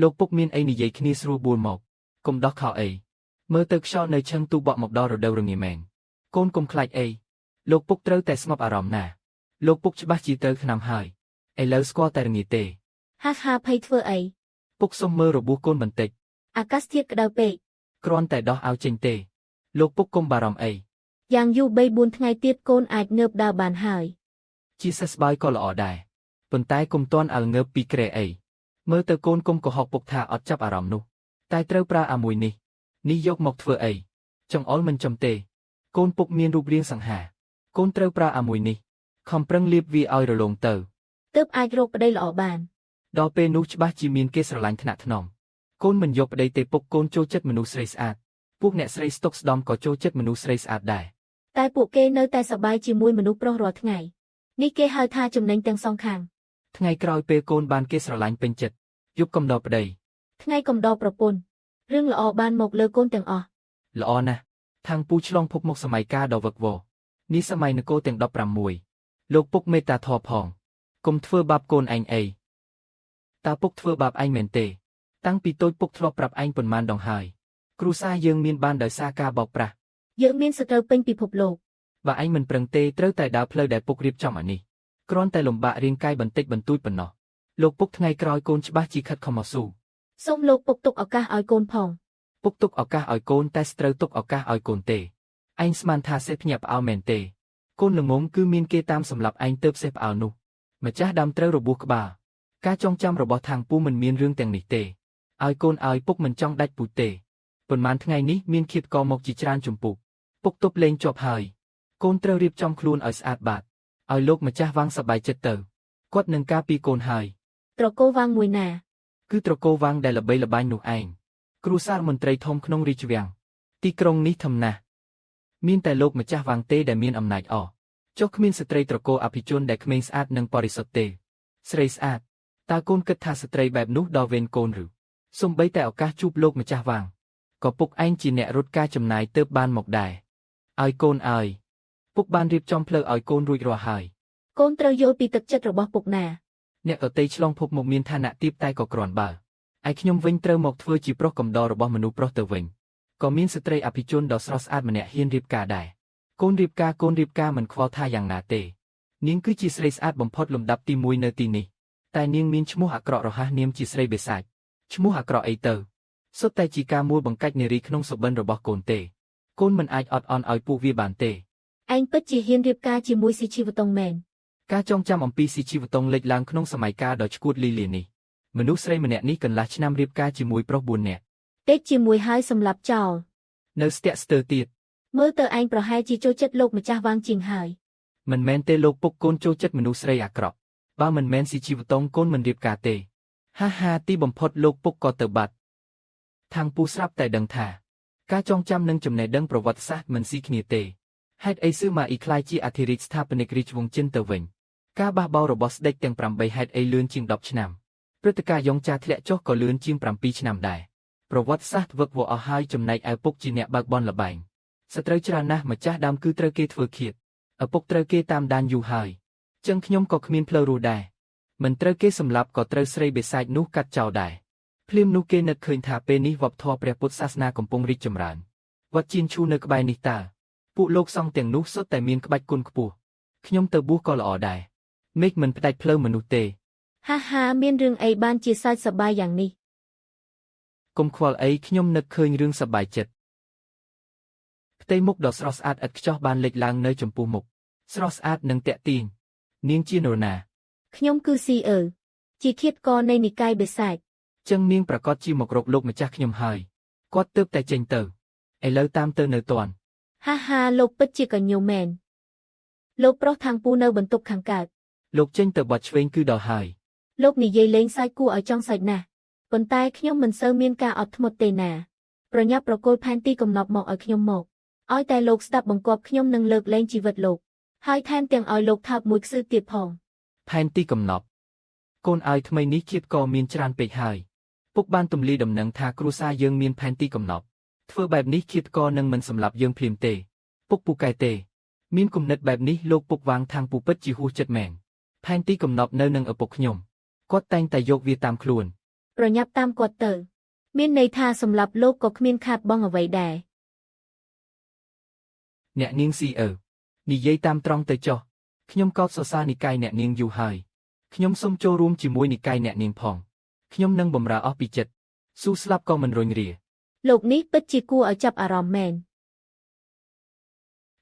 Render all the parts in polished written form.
លោកពុកមានអីនិយាយគ្នាស្រួលបួលមកកុំដោះខោអីមើលទៅខ្យល់នៅឈឹងទូបក់មកដល់រដូវរងាមែនកូនកុំខ្លាចអីលោកពុកត្រូវតែស្ងប់អារម្មណ៍ណាលោកពុកច្បាស់ជាត្រូវឆ្នាំហើយឥឡូវស្គាល់តែរងាទេហាភ័យធ្វើអីពុកសុំមើលរបួសកូនបន្តិចអាកាសធាតុក្តៅពេកគ្រាន់តែដោះឲ្យចេញទេលោកពុកកុំបារម្ភអីយ៉ាងយូរ3-4ថ្ងៃទៀតកូនអាចងើបដើរបានហើយជាសះស្បើយក៏ល្អដែរប៉ុន្តែកុំទាន់ឲ្យងើបពីគ្រែអីមើលទៅកូនកុំកុហកពុកថាអត់ចាប់អារម្មណ៍នោះតែត្រូវប្រើអាមួយនេះយកមកធ្វើអីចង្អុលមិនចំទេកូនពុកមានរូបរាងសង្ហាកូនត្រូវប្រើអាមួយនេះខំប្រឹងលាបវាឲ្យរលោងទៅទើបអាចរកប្តីល្អបានដល់ពេលនោះច្បាស់ជាមានគេស្រឡាញ់ថ្នាក់ថ្នមកូនមិនយកប្តីទេពុកកូនចូលចិត្តមនុស្សស្រីស្អាតពួកអ្នកស្រីស្តុកស្ដំក៏ចូលចិត្តមនុស្សស្រីស្អាតដែរតែពួកគេនៅតែសប្បាយជាមួយមនុស្សប្រុសរាល់ថ្ងៃនេះគេហៅថាចំណេញទាំងសងខាងថ្ងៃក្រោយពេលកូនបានគេស្រឡាញ់ពេញចិត្តយប់កំដរប្តីថ្ងៃកំដរប្រពន្ធរឿងល្អបានមកលើកូនទាំងអស់ល្អណាស់ខាងពូឆ្លងភពមកសម័យកាលដ៏វឹកវរនេះសម័យនគរទាំង16លោកពុកមេត្តាធម៌ផងកុំធ្វើបាបកូនឯងអីតើពុកធ្វើបាបឯងមែនទេតាំងពីតូចពុកធ្លាប់ប្រាប់ឯងប៉ុន្មានដងហើយគ្រួសារយើងមានបានដោយសារការបោកប្រាស់យើងមានសត្រូវពេញពិភពលោកបើឯងមិនប្រឹងទេត្រូវតែដើរផ្លូវដែលពុករៀបចំអានេះគ្រាន់តែលំបាករាងកាយបន្តិចបន្តួចប៉ុណ្ណោះលោកពុកថ្ងៃក្រោយកូនច្បាស់ជាខិតខំមកស៊ូសូមលោកពុកទុកឱកាសឲ្យកូនផងពុកទុកឱកាសឲ្យកូនតែត្រូវទុកឱកាសឲ្យកូនទេឯងស្មានថាសេះភ្ញាក់ផ្អើលមែនទេកូនល្ងងគឺមានគេតាមសម្រាប់ឯងទៅសេះផ្អើលនោះម្ចាស់ដើមត្រូវរបួសក្បាលការចងចាំរបស់ທາງពូមិនមានរឿងទាំងនេះទេឲ្យកូនឲ្យពុកមិនចង់ដាច់ពូទេប៉ុន្មានថ្ងៃនេះមានឃាតករមកជាច្រើនជំពូកពុកទប់លេងជាប់ហើយកូនត្រូវរៀបចំខ្លួនឲ្យស្អាតបាតឲ្យលោកម្ចាស់វាងសប្បាយចិត្តទៅគាត់នឹងការពីកូនហើយត្រកូលវាងមួយណាគឺត្រកូលវាងដែលល្បីល្បាញនោះឯងគ្រួសារមន្ត្រីធំក្នុងរាជវាំងទីក្រុងនេះធំណាស់មានតែលោកម្ចាស់វាងទេដែលមានអំណាចអចុះគ្មានស្ត្រីត្រកូលអភិជនដែលក្មេងស្អាតនិងបរិសុទ្ធទេស្រីស្អាតតើកូនគិតថាស្ត្រីបែបនោះដល់វេនកូនឬសូម្បីតែឱកាសជួបលោកម្ចាស់វាងក៏ពុកឯងជាអ្នករត់ការចំណាយទើបបានមកដែរឲ្យកូនឲ្យពុកបានរៀបចំផ្លូវឲ្យកូនរួចរាល់ហើយកូនត្រូវយល់ពីទឹកចិត្តរបស់ពុកណាអ្នកដទៃឆ្លងភពមកមានឋានៈទាបតែក៏គ្រាន់បើឯខ្ញុំវិញត្រូវមកធ្វើជាប្រុសកំដររបស់មនុស្សប្រុសទៅវិញក៏មានស្ត្រីអភិជនដ៏ស្រស់ស្អាតម្នាក់ហ៊ានរៀបការដែរកូនរៀបការមិនខ្វល់ថាយ៉ាងណាទេនាងគឺជាស្រីស្អាតបំផុតលំដាប់ទី1នៅទីនេះតែនាងមានឈ្មោះអាក្រក់រហ័សនាមជាស្រីបិសាចឈ្មោះអាក្រក់អីទៅសុទ្ធតែជាការមួលបង្កាច់នារីក្នុងសុបិនរបស់កូនទេកូនមិនអាចអត់អន់ឲ្យពួកវាបានទេឯងពិតជាហ៊ានរៀបការជាមួយស៊ីជីវតុងមែនការចងចាំអំពីស៊ីជីវតុងលេចឡើងក្នុងសម័យកាលដ៏ឆ្កួតលីលានេះមនុស្សស្រីម្នាក់នេះកន្លះឆ្នាំរៀបការជាមួយប្រុស4នាក់តិចជាមួយហើយសម្រាប់ចោលនៅស្ទាក់ស្ទើរទៀតមើលទៅឯងប្រហែលជាចូលចិត្តលោកម្ចាស់វាងជាងហើយមិនមែនទេលោកពុកកូនចូលចិត្តមនុស្សស្រីអាក្រក់បើមិនមែនស៊ីជីវតុងកូនមិនរៀបការទេហាទីបំផុតលោកពុកក៏ទៅបាត់ທາງពូស្រាប់តែដឹងថាការចងចាំនិងចំណេះដឹងប្រវត្តិសាស្ត្រមិនស៊ីគ្នាទេហេតុអីសឺម៉ាអ៊ីខ្លាយជាអធិរាជស្ថាបនិករាជវង្សចិនទៅវិញការបះបោររបស់ស្ដេចទាំង8ហេតុអីលឿនជាង10ឆ្នាំព្រឹត្តិការណ៍យ៉ុងចាធ្លាក់ចុះក៏លឿនជាង7ឆ្នាំដែរប្រវត្តិសាស្ត្រវឹកវរអស់ហើយចំណែកឪពុកជាអ្នកបើកបនលបែងសត្រូវច្រើនណាស់ម្ចាស់ដើមគឺត្រូវគេធ្វើឃាតឪពុកត្រូវគេតាមដានយូរហើយចឹងខ្ញុំក៏គ្មានផ្លូវរស់ដែរមិនត្រូវគេសម្លាប់ក៏ត្រូវស្រីបិសាចនោះកាត់ចោលដែរភ្លាមនោះគេនឹកឃើញថាពេលនេះវប្បធម៌ព្រះពុទ្ធសាសនាកំពុងរីកចម្រើនវត្តជៀនឈូនៅក្បែរនេះតើពួកលោកសង្ឃទាំងនោះសុទ្ធតែមានក្បាច់គុណខ្ពស់ខ្ញុំទៅបួសក៏ល្អដែរមេឃមិនផ្ដាច់ផ្លូវមនុស្សទេហាមានរឿងអីបានជាសើចសប្បាយយ៉ាងនេះកុំខ្វល់អីខ្ញុំនឹកឃើញរឿងសប្បាយចិត្តផ្ទៃមុខដ៏ស្រស់ស្អាតឥតខ្ចោះបានលេចឡើងនៅចំពោះមុខស្រស់ស្អាតនិងតាក់ទាញនាងជានរណាខ្ញុំគឺស៊ីអឺជាឃាតករនៃនិកាយបិសាចចឹងនាងប្រកាសជាមករកលោកម្ចាស់ខ្ញុំហើយគាត់ទើបតែចេញទៅឥឡូវតាមទៅនៅតាន់ហាលោកពិតជាកញ្ញូមែនលោកប្រុសທາງពូនៅបន្ទប់ខាងកើតលោកចេញទៅបត់ឆ្វេងគឺដល់ហើយលោកនិយាយលេងសើចគួរឲ្យចង់សាច់ណាស់ប៉ុន្តែខ្ញុំមិនសូវមានការអត់ធ្មត់ទេណាប្រញាប់ប្រគល់ផែនទីកំណប់មកឲ្យខ្ញុំមកឲ្យតែលោកស្ដាប់បង្គាប់ខ្ញុំនឹងលើកលែងជីវិតលោកហើយថែមទាំងឲ្យលោកថើបមួយខ្សឹទៀតផងផែនទីកំណប់កូនឲ្យថ្មីនេះជាតិក៏មានច្រើនពេកហើយពុកបានទម្លាយដំណឹងថាគ្រួសារយើងមានផែនទីកំណប់ធ្វើបែបនេះជាតិក៏នឹងមិនសម្លាប់យើងភ្លាមទេពុកពូកែទេមានគំនិតបែបនេះលោកពុកវាងທາງពូពិតជាហួសចិត្តមែនផែនទីកំណប់នៅនឹងឪពុកខ្ញុំគាត់តែងតែយកវាតាមខ្លួន ប្រញាប់តាមគាត់ទៅមានន័យថាសម្រាប់លោកក៏គ្មានខាតបង់អ្វីដែរ អ្នកនាងស៊ីអឺនិយាយតាមត្រង់ទៅចុះខ្ញុំកោតសរសើរនិកាយអ្នកនាងយូរហើយខ្ញុំសូមចូលរួមជាមួយនិកាយអ្នកនាងផងខ្ញុំនឹងបម្រើអស់ពីចិត្តស៊ូស្លាប់ក៏មិនរញរា លោកនេះពិតជាគួរឲ្យចាប់អារម្មណ៍មែន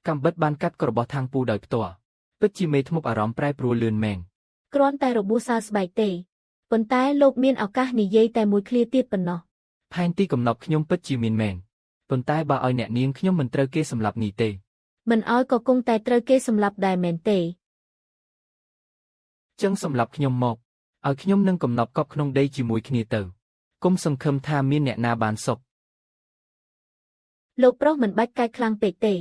កំបិតបានកាត់ក៏របស់ທາງពូដោយផ្ទាល់ពិតជាមេធ្មប់អារម្មណ៍ប្រែប្រួលលឿនមែន គ្រាន់តែរបួសសើស្បែកទេប៉ុន្តែលោកមានឱកាសនិយាយតែមួយឃ្លាទៀតប៉ុណ្ណោះ ផែនទីកំណប់ខ្ញុំពិតជាមានមែនប៉ុន្តែបើឲ្យអ្នកនាងខ្ញុំមិនត្រូវគេសម្លាប់នេះទេ មិនឲ្យក៏គង់តែត្រូវគេសម្លាប់ដែរមែនទេ ចឹងសម្លាប់ខ្ញុំមកឲ្យខ្ញុំនឹងកំណប់កប់ក្នុងដីជាមួយគ្នាទៅគុំសង្ឃឹមថាមានអ្នកណាបានសុខ លោកប្រុសមិនបាច់កាច់ខ្លាំងពេកទេ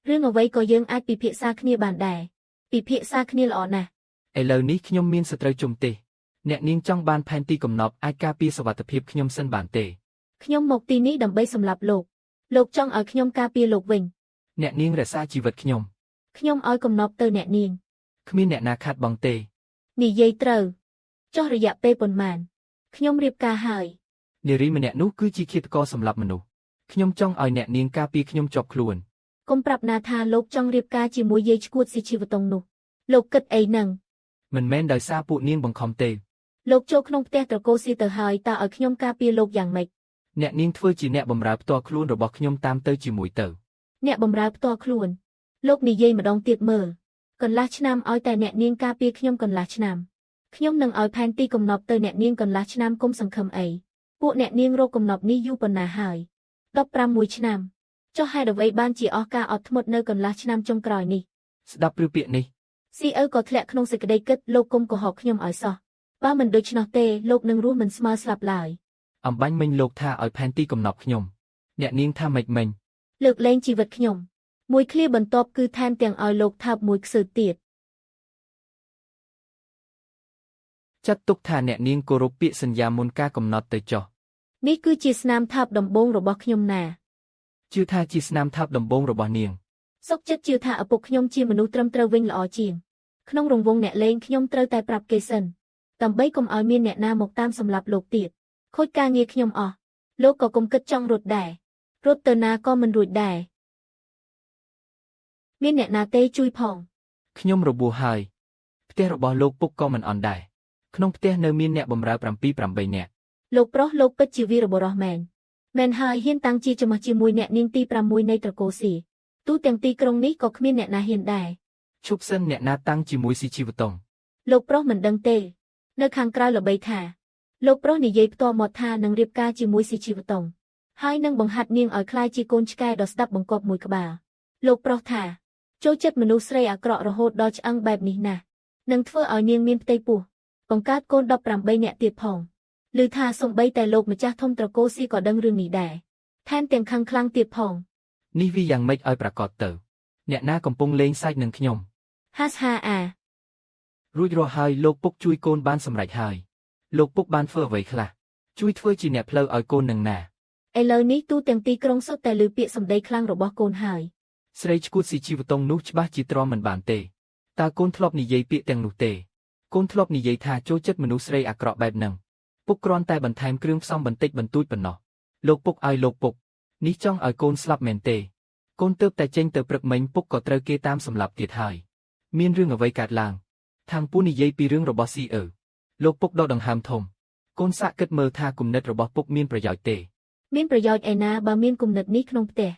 រឿងអ្វីក៏យើងអាចពិភាក្សាគ្នាបានដែរពិភាក្សាគ្នាល្អណាស់ ឥឡូវនេះខ្ញុំមានសត្រូវជុំទេអ្នកនាងចង់បានផែនទីកំណប់អាចការពារសុវត្ថិភាពខ្ញុំសិនបានទេ ខ្ញុំមកទីនេះដើម្បីសម្លាប់លោកលោកចង់ឲ្យខ្ញុំការពារលោកវិញ អ្នកនាងរក្សាជីវិតខ្ញុំ ខ្ញុំឲ្យកំណប់ទៅអ្នកនាង គ្មានអ្នកណាខាត់បងទេ និយាយត្រូវចុះរយៈពេលប៉ុន្មានខ្ញុំរៀបការហើយ នារីម្នាក់នោះគឺជាឃាតករសម្លាប់មនុស្សខ្ញុំចង់ឲ្យអ្នកនាងការពារខ្ញុំជាប់ខ្លួនក ុំប្រាប់ណាថាលោកចង់រៀបការជាមួយយាយឈួតស៊ីជីវតុងនោះលោកគិតអីហ្នឹង មិនមែនដោយសារពួកនាងបង្ខំទេ លោកចូលក្នុងផ្ទះត្រកូលស៊ីទៅហើយតើឲ្យខ្ញុំការពារលោកយ៉ាងម៉េច អ្នកនាងធ្វើជាអ្នកបម្រើផ្ទាល់ខ្លួនរបស់ខ្ញុំតាមទៅជាមួយទៅ អ្នកបម្រើផ្ទាល់ខ្លួនលោកនិយាយម្ដងទៀតមើលកន្លះឆ្នាំឲ្យតែអ្នកនាងការពារខ្ញុំកន្លះឆ្នាំខ្ញុំនឹងឲ្យផែនទីកំណប់ទៅអ្នកនាងកន្លះឆ្នាំគុំសង្ឃឹមអីពួកអ្នកនាងរកកំណប់នេះយូរប៉ុណ្ណាហើយ15ឆ្នាំចុះហេតុអ្វីបានជាអស់ការអត់ធ្មត់នៅកន្លះឆ្នាំចុងក្រោយនេះ ស្ដាប់ឬពាក្យនេះ ស៊ីអ៊ូក៏ធ្លាក់ក្នុងសេចក្តីគិតលោកគុំកុហកខ្ញុំឲ្យសោះបើមិនដូច្នោះទេលោកនឹងរស់មិនស្មើស្លាប់ឡើយ អំបញ្ញមិញលោកថាឲ្យផែនទីកំណប់ខ្ញុំអ្នកនាងថាម៉េចមិញ លើកលែងជីវិតខ្ញុំមួយឃ្លាបន្ទាប់គឺថែមទាំងឲ្យលោកថើបមួយខ្សឹទៀត ចាត់ទុកថាអ្នកនាងគោរពពាក្យសន្យាមុនការកំណត់ទៅចុះ នេះគឺជាស្នាមថើបដំបូងរបស់ខ្ញុំណា ជឿថាជាស្នាមថើបដំបូងរបស់នាង សុកចិត្តជឿថាឪពុកខ្ញុំជាមនុស្សត្រឹមត្រូវវិញល្អជាងក្នុងរង្វង់អ្នកលេងខ្ញុំត្រូវតែប្រាប់គេសិនដើម្បីកុំឲ្យមានអ្នកណាមកតាមសម្លាប់លោកទៀតខូចការងារខ្ញុំអស់លោកក៏កុំគិតចង់រត់ដែររត់ទៅណាក៏មិនរួចដែរមានអ្នកណាទេជួយផង ខ្ញុំរបួសហើយផ្ទះរបស់លោកពុកក៏មិនអន់ដែរក្នុងផ្ទះនៅមានអ្នកបម្រើ 7-8 នាក់ លោកប្រុសលោកពិតជាវីរបុរសមែនហើយហ៊ានតាំងជាចំោះជាមួយអ្នកនាងទី6នៃត្រកូលស៊ីទូទាំងទីក្រុងនេះក៏គ្មានអ្នកណាហ៊ានដែរ ឈប់សិនអ្នកណាតាំងជាមួយស៊ីជីវតុង លោកប្រុសមិនដឹងទេនៅខាងក្រៅល្បីថាលោកប្រុសនិយាយផ្ទាល់មាត់ថានឹងរៀបការជាមួយស៊ីជីវតុងហើយនឹងបង្ហាត់នាងឲ្យក្លាយជាកូនឆ្កែដ៏ស្ដាប់បង្គាប់មួយក្បាលលោកប្រុសថាចូលចិត្តមនុស្សស្រីអាក្រក់រហូតដល់ឆ្អឹងបែបនេះណាស់នឹងធ្វើឲ្យនាងមានផ្ទៃពោះបង្កើតកូន18នាក់ទៀតផងឮថាសំបីតែលោកម្ចាស់ធំត្រកូលស៊ីក៏ដឹងរឿងនេះដែរថែមទាំងខឹងខ្លាំងទៀតផង នេះវាយ៉ាងម៉េចឲ្យប្រកាសទៅអ្នកណាកំពុងលេងសើចនឹងខ្ញុំ ហាសហាអា រួចរាល់ហើយលោកពុកជួយកូនបានសម្រេចហើយលោកពុកបានធ្វើអ្វីខ្លះជួយធ្វើជាអ្នកផ្លូវឲ្យកូននឹងណា ឥឡូវនេះទូទាំងទីក្រុងសុទ្ធតែឮពាក្យសម្ដីខ្លាំងរបស់កូនហើយ ស្រីឈួតស៊ីជីវតុងនោះច្បាស់ជាទ្រាំមិនបានទេតើកូនធ្លាប់និយាយពាក្យទាំងនោះទេកូនធ្លាប់និយាយថាចូលចិត្តមនុស្សស្រីអាក្រក់បែបហ្នឹងពុកគ្រាន់តែបន្ថែមគ្រឿងផ្សំបន្តិចបន្តួចប៉ុណ្ណោះលោកពុកឲ្យលោកពុកនេះចង់ឲ្យកូនស្លាប់មែនទេកូនទើបតែចេញទៅព្រឹកមិញពុកក៏ត្រូវគេតាមសម្លាប់ទៀតហើយមានរឿងអ្វីកើតឡើងខាងពូនិយាយពីរឿងរបស់ស៊ីអឺលោកពុកដកដង្ហើមធំកូនសាក់គិតមើលថាគំនិតរបស់ពុកមានប្រយោជន៍ទេ មានប្រយោជន៍ឯណាបើមានគំនិតនេះក្នុងផ្ទះ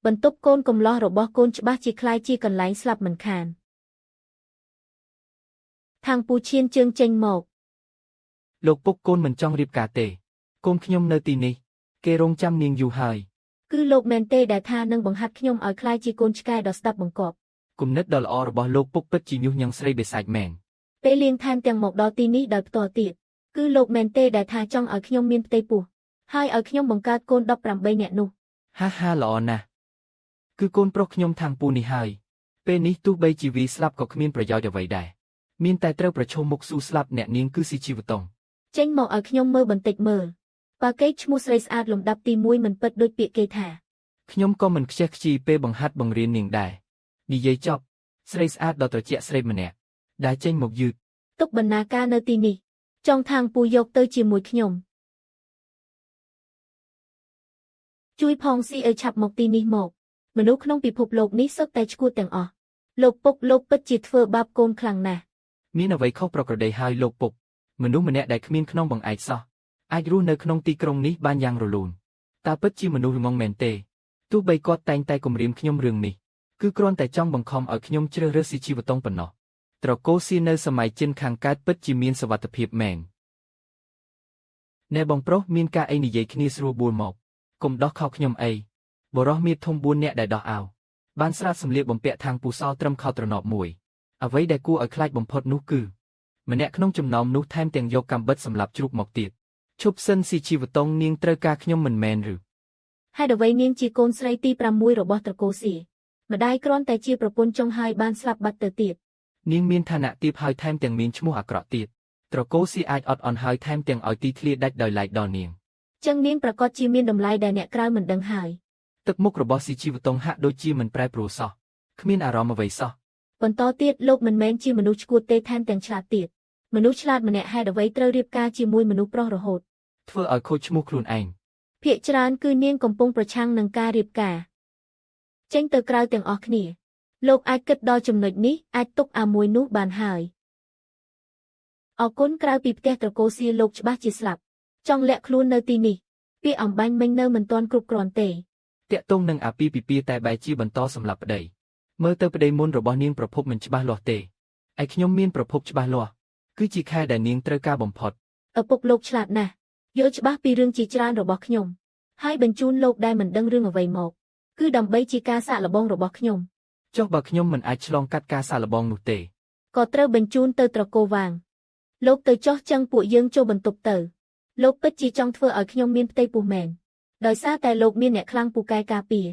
បន្ទប់កូនកំឡោះរបស់កូនច្បាស់ជាคล้ายជាកន្លែងស្លាប់មិនខានខាងពូឈៀនជើងចេញមក លោកពុកកូនមិនចង់រៀបការទេកូនខ្ញុំនៅទីនេះគេរងចាំនាងយូរហើយ គឺលោកមែនទេដែលថានឹងបង្ហាត់ខ្ញុំឲ្យคล้ายជាកូនឆ្កែដ៏ស្ដាប់បង្គាប់ គំនិតដ៏ល្អរបស់លោកពុកពិតជាញុះញង់ស្រីបិសាចមែន ពេលលៀងថែមទាំងមកដល់ទីនេះដោយផ្ទាល់ទៀតគឺលោកមែនទេដែលថាចង់ឲ្យខ្ញុំមានផ្ទៃពោះហើយឲ្យខ្ញុំបង្កើតកូន18នាក់នោះ ហាហាល្អណាស់គឺកូនប្រុសខ្ញុំທາງពូនេះហើយពេលនេះទោះបីជាវាស្លាប់ក៏គ្មានប្រយោជន៍អ្វីដែរមានតែត្រូវប្រឈមមុខស៊ូស្លាប់អ្នកនាងគឺស៊ីជីវតុង ចេញមកឲ្យខ្ញុំមើលបន្តិចមើលបើគេឈ្មោះស្រីស្អាតលំដាប់ទី1មិនពិតដូចពាក្យគេថា ខ្ញុំក៏មិនខ្ជិះខ្ជីពេលបង្ហាត់បង្រៀននាងដែរនិយាយចប់ស្រីស្អាតដ៏ត្រជាក់ស្រីម្នាក់ដែលចេញមកយឺត ទុកបណ្ណាការនៅទីនេះចង់ທາງពូយកទៅជាមួយខ្ញុំ ជួយផងស៊ីឲ្យឆាប់មកទីនេះមកមនុស្សក្នុងពិភពលោកនេះសុទ្ធតែឈួតទាំងអស់លោកពុកលោកពិតជាធ្វើបាបកូនខ្លាំងណាស់ មានអ្វីខុសប្រក្រតីហើយលោកពុកមនុស្សម្នាក់ដែលគ្មានក្នុងបង្អែកសោះអាចរស់នៅក្នុងទីក្រុងនេះបានយ៉ាងរលូនតើពិតជាមនុស្សល្ងងមែនទេទោះបីគាត់តែងតែគំរាមខ្ញុំរឿងនេះគឺគ្រាន់តែចង់បង្ខំឲ្យខ្ញុំជ្រើសរើសស៊ីជីវតុងប៉ុណ្ណោះត្រកូលស៊ីនៅសម័យចិនខាងកើតពិតជាមានសុវត្ថិភាពមែនអ្នកបងប្រុសមានការអីនិយាយគ្នាស្រួលបួលមកកុំដោះខោខ្ញុំអីបរោះមៀតធំ4នាក់ដែលដោះអាវបានស្រាតសម្លៀកបំពាក់ທາງពូសោត្រឹមខោត្រណប់មួយអ្វីដែលគួរឲ្យខ្លាចបំផុតនោះគឺម្នាក់ក្នុងចំណោមនោះថែមទាំងយកកាំបិតសម្រាប់ជ្រូកមកទៀតឈប់សិនស៊ីជីវតុងនាងត្រូវការខ្ញុំមិនមែនឬហេតុអ្វីនាងជាកូនស្រីទី6របស់ត្រកូលស៊ីម្ដាយគ្រាន់តែជាប្រពន្ធចុងហើយបានស្លាប់បាត់ទៅទៀតនាងមានឋានៈទាបហើយថែមទាំងមានឈ្មោះអាក្រក់ទៀតត្រកូលស៊ីអាចអត់អន់ហើយថែមទាំងឲ្យទីធ្លាដាច់ដោយឡែកដល់នាងចឹងនាងប្រកាសជាមានតម្លៃដែលអ្នកក្រៅមិនដឹងហើយទឹកមុខរបស់ស៊ីជីវតុងហាក់ដូចជាមិនប្រែប្រួលសោះគ្មានអារម្មណ៍អ្វីសោះបន្តទៀតលោកមិនមែនជាមនុស្សឈួតទេថែមទាំងឆ្លាតទៀតមនុស្សឆ្លាតម្នាក់ហេតុអ្វីត្រូវរៀបការជាមួយមនុស្សប្រុសរហូតធ្វើឲ្យខូចឈ្មោះខ្លួនឯងភាគច្រើនគឺនាងកំពុងប្រឆាំងនឹងការរៀបការចេញទៅក្រៅទាំងអស់គ្នាលោកអាចគិតដល់ចំណុចនេះអាចទុកអាមួយនោះបានហើយអរគុណក្រៅពីផ្ទះត្រកូលស៊ីលោកច្បាស់ជាស្លាប់ចង់លាក់ខ្លួននៅទីនេះពាក្យអំបញ្ញមិញនៅមិនទាន់គ្រប់គ្រាន់ទេតាក់ទងនឹងអាពាហ៍ពិពាហ៍តែបែរជាបន្តសម្រាប់ប្តីមើលទៅប្តីមុនរបស់នាងប្រភពមិនច្បាស់លាស់ទេឯខ្ញុំមានប្រភពច្បាស់លាស់គឺជាខែដែលនាងត្រូវការបំផុតឪពុកលោកឆ្លាតណាស់យល់ច្បាស់ពីរឿងជាច្រើនរបស់ខ្ញុំហើយបញ្ជូនលោកដែលមិនដឹងរឿងអ្វីមកគឺដើម្បីជាការសាកល្បងរបស់ខ្ញុំចុះបើខ្ញុំមិនអាចឆ្លងកាត់ការសាកល្បងនោះទេក៏ត្រូវបញ្ជូនទៅត្រកូលវាងលោកទៅចោះចឹងពួកយើងចូលបន្ទប់ទៅលោកពិតជាចង់ធ្វើឲ្យខ្ញុំមានផ្ទៃពោះមែនដោយសារតែលោកមានអ្នកខ្លាំងពូកែការពារ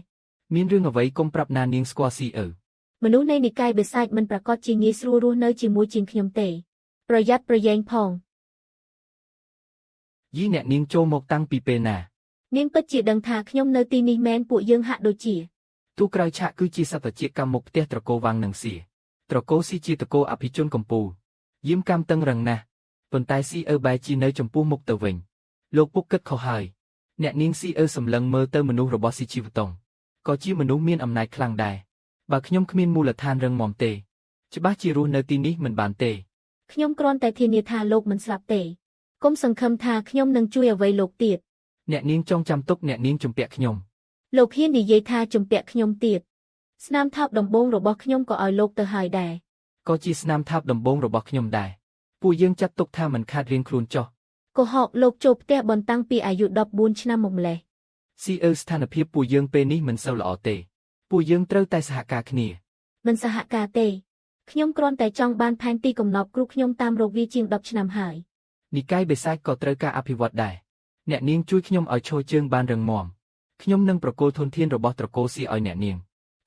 មានរឿងអ្វីកុំប្រាប់ណានាងស្គាល់ស៊ីមនុស្សនៃនិកាយបិសាចមិនប្រកាសជាងាយស្រួលរស់នៅជាមួយជាងខ្ញុំទេប្រយ័ត្នប្រយែងផងយីអ្នកនាងចូលមកតាំងពីពេលណានាងពិតជាដឹងថាខ្ញុំនៅទីនេះមែនពួកយើងហាក់ដូចជាទូក្រៅឆាកគឺជាសតជាកម្មមុខផ្ទះត្រកូលវាងនឹងសៀត្រកូលស៊ីជាតកូអភិជនកម្ពុជាយាមកម្មតឹងរឹងណាស់ប៉ុន្តែស៊ីបែរជានៅចំពោះមុខទៅវិញលោកពុកគិតខុសហើយអ្នកនាងស៊ីសម្លឹងមើលទៅមនុស្សរបស់ស៊ីជីវតុងក៏ជាមនុស្សមានអំណាចខ្លាំងដែរបើខ្ញុំគ្មានមូលដ្ឋានរឹងមាំទេច្បាស់ជារស់នៅទីនេះមិនបានទេខ្ញុំគ្រាន់តែធានាថាលោកមិនស្លាប់ទេកុំសង្ឃឹមថាខ្ញុំនឹងជួយអ្វីលោកទៀតអ្នកនាងចងចាំទុកអ្នកនាងជំពាក់ខ្ញុំលោកហ៊ាននិយាយថាជំពាក់ខ្ញុំទៀតស្នាមថោកដំបងរបស់ខ្ញុំក៏ឲ្យលោកទៅហើយដែរក៏ជាស្នាមថោកដំបងរបស់ខ្ញុំដែរពួកយើងចាត់ទុកថាមិនខាតរៀងខ្លួនចុះកុហកលោកចូលផ្ទះបន្តាំងពីអាយុ14ឆ្នាំមកម្លេះស៊ីស្ថានភាពពួកយើងពេលនេះមិនសូវល្អទេពួកយើងត្រូវតែសហការគ្នាមិនសហការទេខ្ញុំគ្រាន់តែចង់បានផែនទីកំណប់គ្រូខ្ញុំតាមរកវាជាង10ឆ្នាំហើយនិកាយបិសាចក៏ត្រូវការអភិវឌ្ឍដែរអ្នកនាងជួយខ្ញុំឲ្យឈរជើងបានរឹងមាំខ្ញុំនឹងប្រគល់ធនធានរបស់ត្រកូលស៊ីឲ្យអ្នកនាង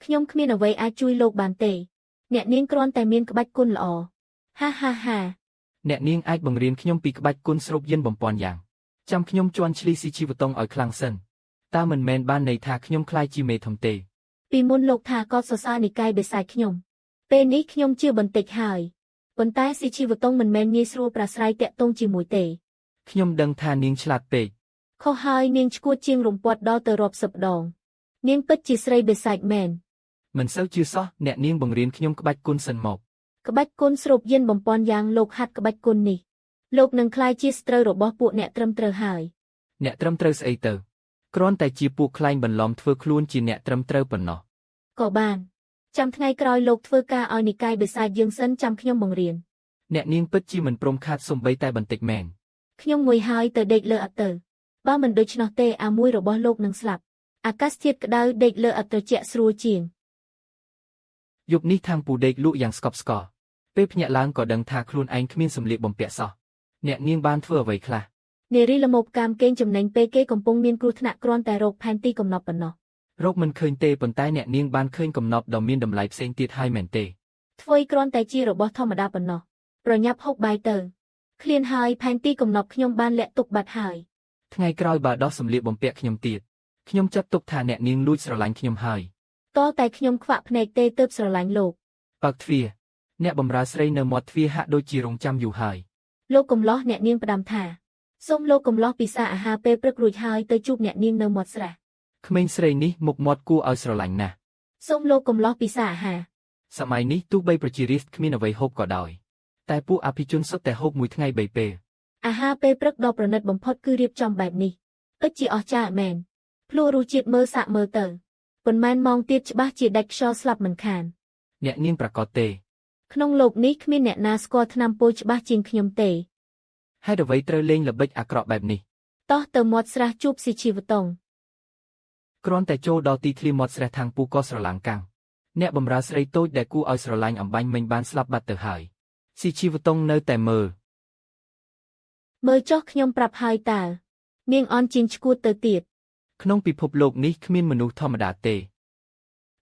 ខ្ញុំគ្មានអ្វីអាចជួយលោកបានទេអ្នកនាងគ្រាន់តែមានក្បាច់គុណល្អហាហាហាអ្នកនាងអាចបង្រៀនខ្ញុំពីក្បាច់គុណស្រូបយិនបំពាន់យ៉ាងចាំខ្ញុំជន់ឈ្លីស៊ីជីវតុងឲ្យខ្លាំងសិនតើមិនមែនបានន័យថាខ្ញុំខ្លាចជាមេធំទេពីមុនលោកថាក៏សរសើរនិកាយបិសាចខ្ញុំពេលនេះខ្ញុំជាបន្តិចហើយប៉ុន្តែស៊ីជីវតុងមិនមែនងាយស្រួលប្រាស្រ័យតាក់ទងជាមួយទេខ្ញុំដឹងថានាងឆ្លាតពេកខុសហើយនាងឈួតជាងរំពាត់ដល់ទៅរាប់សិបដងនាងពិតជាស្រីបិសាចមែនមិនសូវជឿសោះអ្នកនាងបង្រៀនខ្ញុំក្បាច់គុណសិនមកក្បាច់គុណស្រូបយិនបំពាន់យ៉ាងលោកហាត់ក្បាច់គុណនេះលោកនឹងក្លាយជាស្ត្រូវរបស់ពួកអ្នកត្រឹមត្រូវហើយអ្នកត្រឹមត្រូវស្អីទៅគ្រាន់តែជាពួកខ្លែងបន្លំធ្វើខ្លួនជាអ្នកត្រឹមត្រូវប៉ុណ្ណោះក៏បានចាំថ្ងៃក្រោយលោកធ្វើការឲ្យនិកាយបិសាចយើងសិនចាំខ្ញុំបង្រៀនអ្នកនាងពិតជាមិនព្រមខាតសំបីតែបន្តិចមែនខ្ញុំងុយហើយទៅដេកលើអត់ទៅបើមិនដូច្នោះទេអាមួយរបស់លោកនឹងស្លាប់អាកាសធាតុក្តៅដេកលើអត់ត្រជាក់ស្រួលជាងយប់នេះທາງពូដេកលក់យ៉ាងស្កប់ស្កល់ពេលភ្ញាក់ឡើងក៏ដឹងថាខ្លួនឯងគ្មានសម្លៀកបំពាក់សោះអ្នកនាងបានធ្វើអ្វីខ្លះនារីល្មមកាមកេងចំណេញពេលគេកំពុងមានគ្រោះថ្នាក់គ្រាន់តែរកផែនទីកំណប់ប៉ុណ្ណោះរកមិនឃើញទេប៉ុន្តែអ្នកនាងបានឃើញកំណប់ដ៏មានតម្លៃផ្សេងទៀតហើយមែនទេធ្វើគ្រាន់តែជារបស់ធម្មតាប៉ុណ្ណោះប្រញាប់ហូបបាយទៅឃ្លានហើយផែនទីកំណប់ខ្ញុំបានលាក់ទុកបាត់ហើយថ្ងៃក្រោយបើដោះសម្លៀកបំពាក់ខ្ញុំទៀតខ្ញុំចាត់ទុកថាអ្នកនាងលួចស្រឡាញ់ខ្ញុំហើយតើតែខ្ញុំខ្វាក់ភ្នែកទេទើបស្រឡាញ់លោកបើកទ្វារអ្នកបម្រើស្រីនៅមាត់ទ្វារហាក់ដូចជារងចាំយូរហើយលោកកំឡោះអ្នកនាងផ្ដាំថាសូមលោកកំឡោះពិសាអាហារពេលព្រឹករួចហើយទៅជួបអ្នកនាងនៅមាត់ស្រះ ក្មេងស្រីនេះមុខមាត់គួរឲ្យស្រឡាញ់ណាស់ សូមលោកកុំលោះពិសាអាហារ សម័យនេះទោះបីប្រជារាស្ត្រគ្មានអ្វីហូបក៏ដោយតែពួកអភិជនសុទ្ធតែហូបមួយថ្ងៃ3ពេល អាហារពេលព្រឹកដ៏ប្រណិតបំផុតគឺរៀបចំបែបនេះពិតជាអស្ចារ្យមែនភ្លក់រសជាតិមើលសាក់មើលទៅប៉ុន្មានម៉ោងទៀតច្បាស់ជាដាច់ខ្យល់ស្លាប់មិនខាន អ្នកនាងប្រកាសទេ ក្នុងលោកនេះគ្មានអ្នកណាស្គាល់ថ្នាំពុយច្បាស់ជាងខ្ញុំទេ ហេតុអ្វីត្រូវលេងល្បិចអាក្រក់បែបនេះ តោះទៅមាត់ស្រះជួបស៊ីជីវតុង គ្រាន់តែចូលដល់ទីធ្លាមាត់ស្រះທາງពូក៏ស្រឡាំងកាំងអ្នកបម្រើស្រីតូចដែលគួរឲ្យស្រឡាញ់អំបញ្ញមិញបានស្លាប់បាត់ទៅហើយស៊ីជីវតុងនៅតែមើល មើលចុះខ្ញុំប្រាប់ហើយតើនាងអន់ជាងឈួតទៅទៀត ក្នុងពិភពលោកនេះគ្មានមនុស្សធម្មតាទេ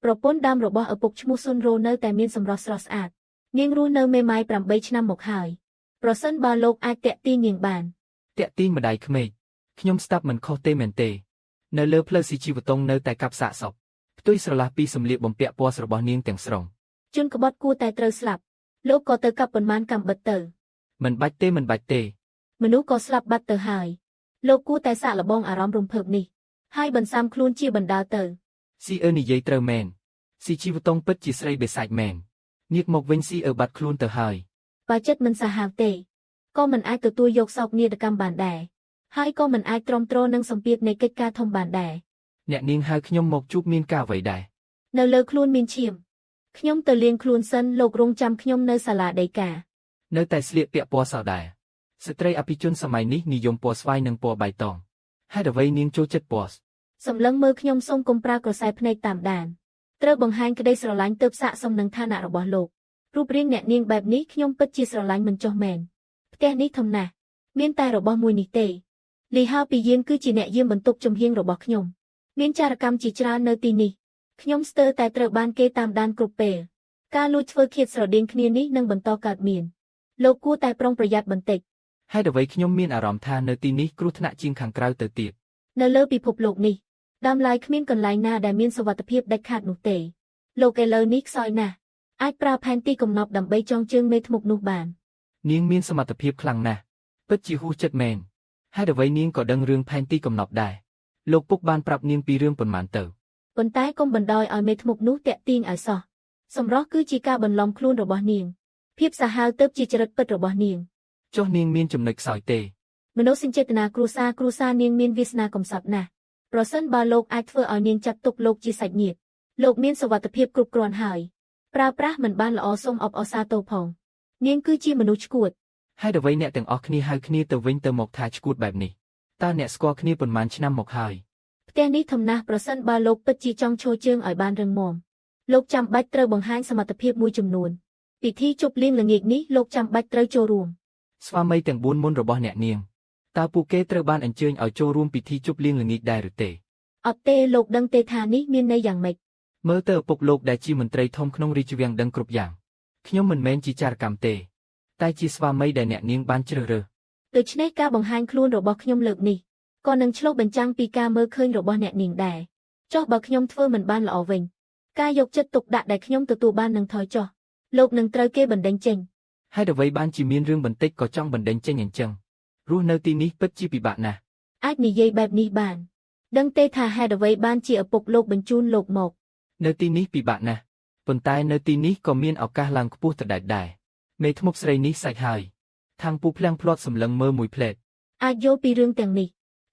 ប្រពន្ធដើមរបស់ឪពុកឈ្មោះស៊ុនរ៉ូនៅតែមានសម្រស់ស្រស់ស្អាតនាងរស់នៅមេម៉ាយ8ឆ្នាំមកហើយប្រសិនបើលោកអាចតាក់ទាញនាងបាន តាក់ទាញម្ដាយក្មេកខ្ញុំស្ដាប់មិនខុសទេមែនទេនៅលើផ្លូវស៊ីជីវតុងនៅតែកាប់សាកសពផ្ទុយស្រឡះពីសម្លៀកបំពាក់ពណ៌របស់នាងទាំងស្រុង ជនក្បត់គួរតែត្រូវស្លាប់លោកក៏ទៅកាប់ប៉ុន្មានកំបិតទៅ មិនបាច់ទេមិនបាច់ទេ មនុស្សក៏ស្លាប់បាត់ទៅហើយលោកគួរតែសាកល្បងអារម្មណ៍រំភើបនេះហើយបន្សាំខ្លួនជាបណ្ដាលទៅ ស៊ីអឺនិយាយត្រូវមែនស៊ីជីវតុងពិតជាស្រីបេសាច់មែនងាកមកវិញស៊ីអឺបាត់ខ្លួនទៅហើយ បើចិត្តមិនសាហាវទេក៏មិនអាចទទួលយកសោកនាដកម្មបានដែរហើយក៏មិនអាចទ្រាំទ្រនឹងសម្ពាធនៃកិច្ចការធំបានដែរ អ្នកនាងហៅខ្ញុំមកជួបមានការអ្វីដែរ នៅលើខ្លួនមានឈាមខ្ញុំទៅលាងខ្លួនសិនលោករងចាំខ្ញុំនៅសាលាដីកា នៅតែស្លៀកពាក់ពណ៌សដែរស្ត្រីអភិជនសម័យនេះនិយមពណ៌ស្វាយនិងពណ៌បៃតងហេតុអ្វីនាងចូលចិត្តពណ៌ សម្លឹងមើលខ្ញុំសូមកុំប្រើក្រសែភ្នែកតាមដានត្រូវបង្ហាញក្តីស្រឡាញ់ទើបសាកសមនឹងឋានៈរបស់លោករូបរាងអ្នកនាងបែបនេះខ្ញុំពិតជាស្រឡាញ់មិនចុះមែនផ្ទះនេះធំណាស់មានតែរបស់មួយនេះទេលីហៅពីយានគឺជាអ្នកយាមបន្ទប់ជំហៀងរបស់ខ្ញុំមានចារកម្មជាច្រើននៅទីនេះខ្ញុំស្ទើរតែត្រូវបានគេតាមដានគ្រប់ពេលការលួចធ្វើឃាតស្រដៀងគ្នានេះនឹងបន្តកើតមានលោកគួរតែប្រុងប្រយ័ត្នបន្តិច ហេតុអ្វីខ្ញុំមានអារម្មណ៍ថានៅទីនេះគ្រោះថ្នាក់ជាងខាងក្រៅទៅទៀត នៅលើពិភពលោកនេះដើមឡើយគ្មានកន្លែងណាដែលមានសុវត្ថិភាពដាច់ខាតនោះទេលោកឥឡូវនេះខ្សោយណាស់អាចប្រើផែនទីកំណប់ដើម្បីចងជើងមេធ្មប់នោះបាន នាងមានសមត្ថភាពខ្លាំងណាស់ពិតជាហួសចិត្តមែនហេតុអ្វីនាងក៏ដឹងរឿងផែនទីកំណប់ដែរលោកពុកបានប្រាប់នាងពីរឿងប៉ុន្មានទៅ ប៉ុន្តែកុំបណ្ដោយឲ្យមេធ្មប់នោះតាក់ទាញឲ្យសោះសម្រស់គឺជាការបន្លំខ្លួនរបស់នាងភាពសាហាវទៅជាចរិតពិតរបស់នាង ចុះនាងមានចំណុចខ្សោយទេ មនោសញ្ចេតនាគ្រួសារនាងមានវាសនាកំសត់ណាស់ប្រសិនបើលោកអាចធ្វើឲ្យនាងចាត់ទុកលោកជាសាច់ញាតិលោកមានសុវត្ថិភាពគ្រប់គ្រាន់ហើយប្រើប្រាស់មិនបានល្អសូមអបអរសាទរផងនាងគឺជាមនុស្សឆ្កួត ហេតុអ្វីអ្នកទាំងអស់គ្នាហៅគ្នាទៅវិញទៅមកថាឆ្កួតបែបនេះតើអ្នកស្គាល់គ្នាប៉ុន្មានឆ្នាំមកហើយ ផ្ទះនេះធំណាស់ប្រសិនបើលោកពិតជាចង់ឈរជើងឲ្យបានរឹងមាំលោកចាំបាច់ត្រូវបង្ហាញសមត្ថភាពមួយចំនួនពិធីជប់លៀងល្ងាចនេះលោកចាំបាច់ត្រូវចូលរួម ស្វាមីទាំង4មុនរបស់អ្នកនាងតើពួកគេត្រូវបានអញ្ជើញឲ្យចូលរួមពិធីជប់លៀងល្ងាចដែរឬទេ អត់ទេលោកដឹងទេថានេះមានន័យយ៉ាងម៉េច មើលទៅឪពុកលោកដែលជាមន្ត្រីធំក្នុងរាជវាំងដឹងគ្រប់យ៉ាងខ្ញុំមិនមែនជាចារកម្មទេតែជាស្វាមីដែលអ្នកនាងបានជ្រើសរើស ដូច្នេះការបង្ហាញខ្លួនរបស់ខ្ញុំលើកនេះក៏នឹងឆ្លុះបញ្ចាំងពីការមើលឃើញរបស់អ្នកនាងដែរចុះបើខ្ញុំធ្វើមិនបានល្អវិញការយកចិត្តទុកដាក់ដែលខ្ញុំទទួលបាននឹងថយចុះលោកនឹងត្រូវគេបណ្តេញចេញ ហេតុអ្វីបានជាមានរឿងបន្តិចក៏ចង់បណ្តេញចេញអញ្ចឹងរស់នៅទីនេះពិតជាពិបាកណាស់ អាចនិយាយបែបនេះបានដឹងទេថាហេតុអ្វីបានជាឪពុកលោកបញ្ជូនលោកមក នៅទីនេះពិបាកណាស់ប៉ុន្តែនៅទីនេះក៏មានឱកាសឡើងខ្ពស់ទៅដែរមេធ្មប់ស្រីនេះសាច់ហើយທາງពូភ្លាំងភ្លាត់សម្លឹងមើលមួយផ្លែត អាចយល់ពីរឿងទាំងនេះ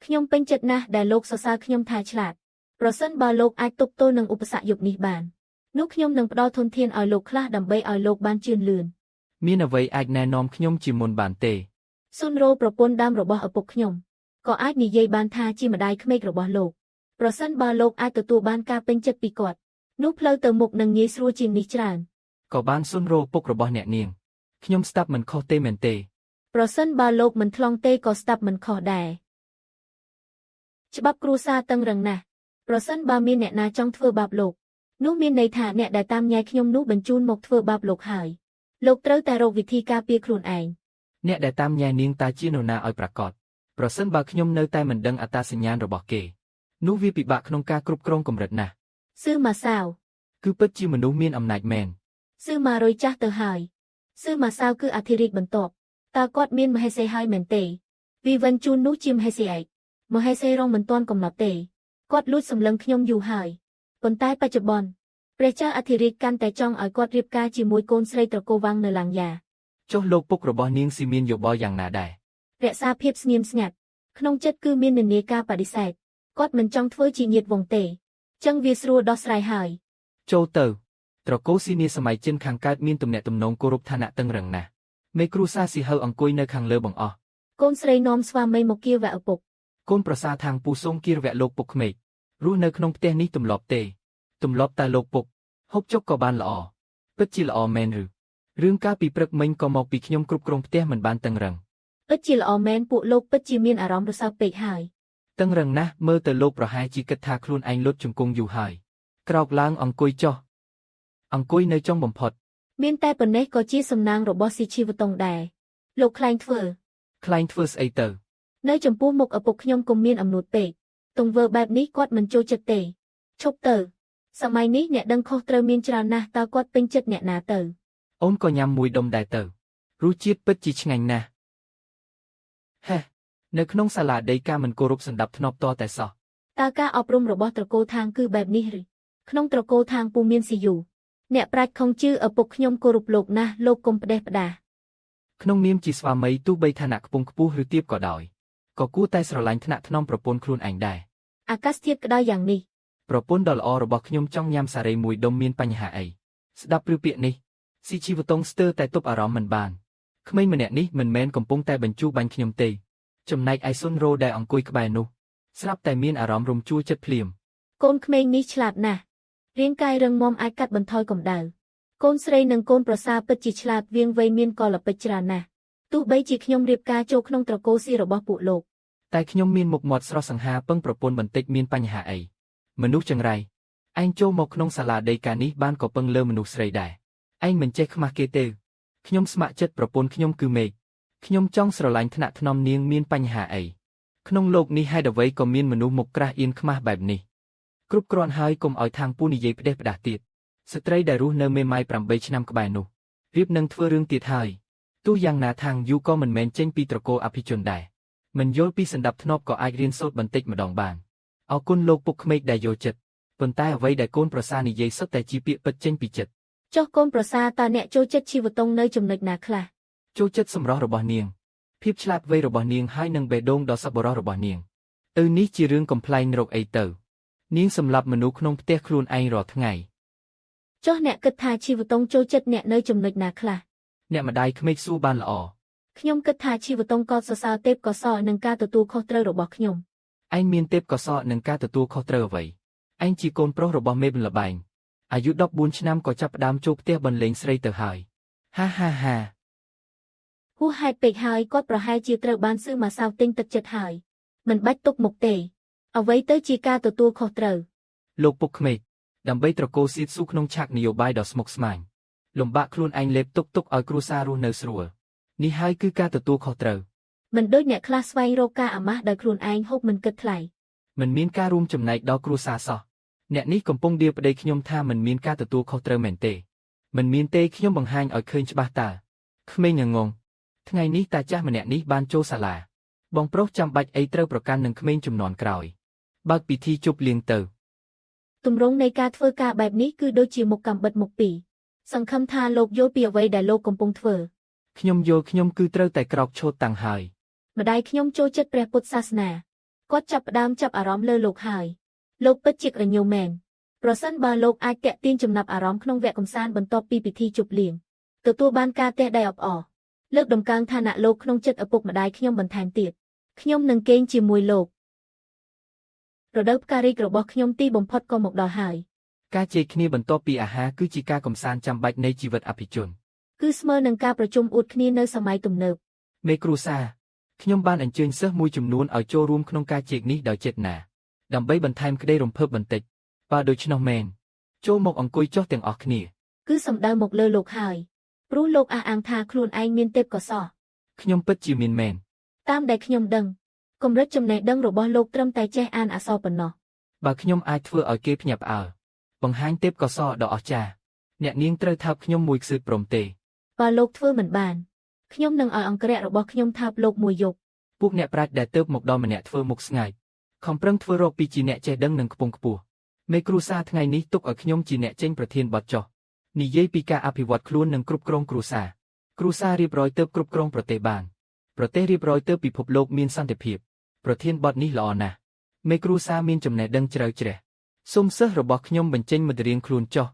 ខ្ញុំពេញចិត្តណាស់ដែលលោកសរសើរខ្ញុំថាឆ្លាតប្រសិនបើលោកអាចទប់ទល់នឹងឧបសគ្គយុគនេះបាននោះខ្ញុំនឹងផ្ដល់ធនធានឲ្យលោកខ្លះដើម្បីឲ្យលោកបានជឿនលឿន មានអ្វីអាចណែនាំខ្ញុំជាមុនបានទេ ស៊ុនរ៉ូប្រពន្ធដើមរបស់ឪពុកខ្ញុំក៏អាចនិយាយបានថាជាម្ដាយក្មេករបស់លោកប្រសិនបើលោកអាចទទួលបានការពេញចិត្តពីគាត់នោះផ្លូវទៅមុខនឹងងាយស្រួលជាងនេះច្រើន ក៏បានសុនរោពុករបស់អ្នកនាងខ្ញុំស្ដាប់មិនខុសទេមែនទេ ប្រសិនបើលោកមិនថ្លង់ទេក៏ស្ដាប់មិនខុសដែរច្បាប់គ្រួសារតឹងរឹងណាស់ប្រសិនបើមានអ្នកណាចង់ធ្វើបាបលោកនោះមានន័យថាអ្នកដែលតាមញ៉ែខ្ញុំនោះបញ្ជូនមកធ្វើបាបលោកហើយលោកត្រូវតែរកវិធីការពារខ្លួនឯង អ្នកដែលតាមញ៉ែនាងតើជានរណាឲ្យប្រកាសប្រសិនបើខ្ញុំនៅតែមិនដឹងអត្តសញ្ញាណរបស់គេនោះវាពិបាកក្នុងការគ្រប់គ្រងកម្រិតណាស់ ស៊ឺម៉ាសាវ គឺពិតជាមនុស្សមានអំណាចមែន ស៊ឺម៉ារុយចាស់ទៅហើយស៊ឺម៉ាសាវគឺអធិរាជបន្ទាប់តើគាត់មានមហេសីហើយមែនទេវីវិនជូននោះជាមហេសីឯកមហេសីរងមិនទាន់កំណត់ទេ គាត់លួចសម្លឹងខ្ញុំយូរហើយប៉ុន្តែបច្ចុប្បន្នព្រះចៅអធិរាជកាន់តែចង់ឲ្យគាត់រៀបការជាមួយកូនស្រីត្រកូលវាំងនៅឡាំងយ៉ា ចុះលោកពុករបស់នាងស៊ីមានយោបល់យ៉ាងណាដែរ រក្សាភាពស្ងៀមស្ងាត់ក្នុងចិត្តគឺមាននានាការបដិសេធគាត់មិនចង់ធ្វើជាញាតិវង្សទេចឹងវាស្រួលដោះស្រាយហើយ ចូលទៅត្រកូលស៊ីនីសម័យចិនខាងកើតមានទំនាក់ទំនងគោរពឋានៈតឹងរឹងណាស់មេគ្រួសារស៊ីហៅអង្គុយនៅខាងលើបង្អស់ កូនស្រីនាំស្វាមីមកគៀវៈឪពុក កូនប្រសារທາງពូសូមគៀរវៈលោកពុកក្មេករស់នៅក្នុងផ្ទះនេះទម្លាប់ទេទម្លាប់តែលោកពុកហូបចុកក៏បានល្អពិតជាល្អមែនឬរឿងកាលពីព្រឹកមិញក៏មកពីខ្ញុំគ្រប់គ្រងផ្ទះមិនបានតឹងរឹង ពិតជាល្អមែនពួកលោកពិតជាមានអារម្មណ៍រសើបពេកហើយ តឹងរឹងណាស់មើលទៅលោកប្រហែលជាគិតថាខ្លួនឯងលុតជង្គង់យូរហើយក្រោកឡើងអង្គុយចុះអង្គុយនៅចុងបំផុត មានតែប៉ុណ្ណេះក៏ជាសំណាងរបស់ស៊ីជីវតុងដែរលោកខ្លែងធ្វើ ខ្លែងធ្វើស្អីទៅ នៅចំពោះមុខឪពុកខ្ញុំកុំមានអំនួតពេកទង្វើបែបនេះគាត់មិនចូលចិត្តទេឈប់ទៅសម័យនេះអ្នកដឹងខុសត្រូវមានច្រើនណាស់តើគាត់ពេញចិត្តអ្នកណាទៅ អូនក៏ញ៉ាំមួយដុំដែរទៅរសជាតិពិតជាឆ្ងាញ់ណាស់ហេនៅក្នុងសាលាដីកាមិនគោរពសណ្ដាប់ធ្នាប់តតែសោះ តើការអប់រំរបស់ត្រកូលທາງគឺបែបនេះឬក្នុងត្រកូលທາງពូមានស៊ីយូអ្នកប្រាជ្ញខុងជឿឪពុកខ្ញុំគោរពលោកណាស់លោកកុំផ្ដេសផ្ដាស ក្នុងនាមជាស្វាមីទោះបីឋានៈខ្ពង់ខ្ពស់ឬទាបក៏ដោយក៏គួរតែស្រឡាញ់ថ្នាក់ថ្នមប្រពន្ធខ្លួនឯងដែរ អាកាសធាតុក្តៅយ៉ាងនេះ ប្រពន្ធដ៏ល្អរបស់ខ្ញុំចង់ញ៉ាំសារ៉េមួយដុំមានបញ្ហាអីស្ដាប់ឬពាក្យនេះស៊ីជីវតុងស្ទើរតែទប់អារម្មណ៍មិនបានក្មេងម្នាក់នេះមិនមែនកំពុងតែបញ្ជូរបាញ់ខ្ញុំទេចំណែកឯសុនរ៉ូដែលអង្គុយក្បែរនោះស្រាប់តែមានអារម្មណ៍រំជួលចិត្តភ្លាម កូនក្មេងនេះឆ្លាតណាស់រាងកាយរឹងមាំអាចកាត់បន្ថយកម្ដៅកូនស្រីនិងកូនប្រសារពិតជាឆ្លាតវាងវៃមានកលពិតច្រើនណាស់ទោះបីជាខ្ញុំរៀបការចូលក្នុងត្រកូលស៊ីរបស់ពួកលោក តែខ្ញុំមានមុខមាត់ស្រស់សង្ហាពឹងប្រពន្ធបន្តិចមានបញ្ហាអីមនុស្សចង្រៃឯងចូលមកក្នុងសាលាដីកានេះបានក៏ពឹងលើមនុស្សស្រីដែរឯងមិនចេះខ្មាស់គេទេខ្ញុំស្ម័គ្រចិត្តប្រពន្ធខ្ញុំគឺមេឃខ្ញុំចង់ស្រឡាញ់ថ្នាក់ថ្នមនាងមានបញ្ហាអីក្នុងโลกនេះហេតុអ្វីក៏មានមនុស្សមុខក្រាស់អៀនខ្មាស់បែបនេះគ្រប់គ្រាន់ហើយកុំឲ្យທາງពូនិយាយផ្ដេសផ្ដាសទៀតស្ត្រីដែលរស់នៅមេម៉ាយ8ឆ្នាំក្បែរនោះរៀបនឹងធ្វើរឿងទៀតហើយទោះយ៉ាងណាທາງយូក៏មិនមែនចេញពីត្រកូលអភិជនដែរមិនយល់ពីសណ្ដាប់ធ្នាប់ក៏អាចរៀនសូត្របន្តិចម្ដងបានអរគុណលោកពុកក្មេកដែលយល់ចិត្តប៉ុន្តែអ្វីដែលកូនប្រសារនិយាយសុទ្ធតែជាពាក្យពិតចេញពីចិត្ត ចុះកូនប្រសារតើអ្នកចូលចិត្តជីវតុងនៅចំណុចណាខ្លះ ចូលចិត្តសម្រស់របស់នាងភាពឆ្លាតវៃរបស់នាងហើយនឹងបេះដូងដ៏សប្បុរសរបស់នាងនេះជារឿងកំ pl ែងរកអីទៅនាងសម្លាប់មនុស្សក្នុងផ្ទះខ្លួនឯងរាល់ថ្ងៃ ចុះអ្នកគិតថាជីវតុងចូលចិត្តអ្នកនៅចំណុចណាខ្លះ អ្នកម្ដាយក្មេកសួរបានល្អ ខ្ញុំគិតថាជីវតុងក៏សរសើរទេពកោសល្យនឹងការទទួលខុសត្រូវរបស់ខ្ញុំ ឯងមានទេពកោសល្យនឹងការទទួលខុសត្រូវអ្វីឯងជាកូនប្រុសរបស់មេបលបែងអាយុ14ឆ្នាំក៏ចាប់ផ្ដើមចូលផ្ទះបន្លេងស្រីទៅហើយហាហាហា ហួសហេតុពេកហើយគាត់ប្រហែលជាត្រូវបានស៊ឺមកសៅទិញទឹកចិត្តហើយមិនបាច់ទុកមុខទេអ្វីទៅជាការទទួលខុសត្រូវ លោកពុកក្មេកដើម្បីត្រកូលស៊ីតស៊ូក្នុងឆាកនយោបាយដ៏ស្មុគស្មាញលំបាកខ្លួនឯងលេបទុកឲ្យគ្រួសាររស់នៅស្រួលនេះហើយគឺការទទួលខុសត្រូវ មិនដូចអ្នកខ្លះស្វែងរកការអាម៉ាស់ដោយខ្លួនឯងហូបមិនគិតថ្លៃ មិនមានការរួមចំណែកដល់គ្រួសារសោះអ្នកនេះកំពុងដៀបប្តីខ្ញុំថាមិនមានការទទួលខុសត្រូវមែនទេមិនមានទេខ្ញុំបង្ហាញឲ្យឃើញច្បាស់តើក្មេងងងថ្ងៃនេះតាចាស់ម្នាក់នេះបានចូលសាលាបងប្រុសចាំបាច់អីត្រូវប្រកាន់នឹងក្មេងជំនាន់ក្រោយបើកពិធីជប់លៀងទៅ ទម្រង់នៃការធ្វើការបែបនេះគឺដូចជាមុខកំបិតមុខពីរសង្ឃឹមថាលោកយល់ពីអ្វីដែលលោកកំពុងធ្វើ ខ្ញុំយល់ខ្ញុំគឺត្រូវតែក្រោកឈរតាំងហើយ ម្ដាយខ្ញុំចូលចិត្តព្រះពុទ្ធសាសនាគាត់ចាប់ផ្ដើមចាប់អារម្មណ៍លើលោកហើយលោកពិតជាក្រញូមែនប្រសិនបើលោកអាចតាក់ទាញចំណាប់អារម្មណ៍ក្នុងវគ្គកម្សាន្តបន្ទាប់ពីពិធីជប់លៀងទទួលបានការទះដៃអបអរលើកដំកើងឋានៈលោកក្នុងចិត្តឪពុកម្ដាយខ្ញុំបន្ថែមទៀតខ្ញុំនឹងគេងជាមួយលោករដូវផ្ការីករបស់ខ្ញុំទីបំផុតក៏មកដល់ហើយ ការជែកគ្នាបន្ទាប់ពីអាហារគឺជាការកំសាន្តចាំបាច់នៃជីវិតអភិជន គឺស្មើនឹងការប្រជុំអួតគ្នានៅសម័យទំនើប មេគ្រួសារខ្ញុំបានអញ្ជើញសិស្សមួយចំនួនឲ្យចូលរួមក្នុងការជែកនេះដោយចេតនាដើម្បីបន្ថែមក្តីរំភើបបន្តិចបើដូច្នោះមែនចូលមកអង្គុយចុះទាំងអស់គ្នា គឺសំដៅមកលើលោកហើយព្រោះលោកអះអាងថាខ្លួនឯងមានទេពកោសល្យ ខ្ញុំពិតជាមានមែន តាមដែលខ្ញុំដឹងកម្រិតចំណេះដឹងរបស់លោកត្រឹមតែចេះអានអក្សរប៉ុណ្ណោះ បើខ្ញុំអាចធ្វើឲ្យគេភ្ញាក់ផ្អើលបង្ហាញទេពកោសល្យដ៏អស្ចារ្យអ្នកនាងត្រូវថើបខ្ញុំមួយខ្សឹកព្រមទេ បើលោកធ្វើមិនបានខ្ញុំនឹងឲ្យអង្គរៈរបស់ខ្ញុំថើបលោកមួយយប់ ពួកអ្នកប្រាជ្ញដែលទៅមកដល់ម្នាក់ធ្វើមុខស្ងាយ ខំប្រឹងធ្វើរកពីជាអ្នកចេះដឹងនឹងខ្ពង់ខ្ពស់មេគ្រូសាថ្ងៃនេះទុកឲ្យខ្ញុំជាអ្នកចេញប្រធានបទចោះនិយាយពីការអភិវឌ្ឍខ្លួននិងគ្រប់គ្រងគ្រួសាររៀបរយទៅគ្រប់គ្រងប្រទេសបានប្រទេសរៀបរយទៅពិភពលោកមានសន្តិភាពប្រធានបទនេះល្អណាស់មេគ្រូសាមានចំណេះដឹងជ្រៅជ្រះសូមសិស្សរបស់ខ្ញុំបញ្ចេញមេរៀនខ្លួនចោះ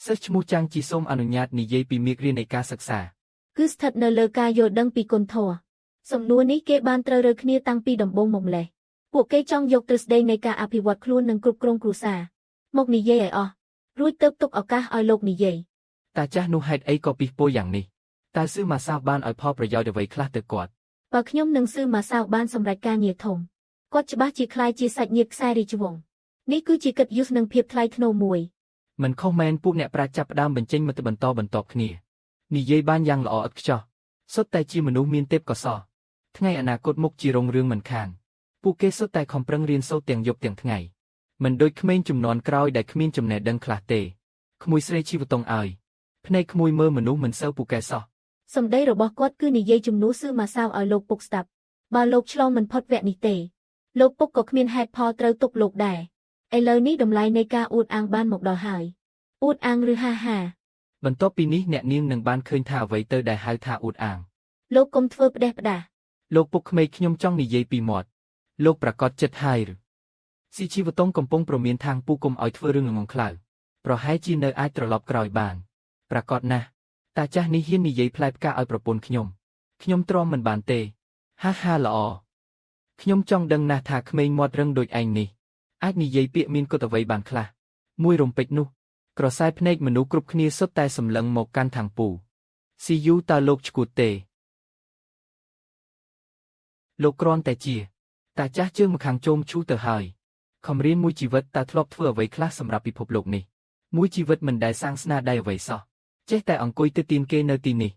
សិស្សឈ្មោះចាងជីសូមអនុញ្ញាតនិយាយពីមេរៀននៃការសិក្សាគឺស្ថិតនៅលើការយល់ដឹងពីគុណធម៌សំណួរនេះគេបានត្រូវរើគ្នាតាំងពីដំបូងមកម្លេះពួកគេចង់យកទ្រឹស្ដីនៃការអភិវឌ្ឍខ្លួននិងគ្រប់គ្រងគ្រួសារមកនិយាយឲ្យអស់រួចទៅទុកឱកាសឲ្យលោកនិយាយតាចាស់នោះហេតុអីក៏ពិសពោយ៉ាងនេះតើស៊ឺម៉ាសាវបានឲ្យផលប្រយោជន៍អ្វីខ្លះទៅគាត់បើខ្ញុំនឹងស៊ឺម៉ាសាវបានសម្រេចការងារធំគាត់ច្បាស់ជាខ្លាយជាសាច់ញាតិខ្សែរាជវង្សនេះគឺជាកិត្តិយសនិងភាពថ្លៃថ្នូរមួយមិនខុសមែនពួកអ្នកប្រាជ្ញចាប់ផ្ដើមបញ្ចេញមតិបន្តបន្ទាប់គ្នានិយាយបានយ៉ាងល្អឥតខ្ចោះសុទ្ធតែជាមនុស្សមានទេពកោសល្យថ្ងៃអនាគតមុខជារុងរឿងមិនខានពួកគេសុទ្ធតែខំប្រឹងរៀនសូត្រទាំងយប់ទាំងថ្ងៃមិនដូចក្មេងជំនាន់ក្រោយដែលគ្មានចំណេះដឹងខ្លះទេក្មួយស្រីជីវតុងឲ្យភ្នែកក្មួយមើលមនុស្សមិនសូវពូកែសោះសម្ដីរបស់គាត់គឺនិយាយជំនួសស៊ឺម៉ាសាវឲ្យលោកពុកស្ដាប់បើលោកឆ្លងមិនផុតវគ្គនេះទេលោកពុកក៏គ្មានហេតុផលត្រូវទុកលោកដែរឥឡូវនេះតម្លៃនៃការអួតអាងបានមកដល់ហើយអួតអាងឬហាហាបន្ទាប់ពីនេះអ្នកនាងនឹងបានឃើញថាអ្វីទៅដែលហៅថាអួតអាងលោកកុំធ្វើផ្ដេសផ្ដាសលោកពុកក្មេកខ្ញុំចង់និយាយពីមាត់លោកប្រកាសចិត្តហើយឬស៊ីជីវតុងកំពុងប្រមានທາງពូគុំឲ្យធ្វើរឿងងងខ្លៅប្រហែលជានៅអាចត្រឡប់ក្រោយបានប្រកាសណាស់តាចាស់នេះហ៊ាននិយាយផ្លែផ្កាឲ្យប្រពន្ធខ្ញុំទ្រាំមិនបានទេហាហាល្អខ្ញុំចង់ដឹងណាស់ថាក្មេងមាត់រឹងដូចឯងនេះអាចនិយាយពាក្យមានគុតអ្វីបានខ្លះមួយរំពេចនោះក្រសែភ្នែកមនុស្សគ្រប់គ្នាសុទ្ធតែសម្លឹងមកកាន់ທາງពូស៊ីយូតើលោកឈួតទេលោកគ្រាន់តែជាតាចាស់ជើងម្ខាងជោមឈូទៅហើយខំរៀនមួយជីវិតតើធ្លាប់ធ្វើអ្វីខ្លះសម្រាប់ពិភពលោកនេះមួយជីវិតមិនដែលសាងស្នាដៃអ្វីសោះចេះតែអង្គុយទៅទានគេនៅទីនេះ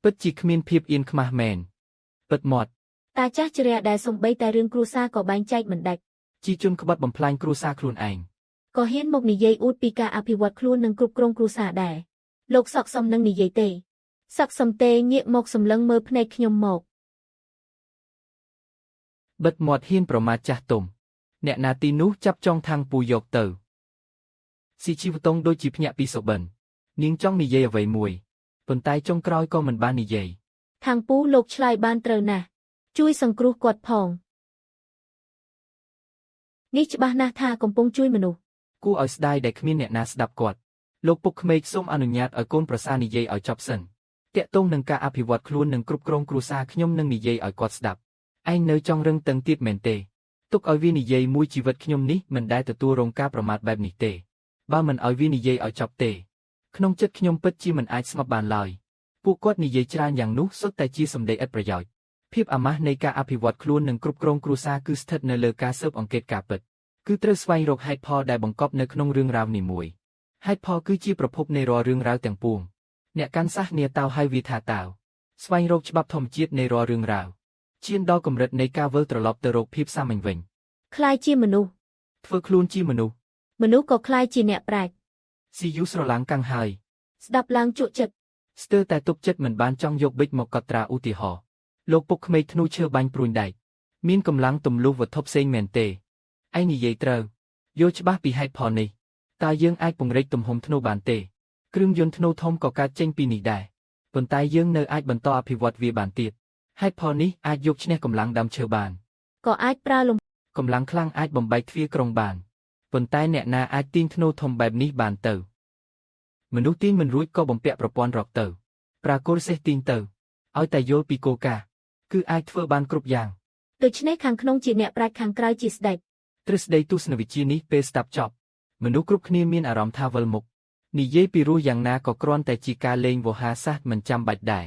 ពិតជាគ្មានភាពអៀនខ្មាស់មែនពិតមាត់តាចាស់ជ្រះដែលសំបីតែរឿងគ្រួសារក៏បែងចែកមិនដាច់ជីជនក្បត់បំផ្លាញគ្រួសារខ្លួនឯងក៏ហ៊ានមកនិយាយអួតពីការអភិវឌ្ឍខ្លួននិងគ្រប់គ្រងគ្រួសារដែរលោកសក់សំនឹងនិយាយទេសក់សំទេងាកមកសម្លឹងមើលភ្នែកខ្ញុំមកបិទមាត់ហ៊ានប្រមាថចាស់ទុំអ្នកណាទីនោះចាប់ចងທາງពូយកទៅស៊ីជីវតុងដូចជាភ្ញាក់ពីសុបិននាងចង់និយាយអ្វីមួយប៉ុន្តែចុងក្រោយក៏មិនបាននិយាយທາງពូលោកឆ្លើយបានត្រូវណាស់ជួយសង្គ្រោះគាត់ផងនេះច្បាស់ណាស់ថាកំពុងជួយមនុស្សគួរឲ្យស្ដាយដែលគ្មានអ្នកណាស្ដាប់គាត់លោកពុកក្មេកសូមអនុញ្ញាតឲ្យកូនប្រសានិយាយឲ្យចប់សិនតាក់ទងនឹងការអភិវឌ្ឍខ្លួននិងគ្រប់គ្រងគ្រួសារខ្ញុំនឹងនិយាយឲ្យគាត់ស្ដាប់ឯងនៅចង់រឹងតឹងទៀតមែនទេទុកឲ្យវានិយាយមួយជីវិតខ្ញុំនេះមិនដែលទទួលរងការប្រមាថបែបនេះទេបើមិនឲ្យវានិយាយឲ្យចប់ទេក្នុងចិត្តខ្ញុំពិតជាមិនអាចស្ងប់បានឡើយពួកគាត់និយាយច្រើនយ៉ាងនោះសុទ្ធតែជាសម្ដីឥតប្រយោជន៍ភាពអាម៉ាស់នៃការអភិវឌ្ឍខ្លួននិងគ្រប់គ្រងគ្រួសារគឺស្ថិតនៅលើការស៊ើបអង្កេតការពិតគឺត្រូវស្វែងរកហេតុផលដែលបង្កប់នៅក្នុងរឿងរ៉ាវនីមួយហេតុផលគឺជាប្រភពនៃរាល់រឿងរ៉ាវទាំងពួងអ្នកកាន់សាសនាតាវហៅវាថាតាវស្វែងរកច្បាប់ធម្មជាតិនៃរាល់រឿងរ៉ាវឈានដល់កម្រិតនៃការវិលត្រឡប់ទៅរកភាពសាមញ្ញវិញខ្លាយជាមនុស្សធ្វើខ្លួនជាមនុស្សក៏ខ្លាយជាអ្នកប្រាជ្ញស៊ីយូស្រឡាំងកាំងហើយស្ដាប់ឡើងជក់ចិត្តស្ទើរតែទុកចិត្តមិនបានចង់យកប៊ិចមកកត់ត្រាឧទាហរណ៍លោកពុកក្មេកធ្នូឈើបាញ់ព្រួញដែកមានកម្លាំងទម្លុះវត្ថុផ្សេងមែនទេឯងនិយាយត្រូវយល់ច្បាស់ពីហេតុផលនេះតើយើងអាចពង្រីកទំហំធ្នូបានទេគ្រឿងយន្តធ្នូធំក៏កើតចេញពីនេះដែរប៉ុន្តែយើងនៅអាចបន្តអភិវឌ្ឍវាបានទៀតហេតុផលនេះអាចយកឈ្នះកម្លាំងដើមឈើបានក៏អាចប្រើលំកម្លាំងខ្លាំងអាចបំបែកទ្វារក្រុងបានប៉ុន្តែអ្នកណាអាចទាញធ្នូធំបែបនេះបានទៅមនុស្សទាញមិនរួចក៏បំពាក់ប្រព័ន្ធរកទៅប្រាកុលសេះទាញទៅឲ្យតែយល់ពីគោលការណ៍គឺអាចធ្វើបានគ្រប់យ៉ាងដូច្នេះខាងក្នុងជាអ្នកប្រាជ្ញខាងក្រៅជាស្ដេចទ្រឹស្ដីទស្សនវិជ្ជានេះពេលស្ដាប់ចប់មនុស្សគ្រប់គ្នាមានអារម្មណ៍ថាវិលមុខនិយាយពីរោះយ៉ាងណាក៏គ្រាន់តែជាការលេងវោហារសាស្ត្រមិនចាំបាច់ដែរ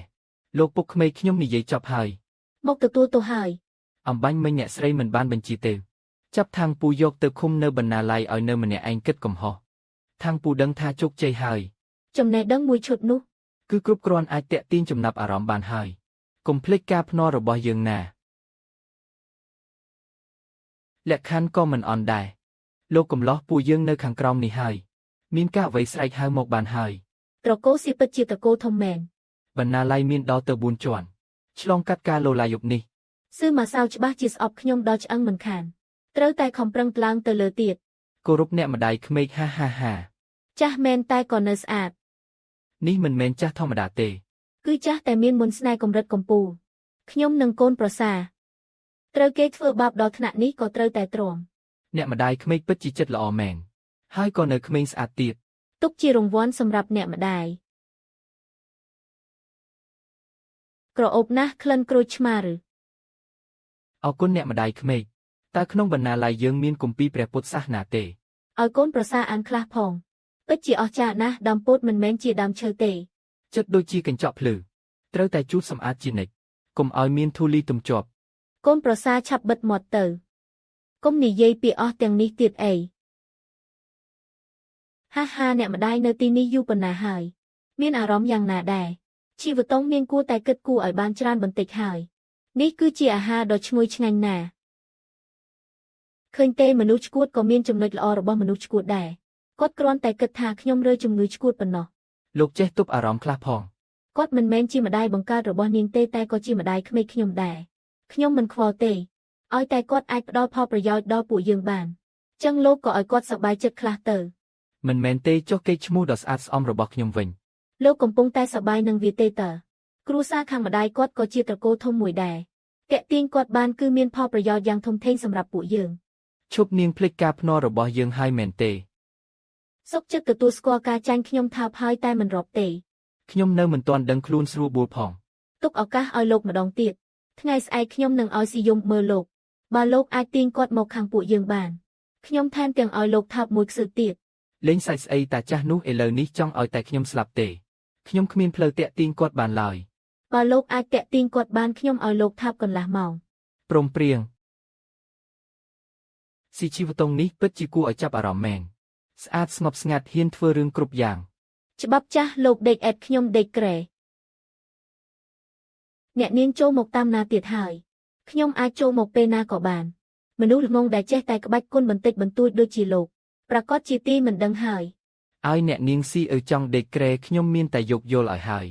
លោកពុកក្មេកខ្ញុំនិយាយចប់ហើយមកទទួលទោសហើយអំបញ្ញមិញអ្នកស្រីមិនបានបញ្ជាទេចាប់ທາງពូយកទៅឃុំនៅបណ្ណាល័យឲ្យនៅម្នាក់ឯងគិតកំហុសທາងពូដឹងថាជោគជ័យហើយចំណេះដឹងមួយឈុតនោះគឺគ្រប់គ្រាន់អាចតាក់ទាញចំណាប់អារម្មណ៍បានហើយកុំភ្លេចការភ្នាល់របស់យើងណាលក្ខខណ្ឌក៏មិនអន់ដែរលោកកំឡោះពួកយើងនៅខាងក្រោមនេះហើយមានការអ្វីស្រែកហៅមកបានហើយត្រកូលស៊ីពិតជាត្រកូលធំមែនបណ្ណាល័យមានដល់ទៅ4ជាន់ឆ្លងកាត់ការលោឡាយប់នេះស៊ឺម៉ាសាវច្បាស់ជាស្អប់ខ្ញុំដល់ឆ្អឹងមិនខាន ត្រូវតែខំប្រឹងឡើងទៅលើទៀត គោរពអ្នកម្ដាយក្មេកហាហាហា ចាស់មែនតែក៏នៅស្អាត នេះមិនមែនចាស់ធម្មតាទេ គឺចាស់តែមានមន្តស្នេហ៍កម្រិតកំពូលខ្ញុំនិងកូនប្រសាត្រូវគេធ្វើបាបដល់ថ្នាក់នេះក៏ត្រូវតែទ្រាំ អ្នកម្ដាយក្មេកពិតជាចិត្តល្អមែនហើយក៏នៅក្មេងស្អាតទៀត ទុកជារង្វាន់សម្រាប់អ្នកម្ដាយក្រអូបណាស់ក្លិនក្រូចឆ្មាឬ អរគុណអ្នកម្ដាយក្មេកតើក្នុងបណ្ណាល័យយើងមានគម្ពីរព្រះពុទ្ធសាសនាទេ ឲ្យកូនប្រសាអានខ្លះផងពិតជាអស្ចារ្យណាស់ដើមពោតមិនមែនជាដើមឈើទេ ចិត្តដូចជាកញ្ចក់ភ្លឺត្រូវតែជូតសម្អាតជានិច្ចកុំឲ្យមានធូលីទំជាប់ កូនប្រសាឆាប់បិទមាត់ទៅកុំនិយាយពាក្យអស់ទាំងនេះទៀតអីហាហាអ្នកម្ដាយនៅទីនេះយូរប៉ុណ្ណាហើយមានអារម្មណ៍យ៉ាងណាដែរជីវតុងមានគួរតែគិតគូរឲ្យបានច្រើនបន្តិចហើយនេះគឺជាអាហារដ៏ឈ្ងុយឆ្ងាញ់ណាស់ឃើញទេមនុស្សឆ្កួតក៏មានចំណុចល្អរបស់មនុស្សឆ្កួតដែរគាត់គ្រាន់តែគិតថាខ្ញុំរើជំងឺឆ្កួតប៉ុណ្ណោះ លោកចេះទប់អារម្មណ៍ខ្លះផង គាត់មិនមែនជាម្ដាយបង្កើតរបស់នាងទេតែក៏ជាម្ដាយក្មេកខ្ញុំដែរខ្ញុំមិនខ្វល់ទេឲ្យតែគាត់អាចផ្ដល់ផលប្រយោជន៍ដល់ពួកយើងបានចឹងលោកក៏ឲ្យគាត់សប្បាយចិត្តខ្លះទៅ មិនមែនទេចុះកេរ្តិ៍ឈ្មោះដ៏ស្អាតស្អំរបស់ខ្ញុំវិញ លោកកំពុងតែសប្បាយនឹងវាទេតើគ្រួសារខាងម្ដាយគាត់ក៏ជាត្រកូលធំមួយដែរតាក់ទាញគាត់បានគឺមានផលប្រយោជន៍យ៉ាងធំធេងសម្រាប់ពួកយើង ឈប់នាងភ្លេចការភ្នាល់របស់យើងហើយមែនទេ សុខចិត្តទទួលស្គាល់ការចាញ់ខ្ញុំថាបហើយតែមិនរាប់ទេ ខ្ញុំនៅមិនទាន់ដឹងខ្លួនស្រួលបួលផង ទុកឱកាសឲ្យលោកម្ដងទៀតថ្ងៃស្អែកខ្ញុំនឹងឲ្យស៊ីយំមើលលោកបើលោកអាចទាញគាត់មកខាងពួកយើងបានខ្ញុំថែមទាំងឲ្យលោកថាបមួយខ្សឹបទៀត លេងសាច់ស្អីតាចាស់នោះឥឡូវនេះចង់ឲ្យតែខ្ញុំស្លាប់ទេខ្ញុំគ្មានផ្លូវតាក់ទាញគាត់បានឡើយ បើលោកអាចតាក់ទាញគាត់បានខ្ញុំឲ្យលោកថាបកន្លះម៉ោង ព្រមព្រៀងស៊ីជីវតុងនេះពិតជាគួរឲ្យចាប់អារម្មណ៍មែនស្អាតស្ងប់ស្ងាត់ហ៊ានធ្វើរឿងគ្រប់យ៉ាង ច្បាប់ចាស់លោកដេកអេតខ្ញុំដេកក្រែអ្នកនាងចូលមកតាមណាទៀតហើយខ្ញុំអាចចូលមកពេលណាក៏បានមនុស្សល្ងងដែលចេះតែក្បាច់គុណបន្តិចបន្តួចដូចជាលោកប្រកាសជាទីមិនដឹងហើយ ឲ្យអ្នកនាងស៊ីឲ្យចង់ដេកក្រែខ្ញុំមានតែយកយល់ឲ្យហើយ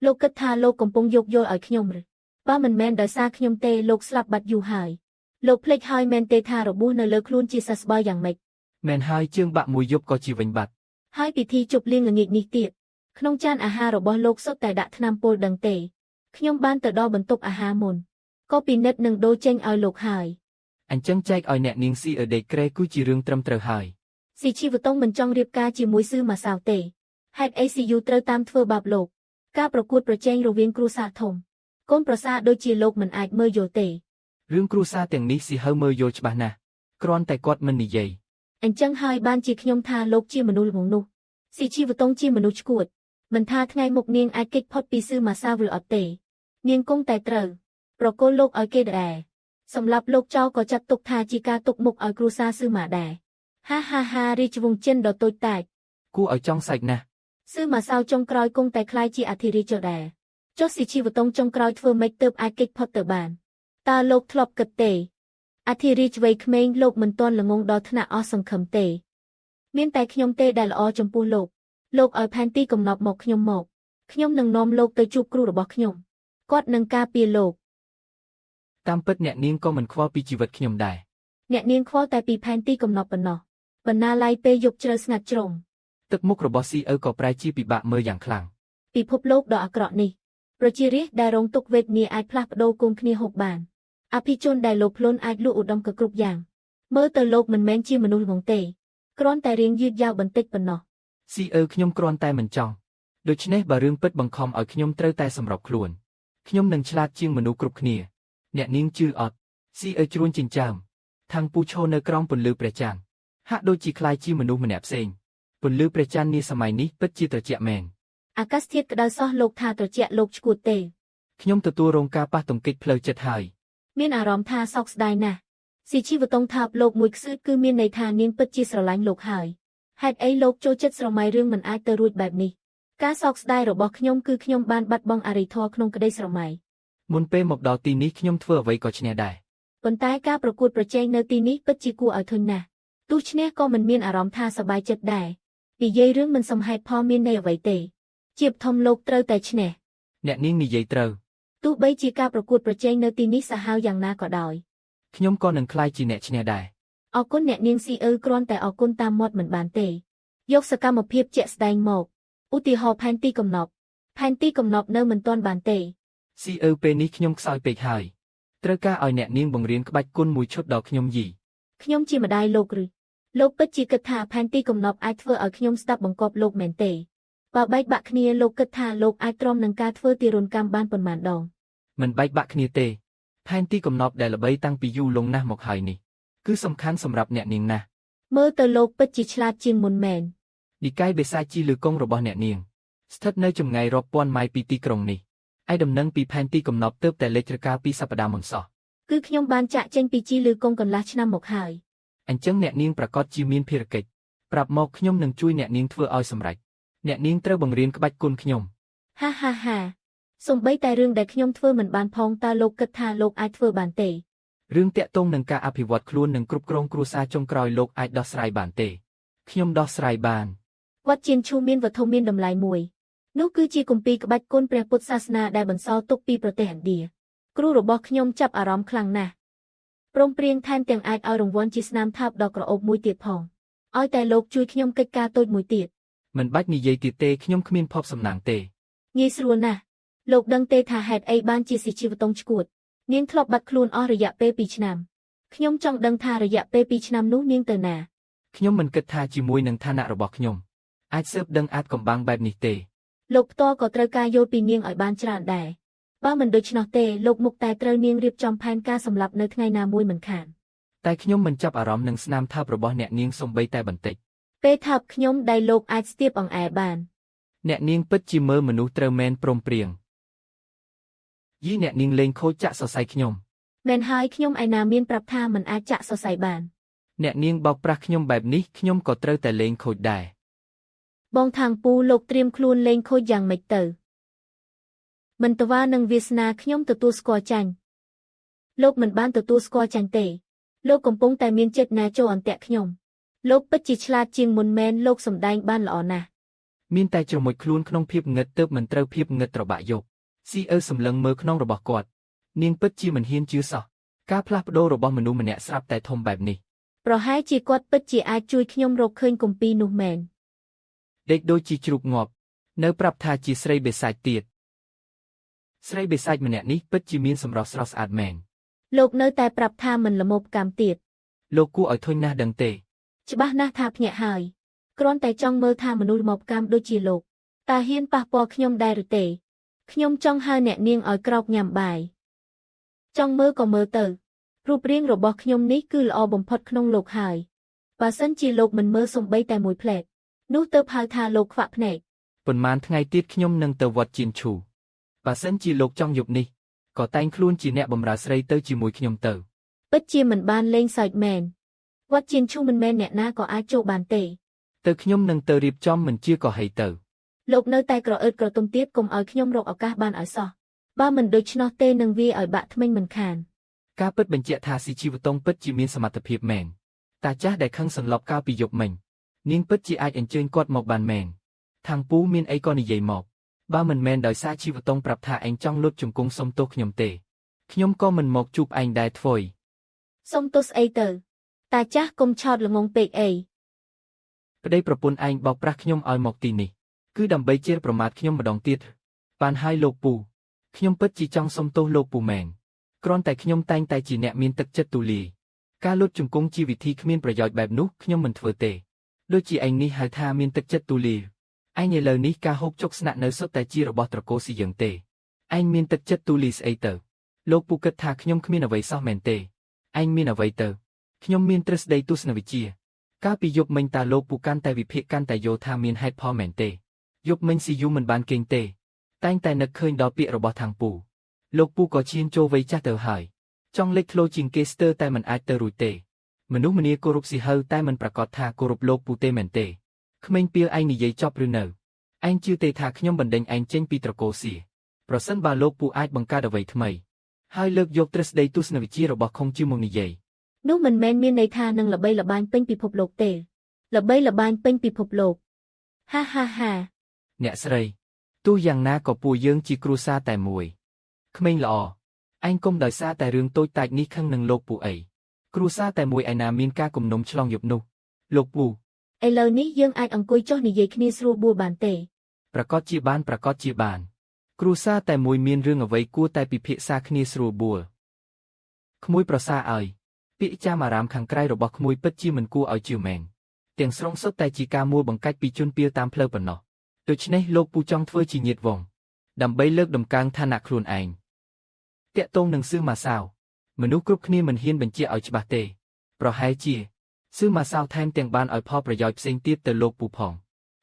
លោកគិតថាលោកកំពុងយកយល់ឲ្យខ្ញុំឬបើមិនមែនដោយសារខ្ញុំទេលោកស្លាប់បាត់យូរហើយលោកភ្លេចហើយមែនទេថារបួសនៅលើខ្លួនជាសះស្បើយយ៉ាងម៉េច មែនហើយជើងបាក់មួយយប់ក៏ជាវិញបាត់ ហើយពិធីជប់លៀងល្ងាចនេះទៀតក្នុងចានអាហាររបស់លោកសុទ្ធតែដាក់ថ្នាំពុលដឹងទេខ្ញុំបានទៅដល់បន្ទប់អាហារមុនក៏ពិនិត្យនឹងដូរចេញឲ្យលោកហើយ អញ្ចឹងចែកឲ្យអ្នកនាងស៊ីឲ្យដេកក្រែគឺជារឿងត្រឹមត្រូវហើយ ស៊ីជីវតុងមិនចង់រៀបការជាមួយស៊ឺម៉ាសាវទេហេតុអីស៊ីយូត្រូវតាមធ្វើបាបលោកការប្រកួតប្រជែងរវាងគ្រួសារធំកូនប្រសារដូចជាលោកមិនអាចមើលយល់ទេ រឿងគ្រួសារទាំងនេះស៊ីហៅមើលយល់ច្បាស់ណាស់គ្រាន់តែគាត់មិននិយាយ អញ្ចឹងហើយបានជាខ្ញុំថាលោកជាមនុស្សល្ងងនោះស៊ីជីវតុងជាមនុស្សឆ្កួតមិនថាថ្ងៃមុខនាងអាចគេចផុតពីស៊ឺម៉ាសាវឬអត់ទេនាងគង់តែត្រូវប្រគល់លោកឲ្យគេដែរសម្រាប់លោកចៅក៏ចាត់ទុកថាជាការទុកមុខឲ្យគ្រួសារស៊ឺម៉ាដែរហាហាហារាជវង្សចិនដ៏តូចតាច គួរឲ្យចង់សាច់ណាស់ ស៊ឺម៉ាសាវចុងក្រោយគង់តែខ្លាយជាអធិរាជដែរចុះស៊ីជីវតុងចុងក្រោយធ្វើម៉េចទើបអាចគេចផុតទៅបានតើលោកធ្លាប់គិតទេអធិរាជវ័យក្មេងលោកមិនទាន់ល្ងងដល់ថ្នាក់អស់សង្ឃឹមទេមានតែខ្ញុំទេដែលល្អចំពោះលោកលោកឲ្យផែនទីកំណប់មកខ្ញុំនឹងនាំលោកទៅជួបគ្រូរបស់ខ្ញុំគាត់នឹងការពារលោក តាមពិតអ្នកនាងក៏មិនខ្វល់ពីជីវិតខ្ញុំដែរ អ្នកនាងខ្វល់តែពីផែនទីកំណប់ប៉ុណ្ណោះបណ្ណាល័យពេលយប់ជ្រៅស្ងាត់ជ្រុង ទឹកមុខរបស់ស៊ីអ៊ូក៏ប្រែជាពិបាកមើលយ៉ាងខ្លាំង ពិភពលោកដ៏អាក្រក់នេះប្រជារាស្ត្រដែលរងទុក្ខវេទនាអាចផ្លាស់ប្ដូរគង់គ្នាហូបបានអភិជនដែលលោកខ្លួនអាចលក់ឧត្តមគ្រប់យ៉ាងមើលទៅលោកមិនមែនជាមនុស្សល្ងងទេគ្រាន់តែរៀងយឺតយ៉ាវបន្តិចប៉ុណ្ណោះ ស៊ីអ៊ូខ្ញុំគ្រាន់តែមិនចង់ដូច្នេះបើរឿងពិតបង្ខំឲ្យខ្ញុំត្រូវតែសម្របខ្លួនខ្ញុំនឹងឆ្លាតជាងមនុស្សគ្រប់គ្នាអ្នកនាងជឿអត់ស៊ីអ៊ូជ្រួញចិញ្ចើមថាំងពូឈរនៅក្រោមពន្លឺព្រះច័ន្ទហាក់ដូចជាខ្លាយជាមនុស្សម្នាក់ផ្សេងពន្លឺព្រះច័ន្ទនាសម័យនេះពិតជាត្រជាក់មែន អាកាសធាតុក្តៅសោះលោកថាត្រជាក់លោកឈួតទេ ខ្ញុំទទួលរងការប៉ះទង្គិចផ្លូវចិត្តហើយ មានអារម្មណ៍ថាសោកស្ដាយណាស់ស៊ីជីវតុងថាបលោកមួយខ្សឹបគឺមានន័យថានាងពិតជាស្រឡាញ់លោកហើយហេតុអីលោកចូលចិត្តស្រមៃរឿងមិនអាចទៅរួចបែបនេះការសោកស្ដាយរបស់ខ្ញុំគឺខ្ញុំបានបាត់បង់អរិយធម៌ក្នុងក្តីស្រមៃ មុនពេលមកដល់ទីនេះខ្ញុំធ្វើអ្វីក៏ឈ្នះដែរ ប៉ុន្តែការប្រកួតប្រជែងនៅទីនេះពិតជាគួរឲ្យធុញណាស់ទោះឈ្នះក៏មិនមានអារម្មណ៍ថាសប្បាយចិត្តដែរនិយាយរឿងមិនសមហេតុផលមានន័យអ្វីទេជាបឋមលោកត្រូវតែឈ្នះ អ្នកនាងនិយាយត្រូវ ទោះបីជាការប្រកួតប្រជែងនៅទីនេះសាហាវយ៉ាងណាក៏ដោយ ខ្ញុំក៏នឹងក្លាយជាអ្នកឈ្នះដែរ អរគុណអ្នកនាងស៊ីអ៊ឺគ្រាន់តែអរគុណតាមមាត់មិនបានទេយកសកម្មភាពជាក់ស្ដែងមកឧទាហរណ៍ផែនទីកំណប់នៅមិនទាន់បានទេ ស៊ីអ៊ឺពេលនេះខ្ញុំខ្សោយពេកហើយត្រូវការឲ្យអ្នកនាងបង្រៀនក្បាច់គុណមួយឈុតដល់ខ្ញុំយី ខ្ញុំជាម្ដាយលោកឬលោកពិតជាគិតថាផែនទីកំណប់អាចធ្វើឲ្យខ្ញុំស្ដាប់បង្គាប់លោកមែនទេបើបែកបាក់គ្នាលោកគិតថាលោកអាចទ្រាំនឹងការធ្វើទារុណកម្មបានប៉ុន្មានដង មិនបែកបាក់គ្នាទេផែនទីកំណប់ដែលល្បីតាំងពីយូរលង់ណាស់មកហើយនេះគឺសំខាន់សម្រាប់អ្នកនាងណាស់ មើលទៅលោកពិតជាឆ្លាតជាងមុនមែន និកាយបេសាជីលើកងរបស់អ្នកនាងស្ថិតនៅចម្ងាយរាប់ពាន់ម៉ៃពីទីក្រុងនេះឯដំណឹងពីផែនទីកំណប់ទើបតែលេចរកាលពីសប្តាហ៍មុនសោះ គឺខ្ញុំបានចាក់ចេញពីជីលើកងកន្លះឆ្នាំមកហើយ អញ្ចឹងអ្នកនាងប្រកាសជាមានភារកិច្ចប្រាប់មកខ្ញុំនឹងជួយអ្នកនាងធ្វើឲ្យសម្រេចអ្នកនាងត្រូវបង្រៀនក្បាច់គុណខ្ញុំ ហាសំបីតែរឿងដែលខ្ញុំធ្វើមិនបានផងតើលោកគិតថាលោកអាចធ្វើបានទេ រឿងតាក់ទងនឹងការអភិវឌ្ឍខ្លួននិងគ្រប់គ្រងគ្រួសារចុងក្រោយលោកអាចដោះស្រាយបានទេខ្ញុំដោះស្រាយបាន វត្តជានឈូមានវត្ថុមានតម្លៃមួយនោះគឺជាគម្ពីរក្បាច់គុណព្រះពុទ្ធសាសនាដែលបន្សល់ទុកពីប្រទេសឥណ្ឌាគ្រូរបស់ខ្ញុំចាប់អារម្មណ៍ខ្លាំងណាស់ព្រមព្រៀងថែមទាំងអាចឲ្យរង្វាន់ជាស្នាមថើបដ៏ក្រអូបមួយទៀតផងឲ្យតែលោកជួយខ្ញុំកិច្ចការតូចមួយទៀត មិនបាច់និយាយទៀតទេខ្ញុំគ្មានភ័ព្វសំណាងទេ ងាយស្រួលណាស់លោកដឹងទេថាហេតុអីបានជាស៊ីជីវតុងឈួតនាងធ្លាប់បាត់ខ្លួនអស់រយៈពេល2ឆ្នាំខ្ញុំចង់ដឹងថារយៈពេល2ឆ្នាំនោះនាងទៅណា ខ្ញុំមិនគិតថាជាមួយនឹងឋានៈរបស់ខ្ញុំអាចស៊ើបដឹងអាចកំបាំងបែបនេះទេ លោកផ្ទាល់ក៏ត្រូវការយល់ពីនាងឲ្យបានច្រើនដែរបើមិនដូច្នោះទេលោកមុខតែត្រូវនាងរៀបចំផែនការសម្រាប់នៅថ្ងៃណាមួយមិនខាន តែខ្ញុំមិនចាប់អារម្មណ៍នឹងស្នាមថើបរបស់អ្នកនាងសំបីតែបន្តិច ពេលថើបខ្ញុំដែលលោកអាចស្ទាបអង្អែបាន អ្នកនាងពិតជាមើលមនុស្សត្រូវមែនព្រមព្រៀងយីអ្នកនាងលេងខូចចាក់សរសៃខ្ញុំ មែនហើយខ្ញុំឯណាមានប្រាប់ថាមិនអាចចាក់សរសៃបាន អ្នកនាងបោកប្រាស់ខ្ញុំបែបនេះខ្ញុំក៏ត្រូវតែលេងខូចដែរ បងທາງពូលោកត្រៀមខ្លួនលេងខូចយ៉ាងម៉េចទៅមិនតវ៉ានឹងវាសនាខ្ញុំទទួលស្គាល់ចាញ់លោកមិនបានទទួលស្គាល់ចាញ់ទេលោកកំពុងតែមានចិត្តណាចូលអន្ទាក់ខ្ញុំលោកពិតជាឆ្លាតជាងមុនមែនលោកសម្ដែងបានល្អណាស់ មានតែជ្រមុជខ្លួនក្នុងភាពងឹតទើបមិនត្រូវភាពងឹតត្របាក់យកស៊ីអ៊ឺសម្លឹងមើលក្នុងរបស់គាត់នាងពិតជាមិនហ៊ានជឿសោះការផ្លាស់ប្ដូររបស់មនុស្សម្នាក់ស្រាប់តែធំបែបនេះ ប្រហែលជាគាត់ពិតជាអាចជួយខ្ញុំរកឃើញគម្ពីរនោះមែន ដេកដូចជាជ្រូកងាប់នៅប្រាប់ថាជាស្រីបេសាចទៀតស្រីបេសាចម្នាក់នេះពិតជាមានសម្រស់ស្រស់ស្អាតមែន លោកនៅតែប្រាប់ថាមិនល្មមកម្មទៀត លោកគួរឲ្យធុញណាស់ដឹងទេ ច្បាស់ណាស់ថាភ្ញាក់ហើយគ្រាន់តែចង់មើលថាមនុស្សល្មមកម្មដូចជាលោកតើហ៊ានប៉ះពាល់ខ្ញុំដែរឬទេខ្ញុំចង់ហៅអ្នកនាងឲ្យក្រោកញ៉ាំបាយចង់មើលក៏មើលទៅរូបរាងរបស់ខ្ញុំនេះគឺល្អបំផុតក្នុងលោកហើយបើសិនជាលោកមិនមើលសំបីតែមួយផ្លែតនោះទើបហៅថាលោកខ្វាក់ភ្នែក ប៉ុន្មានថ្ងៃទៀតខ្ញុំនឹងទៅវត្តជីនឈូបើសិនជាលោកចង់យប់នេះក៏តែងខ្លួនជាអ្នកបម្រើស្រីទៅជាមួយខ្ញុំទៅ ពិតជាមិនបានលេងសើចមែនវត្តជានឈូមិនមែនអ្នកណាក៏អាចចូលបានទេ ទៅខ្ញុំនឹងទៅរៀបចំមិនជាក៏ហីទៅ លោកនៅតែក្រអឺតក្រទុំទៀតកុំឲ្យខ្ញុំរកឱកាសបានឲ្យសោះបើមិនដូច្នោះទេនឹងវាឲ្យបាក់ធ្មេញមិនខាន ការពិតបញ្ជាក់ថាស៊ីជីវតុងពិតជាមានសមត្ថភាពមែនតាចាស់ដែលខឹងសន្លប់កាលពីយប់មិញនាងពិតជាអាចអញ្ជើញគាត់មកបានមែនខាងពូមានអីក៏និយាយមកបើមិនមែនដោយសារជីវតុងប្រាប់ថាឯងចង់លុតជង្គង់សុំទោសខ្ញុំទេខ្ញុំក៏មិនមកជួបឯងដែរធ្វើយ សុំទោសស្អីទៅតាចាស់កុំឆោតល្ងងពេកអី ប្តីប្រពន្ធឯងបោកប្រាស់ខ្ញុំឲ្យមកទីនេះគឺដើម្បីជេរប្រមាថខ្ញុំម្ដងទៀតបានហើយលោកពូខ្ញុំពិតជាចង់សុំទោសលោកពូមែនគ្រាន់តែខ្ញុំតែងតែជាអ្នកមានទឹកចិត្តទូលាយការលុតជង្គង់ជាវិធីគ្មានប្រយោជន៍បែបនោះខ្ញុំមិនធ្វើទេដូចជាឯងនេះហៅថាមានទឹកចិត្តទូលាយឯងឥឡូវនេះការហូបចុកស្នាក់នៅសុទ្ធតែជារបស់ត្រកូលស៊ីយើងទេឯងមានទឹកចិត្តទូលាយស្អីទៅលោកពូគិតថាខ្ញុំគ្មានអ្វីសោះមែនទេឯងមានអ្វីទៅខ្ញុំមានទ្រឹស្ដីទស្សនវិជ្ជាកាលពីយប់មិញតើលោកពូកាន់តែវិភាគកាន់តែយល់ថាមានហេតុផលមែនទេយប់មិញស៊ីយូមិនបានគេងទេតែងតែនឹកឃើញដល់ពាក្យរបស់ខាងពូលោកពូក៏ឈានចូលវ័យចាស់ទៅហើយចង់លេចធ្លោជាងគេស្ទើរតែមិនអាចទៅរួចទេមនុស្សម្នាគោរពស៊ីហៅតែមិនប្រកាសថាគោរពលោកពូទេមែនទេក្មេងពីលឯងនិយាយចប់ឬនៅឯងជឿទេថាខ្ញុំបណ្ដេញឯងចេញពីត្រកូលស៊ីប្រសិនបើលោកពូអាចបង្កើតអ្វីថ្មីហើយលើកយកទ្រឹស្ដីទស្សនវិជ្ជារបស់ខុងជឺមកនិយាយ នោះមិនមែនមានន័យថានឹងល្បីល្បាញពេញពិភពលោកទេល្បីល្បាញពេញពិភពលោកហាអ្នកស្រីទោះយ៉ាងណាក៏ពួកយើងជាគ្រួសារតែមួយក្មេងល្អ ឯងគុំដោយសារតែរឿងតូចតាចនេះខឹងនឹងលោកពូអីគ្រួសារតែមួយឯណាមានការគំនុំឆ្លងយប់នោះលោកពូ ឥឡូវនេះយើងអាចអង្គុយចុះនិយាយគ្នាស្រួលបួលបានទេ ប្រកាសជាបានគ្រួសារតែមួយមានរឿងអ្វីគួរតែពិភាក្សាគ្នាស្រួលបួលក្មួយប្រសាឲ្យពាក្យចាមអារាមខាងក្រៅរបស់ក្មួយពិតជាមិនគួរឲ្យជឿមែនទាំងស្រុងសុទ្ធតែជាការមួលបង្កាច់ពីជនពាលតាមផ្លូវប៉ុណ្ណោះដូច្នេះលោកពូចង់ធ្វើជាញាតិវងដើម្បីលើកដំកើងឋានៈខ្លួនឯងតាក់ទងនឹងសឺម៉ាសាវមនុស្សគ្រប់គ្នាមិនហ៊ានបញ្ជាក់ឲ្យច្បាស់ទេប្រហែលជាសឺម៉ាសាវថែមទាំងបានឲ្យផលប្រយោជន៍ផ្សេងទៀតទៅលោកពូផង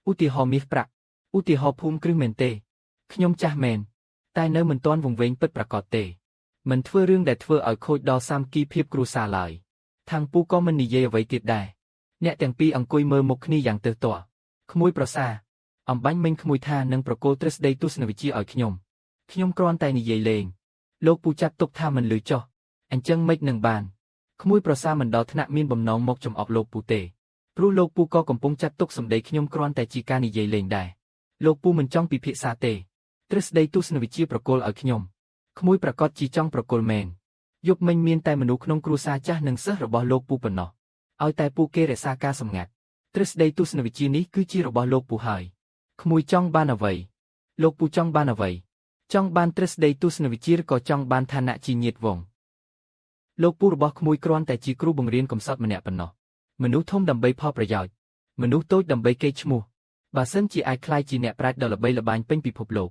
ឧទាហរណ៍មាសប្រាក់ឧទាហរណ៍ភូមិគ្រឹះមែនទេខ្ញុំចាស់មែនតែនៅមិនទាន់វង្វេងពិតប្រាកដទេមិនធ្វើរឿងដែលធ្វើឲ្យខូចដល់សាមគ្គីភាពគ្រួសារឡើយខាងពូក៏មិននិយាយអ្វីទៀតដែរអ្នកទាំងពីរអង្គុយមើលមុខគ្នាយ៉ាងទើសទាល់ក្មួយប្រសាអំបាញ់មិញក្មួយថានឹងប្រគល់ទ្រឹស្ដីទស្សនវិជ្ជាឲ្យខ្ញុំគ្រាន់តែនិយាយលេងលោកពូចាត់ទុកថាមិនលឺចោះអញ្ចឹងមិននឹងបានក្មួយប្រសាមិនដល់ថ្នាក់មានបំណងមកចំអប់លោកពូទេព្រោះលោកពូក៏កំពុងចាត់ទុកសម្ដីខ្ញុំគ្រាន់តែជាការនិយាយលេងដែរលោកពូមិនចង់ពិភាក្សាទេទ្រឹស្ដីទស្សនវិជ្ជាប្រគល់ឲ្យខ្ញុំក្មួយប្រកាសជាចង់ប្រគល់មែនយប់មិញមានតែមនុស្សក្នុងគ្រួសារចាស់និងសិស្សរបស់លោកពូប៉ុណ្ណោះឲ្យតែពួកគេរក្សាការសម្ងាត់ទ្រឹស្ដីទស្សនវិជ្ជានេះគឺជារបស់លោកពូហើយក្មួយចង់បានអ្វីលោកពូចង់បានអ្វីចង់បានទ្រឹស្ដីទស្សនវិជ្ជាឬក៏ចង់បានឋានៈជាញាតិវង្សលោកពូរបស់ក្មួយគ្រាន់តែជាគ្រូបង្រៀនកំសត់ម្នាក់ប៉ុណ្ណោះមនុស្សធំដើម្បីផលប្រយោជន៍មនុស្សតូចដើម្បីកេរ្តិ៍ឈ្មោះបើសិនជាអាចក្លាយជាអ្នកប្រាជ្ញដ៏ល្បីល្បាញពេញពិភពលោក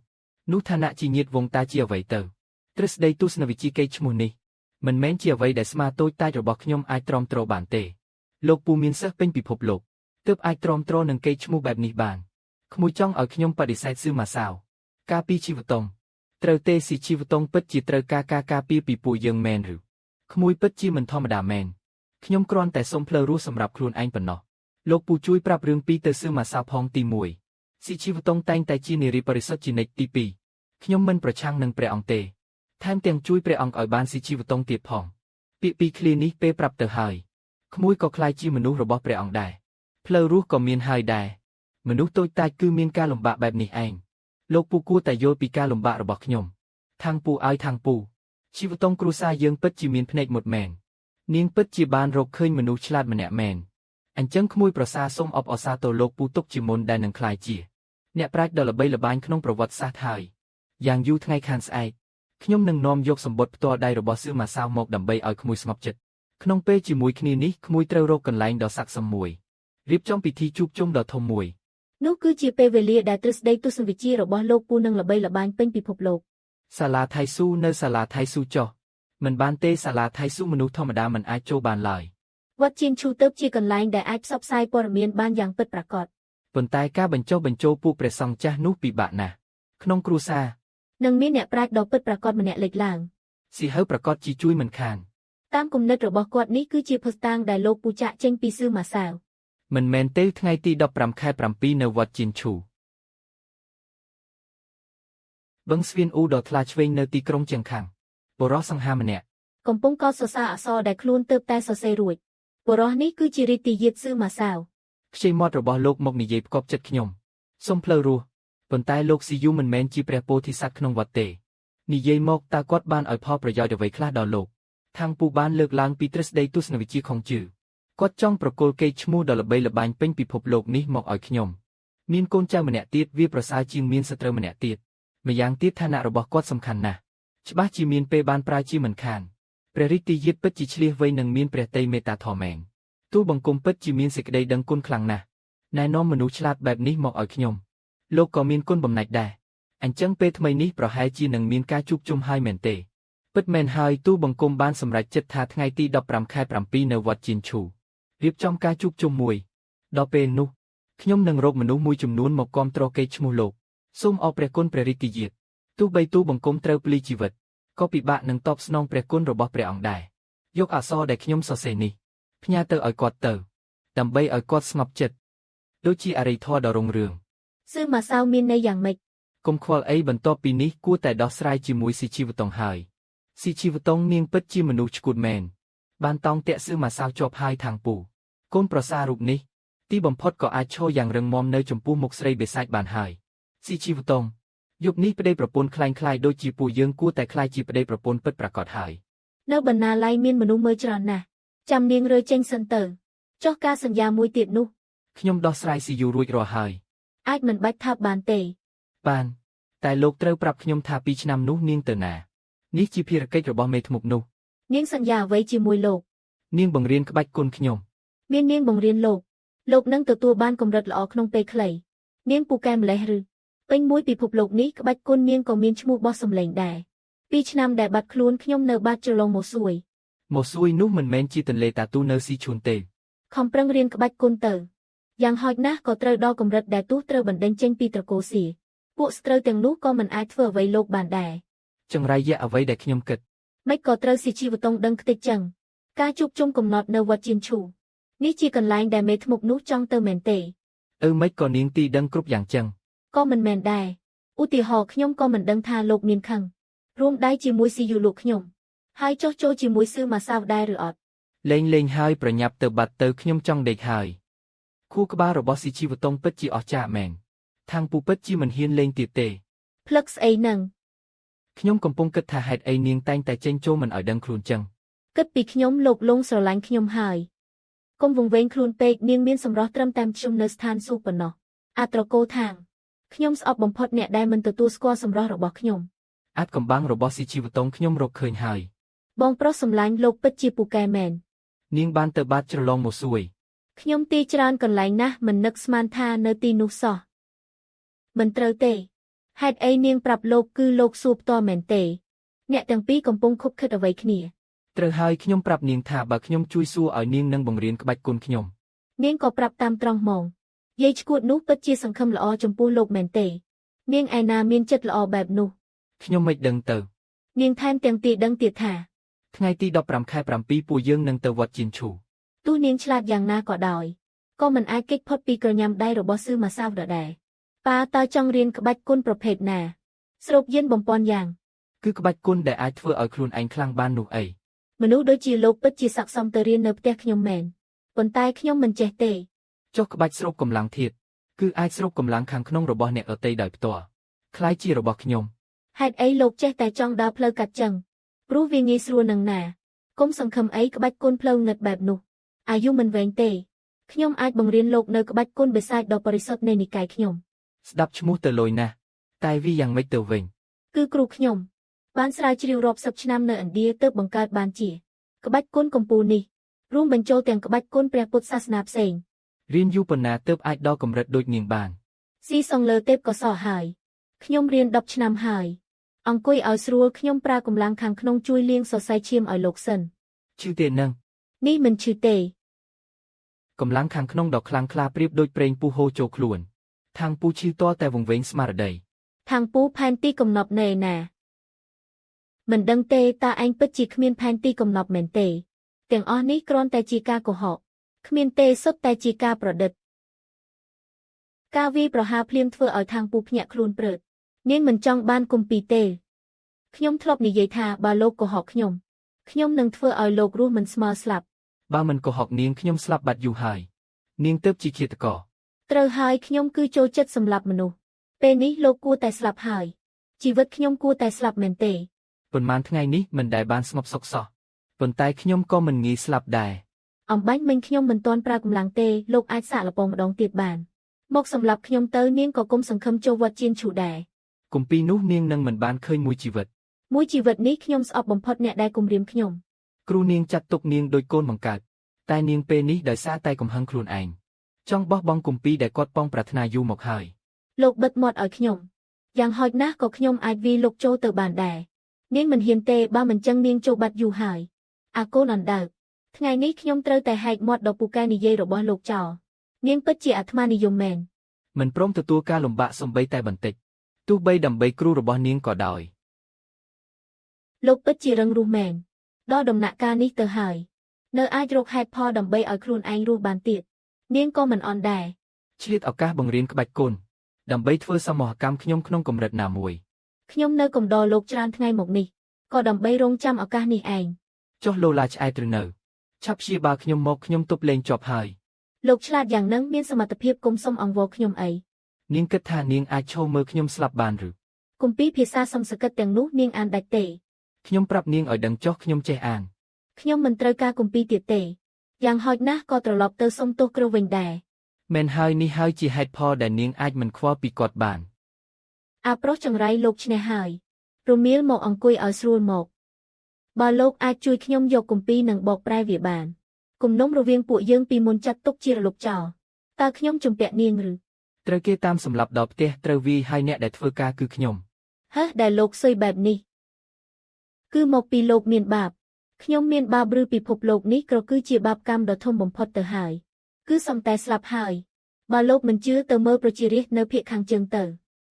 នោះឋានៈជាញាតិវង្សតើជាអ្វីទៅទ្រឹស្ដីទស្សនវិជ្ជាកេរ្តិ៍ឈ្មោះនេះមិនមែនជាអ្វីដែលស្មាតូចតាចរបស់ខ្ញុំអាចទ្រាំទ្របានទេលោកពូមានសិស្សពេញពិភពលោកទើបអាចទ្រាំទ្រនឹងកេរ្តិ៍ឈ្មោះបែបនេះបានក្មួយចង់ឲ្យខ្ញុំបដិសេធសឺម៉ាសាវការពីជីវតុងត្រូវទេស៊ីជីវតុងពិតជាត្រូវការពីពួកយើងមែនឬក្មួយពិតជាមិនធម្មតាមែនខ្ញុំគ្រាន់តែសុំផ្លូវរស់សម្រាប់ខ្លួនឯងប៉ុណ្ណោះលោកពូជួយប្រាប់រឿងពីទៅសឺម៉ាសាវផងទី1ស៊ីជីវតុងតែងតែជានារីបរិសុទ្ធជានិច្ចទី2ខ្ញុំមិនប្រឆាំងនឹងព្រះអង្គទេថែមទាំងជួយព្រះអង្គឲ្យបានស៊ីជីវតុងទៀតផងពាក្យពីរឃ្លានេះពេលប្រាប់ទៅហើយក្មួយក៏ខ្លាចជាមនុស្សរបស់ព្រះអង្គដែរផ្លូវរស់ក៏មានហើយដែរមនុស្សតូចតាចគឺមានការលំបាកបែបនេះឯងលោកពូគួរតែយល់ពីការលំបាករបស់ខ្ញុំខាងពូឲ្យខាងពូជីវតុងគ្រួសារយើងពិតជាមានភ្នែកមុតមែននាងពិតជាបានរកឃើញមនុស្សឆ្លាតម្នាក់មែនអញ្ចឹងក្មួយប្រសាសូមអបអរសាទរលោកពូទុកជាមុនដែលនឹងក្លាយជាអ្នកប្រាជ្ញដ៏ល្បីល្បាញក្នុងប្រវត្តិសាស្ត្រហើយយ៉ាងយូរថ្ងៃខាងស្អែកខ្ញុំនឹងនាំយកសម្បត្តិផ្ទាល់ដៃរបស់សឺម៉ាសាវមកដើម្បីឲ្យក្មួយស្ងប់ចិត្តក្នុងពេលជាមួយគ្នានេះក្មួយត្រូវរកកន្លែងដ៏ស័ក្តិសមមួយរៀបចំពិធីជួបជុំដ៏ធំមួយនោះគឺជាពេលវេលាដែលទ្រឹស្ដីទស្សនវិជ្ជារបស់លោកពូនឹងល្បីល្បាញពេញពិភពលោកសាលាថៃស៊ូនៅសាលាថៃស៊ូចុះមិនបានទេសាលាថៃស៊ូមនុស្សធម្មតាមិនអាចចូលបានឡើយវត្តជាងឈូទៅជាកន្លែងដែលអាចផ្សព្វផ្សាយព័ត៌មានបានយ៉ាងពិតប្រាកដប៉ុន្តែការបញ្ចុះបញ្ចូលពួកព្រះសង្ឃចាស់នោះពិបាកណាស់ក្នុងគ្រួសារនឹងមានអ្នកប្រាជ្ញដ៏ពិតប្រាកដម្នាក់លេចឡើងស៊ីហៅប្រកាសជាជួយមិនខានតាមគំនិតរបស់គាត់នេះគឺជាភស្តុតាងដែលលោកពូចាក់ចេញពីសឺម៉ាសាវមិនមែនទេថ្ងៃទី15ខែ7នៅវត្តជីនឈូបឹងស្វៀនអ៊ូដ៏ថ្លាឆ្វេងនៅទីក្រុងជៀងខាំងបុរសសង្ហាម្នាក់កំពុងកត់សរសើរអក្សរដែលខ្លួនទើបតែសរសេររួចបុរសនេះគឺជារាជយាទសឺម៉ាសាវខ្ចីមាត់របស់លោកមកនិយាយផ្គប់ចិត្តខ្ញុំសុំផ្លូវរស់ប៉ុន្តែលោកស៊ីយូមិនមែនជាព្រះពោធិសត្វក្នុងវត្តទេនិយាយមកតើគាត់បានឲ្យផលប្រយោជន៍អ្វីខ្លះដល់លោកខាងពូបានលើកឡើងពីទ្រឹស្ដីទស្សនវិជ្ជាខុងជឺគាត់ចង់ប្រគល់កេរ្តិ៍ឈ្មោះដ៏ល្បីល្បាញពេញពិភពលោកនេះមកឲ្យខ្ញុំមានកូនចៅម្នាក់ទៀតវាប្រសើរជាងមានសត្រូវម្នាក់ទៀតម្យ៉ាងទៀតឋានៈរបស់គាត់សំខាន់ណាស់ច្បាស់ជាមានពេលបានប្រើជាមិនខានព្រះរាជយាទពិតជាឆ្លៀសវៃនិងមានព្រះតីមេត្តាធម៌មែនទូលបង្គំពិតជាមានសេចក្តីដឹងគុណខ្លាំងណាស់ណែនាំមនុស្សឆ្លាតបែបនេះមកឲ្យខ្ញុំលោកក៏មានគុណបំណាច់ដែរអញ្ចឹងពេលថ្មីនេះប្រហែលជានឹងមានការជួបជុំហើយមែនទេពិតមែនហើយទូលបង្គំបានសម្រេចចិត្តថាថ្ងៃទី15ខែ7នៅវត្តជីនឈូរៀបចំការជួបជុំមួយដល់ពេលនោះខ្ញុំនឹងរកមនុស្សមួយចំនួនមកគាំទ្រកេរ្តិ៍ឈ្មោះលោកសូមអរព្រះគុណព្រះរាជយាទទោះបីទូលបង្គំត្រូវភ្លីជីវិតក៏ពិបាកនឹងតបស្នងព្រះគុណរបស់ព្រះអង្គដែរយកអក្សរដែលខ្ញុំសរសេរនេះផ្ញើទៅឲ្យគាត់ទៅដើម្បីឲ្យគាត់ស្ងប់ចិត្តដូចជាអរិយធម៌ដ៏រុងរឿងសឺម៉ាសាវមានន័យយ៉ាងម៉េចកុំខ្វល់អីបន្ទាប់ពីនេះគួរតែដោះស្រាយជាមួយស៊ីជីវតុងហើយស៊ីជីវតុងនាងពិតជាមនុស្សឆ្កួតមែនបានតោងតាក់សឺម៉ាសាវជាប់ហើយທາງពូកូនប្រសាររូបនេះទីបំផុតក៏អាចឈរយ៉ាងរឹងមាំនៅចំពោះមុខស្រីបិសាចបានហើយស៊ីជីវតុង យប់នេះប្តីប្រពន្ធคล้ายៗដូចជាពួកយើងគួរតែคล้ายជាប្តីប្រពន្ធពិតប្រាកដហើយ នៅបណ្ណាល័យមានមនុស្សមើលច្រើនណាស់ចាំនាងរើចេញសិនទៅចុះការសន្យាមួយទៀតនោះ ខ្ញុំដោះស្រាយស៊ីយូរួចរាល់ហើយ អាចមិនបាច់ថាបានទេ បានតែលោកត្រូវប្រាប់ខ្ញុំថា2ឆ្នាំនោះនាងទៅណានេះជាភារកិច្ចរបស់មេធ្មប់នោះ នាងសន្យាអ្វីជាមួយលោក នាងបង្រៀនក្បាច់គុណខ្ញុំ មាននាងបង្រៀនលោកនឹងទទួលបានកម្រិតល្អក្នុងពេលខ្លីនាងពូកែម្លេះឬពេញមួយពិភពលោកនេះក្បាច់គុណនាងក៏មានឈ្មោះបោះសម្លេងដែរ2ឆ្នាំដែលបាត់ខ្លួនខ្ញុំនៅបាត់ច្រឡងមកសួយ មកសួយនោះមិនមែនជាទន្លេតាទូនៅស៊ីឈួនទេ ខំប្រឹងរៀនក្បាច់គុណទៅយ៉ាងហោចណាស់ក៏ត្រូវដល់កម្រិតដែលទោះត្រូវបណ្ដេញចេញពីត្រកូលសៀពួកស្ត្រូវទាំងនោះក៏មិនអាចធ្វើអ្វីលោកបានដែរ ចង្រៃយៈអ្វីដែលខ្ញុំគិត មិនក៏ត្រូវស៊ីជីវតងដឹងខ្ទេចចឹងការជួបជុំកំណត់នៅវត្តជៀនឈូនេះជាកន្លែងដែលមេធ្មប់នោះចង់ទៅមែនទេ មិនក៏នាងទីដឹងគ្រប់យ៉ាងចឹង ក៏មិនមែនដែរឧទាហរណ៍ខ្ញុំក៏មិនដឹងថាលោកមានខឹងរួមដៃជាមួយស៊ីយូលោកខ្ញុំហើយចោះចូលជាមួយសឺម៉ាសាវដែរឬអត់ លេងហើយប្រញាប់ទៅបាត់ទៅខ្ញុំចង់ដេកហើយខួរក្បាលរបស់ស៊ីជីវតងពិតជាអស្ចារ្យមែនខាងពូពិតជាមិនហ៊ានលេងទៀតទេ ផ្លឹកស្អីនឹង ខ្ញុំកំពុងគិតថាហេតុអីនាងតែងតែចេញចូលមិនឲ្យដឹងខ្លួនចឹង គិតពីខ្ញុំលោកលងស្រឡាញ់ខ្ញុំហើយកុំវង្វេងខ្លួនពេកនាងមានសម្រស់ត្រឹមតែខ្ញុំនៅស្ថានសួគ៌ប៉ុណ្ណោះអាត្រកូលថាងខ្ញុំស្អប់បំផុតអ្នកដែលមិនទទួលស្គាល់សម្រស់របស់ខ្ញុំ អាចកំបាំងរបស់ស៊ីជីវតងខ្ញុំរកឃើញហើយ បងប្រុសសម្លាញ់លោកពិតជាពូកែមែន នាងបានទៅបាត់ច្រឡងមកសួយ ខ្ញុំទីច្រើនកន្លែងណាស់មិននឹកស្មានថានៅទីនោះសោះមិនត្រូវទេហេតុអីនាងប្រាប់លោកគឺលោកសួរផ្ទាល់មែនទេអ្នកទាំងពីរកំពុងខុបខិតអ្វីគ្នា ត្រូវហើយខ្ញុំប្រាប់នាងថាបើខ្ញុំជួយសួរឲ្យនាងនឹងបង្រៀនក្បាច់គុណខ្ញុំ នាងក៏ប្រាប់តាមត្រង់ហ្មងយាយឈួតនោះពិតជាសង្ឃឹមល្អចំពោះលោកមែនទេនាងឯណាមានចិត្តល្អបែបនោះ ខ្ញុំមិនដឹងទៅ នាងថែមទាំងទីដឹងទៀតថា ថ្ងៃទី15ខែ7ពួកយើងនឹងទៅវត្តជៀនឈូ ទោះនាងឆ្លាតយ៉ាងណាក៏ដោយក៏មិនអាចគេចផុតពីក្រញាំដៃរបស់សឺម៉ាសាវដែរប៉ាតើចង់រៀនក្បាច់គុណប្រភេទណាស្រូបយិនបំពន់យ៉ាង គឺក្បាច់គុណដែលអាចធ្វើឲ្យខ្លួនឯងខ្លាំងបាននោះអី មនុស្សដូចជាលោកពិតជាស័ក្តិសមទៅរៀននៅផ្ទះខ្ញុំមែនប៉ុន្តែខ្ញុំមិនចេះទេ ចុះក្បាច់ស្រូបកម្លាំងធាតុគឺអាចស្រូបកម្លាំងខាងក្នុងរបស់អ្នកដទៃដោយផ្ទាល់คล้ายជារបស់ខ្ញុំ ហេតុអីលោកចេះតែចង់ដើរផ្លូវកាត់ចឹងព្រោះវាងាយស្រួលនឹងណាកុំសង្ឃឹមអីក្បាច់គុណផ្លូវងឹតបែបនោះអាយុមិនវែងទេខ្ញុំអាចបង្រៀនលោកនៅក្បាច់គុណបិសាចដ៏បរិសុទ្ធនៃនិកាយខ្ញុំ ស្ដាប់ឈ្មោះទៅលយណាស់តែវាយ៉ាងម៉េចទៅវិញ គឺគ្រូខ្ញុំបានស្រាវជ្រាវរាប់សិបឆ្នាំនៅឥណ្ឌាទើបបង្កើតបានជាក្បាច់គុណកម្ពុជានេះរួមបញ្ចូលទាំងក្បាច់គុណព្រះពុទ្ធសាសនាផ្សេង រៀនយូរប៉ុណ្ណាទើបអាចដល់កម្រិតដូចនាងបាន ស៊ីសងលើទេពក៏សោះហើយខ្ញុំរៀន10ឆ្នាំហើយអង្គុយឲ្យស្រួលខ្ញុំប្រើកម្លាំងខាងក្នុងជួយលាងសរសៃឈាមឲ្យលោកសិន ឈឺទេនឹង នេះមិនឈឺទេ កម្លាំងខាងក្នុងដ៏ខ្លាំងក្លាប្រៀបដូចប្រេងពូហូរចូលខ្លួនខាងពូឈឺតតែវង្វេងស្មារតី ខាងពូផែនទីកំណប់នៅឯណាមិនដឹងទេតើឯងពិតជាគ្មានផែនទីកំណប់មែនទេទាំងអស់នេះគ្រាន់តែជាការកុហកគ្មានទេសុទ្ធតែជាការប្រឌិតការវាយប្រហារភ្លាមធ្វើឲ្យខាងពូភ្ញាក់ខ្លួនព្រឺតនាងមិនចង់បានគំពីទេខ្ញុំធ្លាប់និយាយថាបើលោកកុហកខ្ញុំនឹងធ្វើឲ្យលោករស់មិនស្មើស្លាប់ បើមិនកុហកនាងខ្ញុំស្លាប់បាត់យូរហើយនាងទើបជាឃាតករ ត្រូវហើយខ្ញុំគឺចូលចិត្តសម្លាប់មនុស្សពេលនេះលោកគួរតែស្លាប់ហើយជីវិតខ្ញុំគួរតែស្លាប់មែនទេ ប៉ុន្មានថ្ងៃនេះមិនដែលបានស្ងប់សុខសោះប៉ុន្តែខ្ញុំក៏មិនងាយស្លាប់ដែរ អំបាញ់មិញខ្ញុំមិនទាន់ប្រើកម្លាំងទេលោកអាចសាកល្បងម្ដងទៀតបានមកសម្រាប់ខ្ញុំទៅនាងក៏គុំសង្ឃឹមចូលវត្តជៀនឈូដែរ គម្ពីរនោះនាងនឹងមិនបានឃើញមួយជីវិត មួយជីវិតនេះខ្ញុំស្អប់បំផុតអ្នកដែលគំរាមខ្ញុំ គ្រូនាងចាត់ទុកនាងដោយកូនបង្កើតតែនាងពេលនេះដោយសារតែកំហឹងខ្លួនឯងចង់បោះបង់គម្ពីរដែលគាត់ប៉ងប្រាថ្នាយូរមកហើយ លោកបិទមាត់ឲ្យខ្ញុំយ៉ាងហោចណាស់ក៏ខ្ញុំអាចវាយលោកចូលទៅបានដែរនាងមិនហ៊ានទេបើមិនចឹងនាងចូលបាត់យូរហើយអាកូនអណ្ដើកថ្ងៃនេះខ្ញុំត្រូវតែហែកមាត់ដល់ពូកែនិយាយរបស់លោកចោលនាងពិតជាអាត្មានិយមមែន មិនព្រមទទួលការលំបាកសំបីតែបន្តិចទោះបីដើម្បីគ្រូរបស់នាងក៏ដោយ លោកពិតជារឹងរូសមែនដល់ដំណាក់កាលនេះទៅហើយនៅអាចរកហេតុផលដើម្បីឲ្យខ្លួនឯងរស់បានទៀតនាងក៏មិនអន់ដែរ ឆ្លៀតឱកាសបង្រៀនក្បាច់គុណដើម្បីធ្វើសមហកម្មខ្ញុំក្នុងកម្រិតណាមួយ ខ្ញុំនៅកំដរលោកច្រើនថ្ងៃមកនេះក៏ដើម្បីរងចាំឱកាសនេះឯង ចុះលោឡាឆ្អែតឬនៅឆាប់ព្យាបាលខ្ញុំមកខ្ញុំទប់លេងជាប់ហើយ លោកឆ្លាតយ៉ាងនឹងមានសមត្ថភាពគុំសុំអង្វរខ្ញុំអី នាងគិតថានាងអាចឈរមើលខ្ញុំស្លាប់បានឬ គម្ពីរភាសាសំស្ក្រឹតទាំងនោះនាងអានដាច់ទេ ខ្ញុំប្រាប់នាងឲ្យដឹងចុះខ្ញុំចេះអាន ខ្ញុំមិនត្រូវការគម្ពីរទៀតទេយ៉ាងហោចណាស់ក៏ត្រឡប់ទៅសុំទោសគ្រូវិញដែរ មែនហើយនេះហើយជាហេតុផលដែលនាងអាចមិនខ្វល់ពីគាត់បាន អាប្រុសចង្រៃលោកឈ្នះហើយរមៀលមកអង្គុយឲ្យស្រួលមកបើលោកអាចជួយខ្ញុំយកគម្ពីរនិងបកប្រែវាបានគំនុំរវាងពួកយើងពីមុនចាត់ទុកជារលុបចោលតើខ្ញុំជំពាក់នាងឬ ត្រូវគេតាមសម្លាប់ដល់ផ្ទះត្រូវវាយហើយអ្នកដែលធ្វើការគឺខ្ញុំ ហេះដែលលោកស៊ុយបែបនេះគឺមកពីលោកមានបាបខ្ញុំមានបាបឬពិភពលោកនេះក៏គឺជាបាបកម្មដ៏ធំបំផុតទៅហើយគឺសំតែស្លាប់ហើយបើលោកមិនជឿទៅមើលប្រជារាស្ត្រនៅភូមិខាងជើងទៅ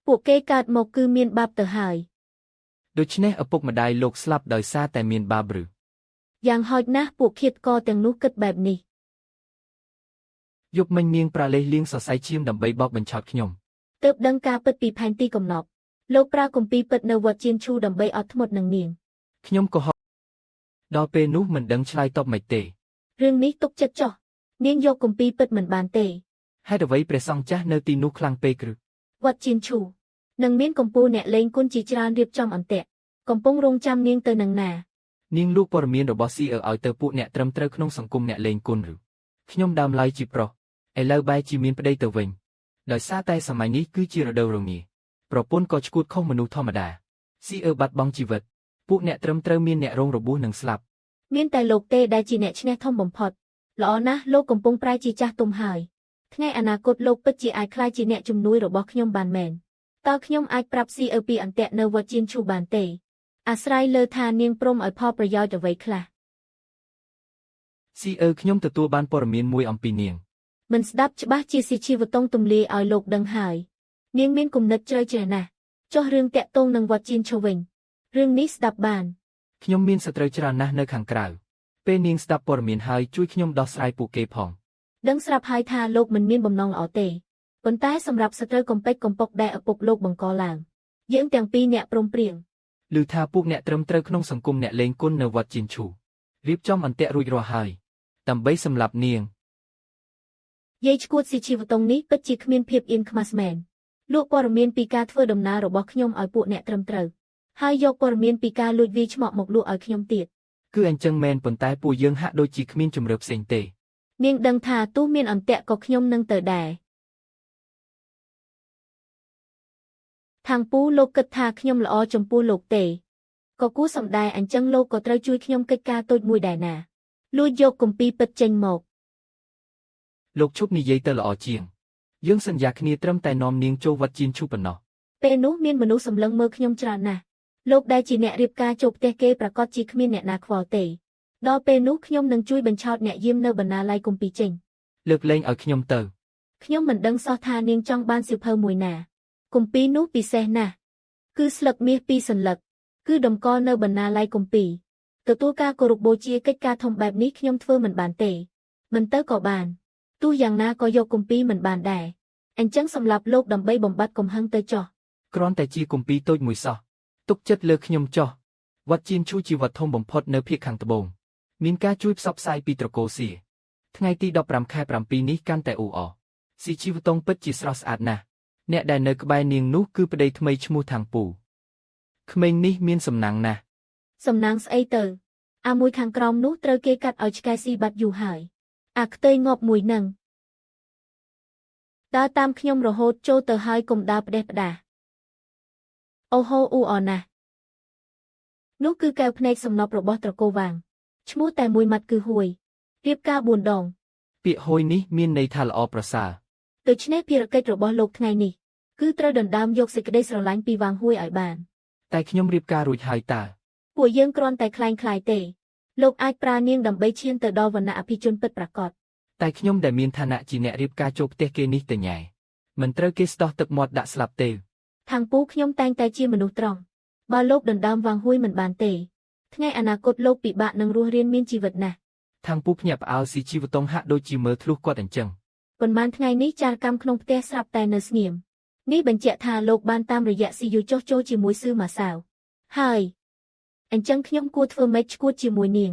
ពួកគេកើតមកគឺមានបាបទៅហើយ ដូច្នេះឪពុកម្ដាយលោកស្លាប់ដោយសារតែមានបាបឬ យ៉ាងហោចណាស់ពួកឃាតករទាំងនោះគិតបែបនេះ យប់មិញនាងប្រាលេះលៀងសរសៃឈាមដើម្បីបោកបញ្ឆោតខ្ញុំ ទើបដឹងការពិតពីផែនទីកំណប់លោកប្រើគម្ពីរពិតនៅវត្តជៀនឈូដើម្បីអត់ធ្មត់នឹងនាង ខ្ញុំក៏ហត់ដល់ពេលនោះមិនដឹងឆ្លើយតបមិនទេ រឿងនេះទុកចិត្តចោះនាងយកគម្ពីរពិតមិនបានទេ ហេតុអ្វីព្រះសង្ឃចាស់នៅទីនោះខ្លាំងពេកឬ វត្តជៀនឈូនឹងមានកម្ពុជាអ្នកលេងគុណជាច្រើនរៀបចំអន្ទាក់កំពុងរងចាំនាងទៅនឹងណា នាងលូកព័ត៌មានរបស់ CEO ឲ្យទៅពួកអ្នកត្រឹមត្រូវក្នុងសង្គមអ្នកលេងគុណឬខ្ញុំដើមឡើយជាប្រុសឥឡូវបែរជាមានប្តីទៅវិញដោយសារតែសម័យនេះគឺជារដូវរងាប្រពន្ធក៏ឈួតខុសមនុស្សធម្មតា CEO បាត់បង់ជីវិតពួកអ្នកត្រឹមត្រូវមានអ្នករងរបួសនិងស្លាប់ មានតែលោកទេដែលជាអ្នកឈ្នះធំបំផុតល្អណាស់លោកកំពុងប្រែជាចាស់ទុំហើយថ្ងៃអនាគតលោកពិតជាអាចក្លាយជាអ្នកជំនួយរបស់ខ្ញុំបានមែនតើខ្ញុំអាចប្រាប់ CEO ពីអន្ទាក់នៅវត្តជៀនឈូបានទេអាស្រ័យលើថានាងព្រមឲ្យផលប្រយោជន៍អ្វីខ្លះ CEO ខ្ញុំទទួលបានព័ត៌មានមួយអំពីនាង មិនស្ដាប់ច្បាស់ជាស៊ីជីវតុងទំលាយឲ្យលោកដឹងហើយនាងមានគំនិតជ្រៅជ្រះណាស់ចុះរឿងតាក់ទងនឹងវត្តជៀនឈូវិញរឿងនេះស្ដាប់បាន ខ្ញុំមានសត្រូវច្រើនណាស់នៅខាងក្រៅពេលនាងស្ដាប់ព័ត៌មានហើយជួយខ្ញុំដោះស្រាយពួកគេផង ដឹងស្រាប់ហើយថាលោកមិនមានបំណងល្អទេប៉ុន្តែសម្រាប់សត្រូវកំពេចកំពុកដែលឪពុកលោកបង្កឡើងយើងទាំងពីរអ្នកព្រមព្រៀង ឮថាពួកអ្នកត្រឹមត្រូវក្នុងសង្គមអ្នកលេងគុណនៅវត្តជៀនឈូរៀបចំអន្ទាក់រួចរាល់ហើយដើម្បីសម្លាប់នាង យាយឈួតស៊ីជីវតុងនេះពិតជាគ្មានភាពអៀនខ្មាស់មែនលោកព័ត៌មានពីការធ្វើដំណើររបស់ខ្ញុំឲ្យពួកអ្នកត្រឹមត្រូវហើយយកព័ត៌មានពីការលួចវាយឆ្មក់មកលក់ឲ្យខ្ញុំទៀត គឺអញ្ចឹងមែនប៉ុន្តែពួកយើងហាក់ដូចជាគ្មានជំរឿផ្សេងទេ នាងដឹងថាទោះមានអន្ទាក់ក៏ខ្ញុំនឹងទៅដែរខាងពូលោកគិតថាខ្ញុំល្អចំពោះលោកទេក៏គួរសម្ដែងអញ្ចឹងលោកក៏ត្រូវជួយខ្ញុំកិច្ចការតូចមួយដែរណាលួចយកគម្ពីរពិតចេញមក លោកឈប់និយាយទៅល្អជាងយើងសន្យាគ្នាត្រឹមតែនាំនាងចូលវត្តជៀនឈូប៉ុណ្ណោះ ពេលនោះមានមនុស្សសម្លឹងមើលខ្ញុំច្រើនណាស់លោកដែលជាអ្នករៀបការចូលផ្ទះគេប្រកាសជាគ្មានអ្នកណាខ្វល់ទេដល់ពេលនោះខ្ញុំនឹងជួយបញ្ឆោតអ្នកយាមនៅបណ្ណាល័យគម្ពីរចេញ លើកលែងឲ្យខ្ញុំទៅ ខ្ញុំមិនដឹងសោះថានាងចង់បានសៀវភៅមួយណាគម្ពីរនោះពិសេសណាស់គឺស្លឹកមាសពីរសន្លឹកគឺតម្កល់នៅបណ្ណាល័យគម្ពីរទទួលការគោរពបូជាកិច្ចការធំបែបនេះខ្ញុំធ្វើមិនបានទេមិនទៅក៏បានទោះយ៉ាងណាក៏យកគម្ពីរមិនបានដែរអញ្ចឹងសម្រាប់លោកដើម្បីបំបត្តិកំហឹងទៅចោះ គ្រាន់តែជាគម្ពីរតូចមួយសោះទុកចិត្តលើខ្ញុំចោះវត្តជៀនឈូជាវត្តធំបំផុតនៅភាគខាងត្បូងមានការជួយផ្សព្វផ្សាយពីត្រកូលសៀថ្ងៃទី15ខែ7នេះកាន់តែអ៊ូអរស៊ីជីវតុងពិតជាស្រស់ស្អាតណាស់អ្នកដែលនៅក្បែរនាងនោះគឺប្តីថ្មីឈ្មោះថាងពូក្មេងនេះមានសំណាងណាស់ សំណាងស្អីទៅអាមួយខាងក្រោមនោះត្រូវគេកាត់ឲ្យឆ្កែស៊ីបាត់យូរហើយអាខ្ទើយងាប់មួយនឹងដើរតាមខ្ញុំរហូតចូលទៅហើយកុំដើរផ្ដេសផ្ដាសអូហូអ៊ូអរណាស់នោះគឺកែវភ្នែកសំណប់របស់ត្រកូលវាងឈ្មោះតែមួយម៉ាត់គឺហួយរៀបការ4ដង ពាក្យហួយនេះមានន័យថាល្អប្រសើរ ដូច្នេះភារកិច្ចរបស់លោកថ្ងៃនេះគឺត្រូវដណ្ដើមយកសេចក្តីស្រឡាញ់ពីវាងហួយឲ្យបាន តែខ្ញុំរៀបការរួចហើយតើ ពួកយើងគ្រាន់តែคล้ายៗទេលោកអាចប្រើនាងដើម្បីឈានទៅដល់វណ្ណៈអភិជនពិតប្រាកដ តែខ្ញុំដែលមានឋានៈជាអ្នករៀបការចូលផ្ទះគេនេះទៅញ៉ែមិនត្រូវគេស្ដោះទឹកមាត់ដាក់ស្លាប់ទេ ខាងពូខ្ញុំតែងតែជាមនុស្សត្រង់បើលោកដណ្ដើមវាងហួយមិនបានទេថ្ងៃអនាគតលោកពិបាកនឹងរស់រានមានជីវិតណាស់ ខាងពូភ្ញាក់ផ្អើលស៊ីជីវតុងហាក់ដូចជាមើលធ្លុះគាត់អញ្ចឹង ប៉ុន្មានថ្ងៃនេះចារកម្មក្នុងផ្ទះស្រាប់តែនៅស្ងៀមនេះបញ្ជាក់ថាលោកបានតាមរយៈស៊ីយូចុះចូលជាមួយស៊ឺម៉ាសាវហើយអញ្ចឹងខ្ញុំគួរធ្វើម៉េចឈួតជាមួយនាង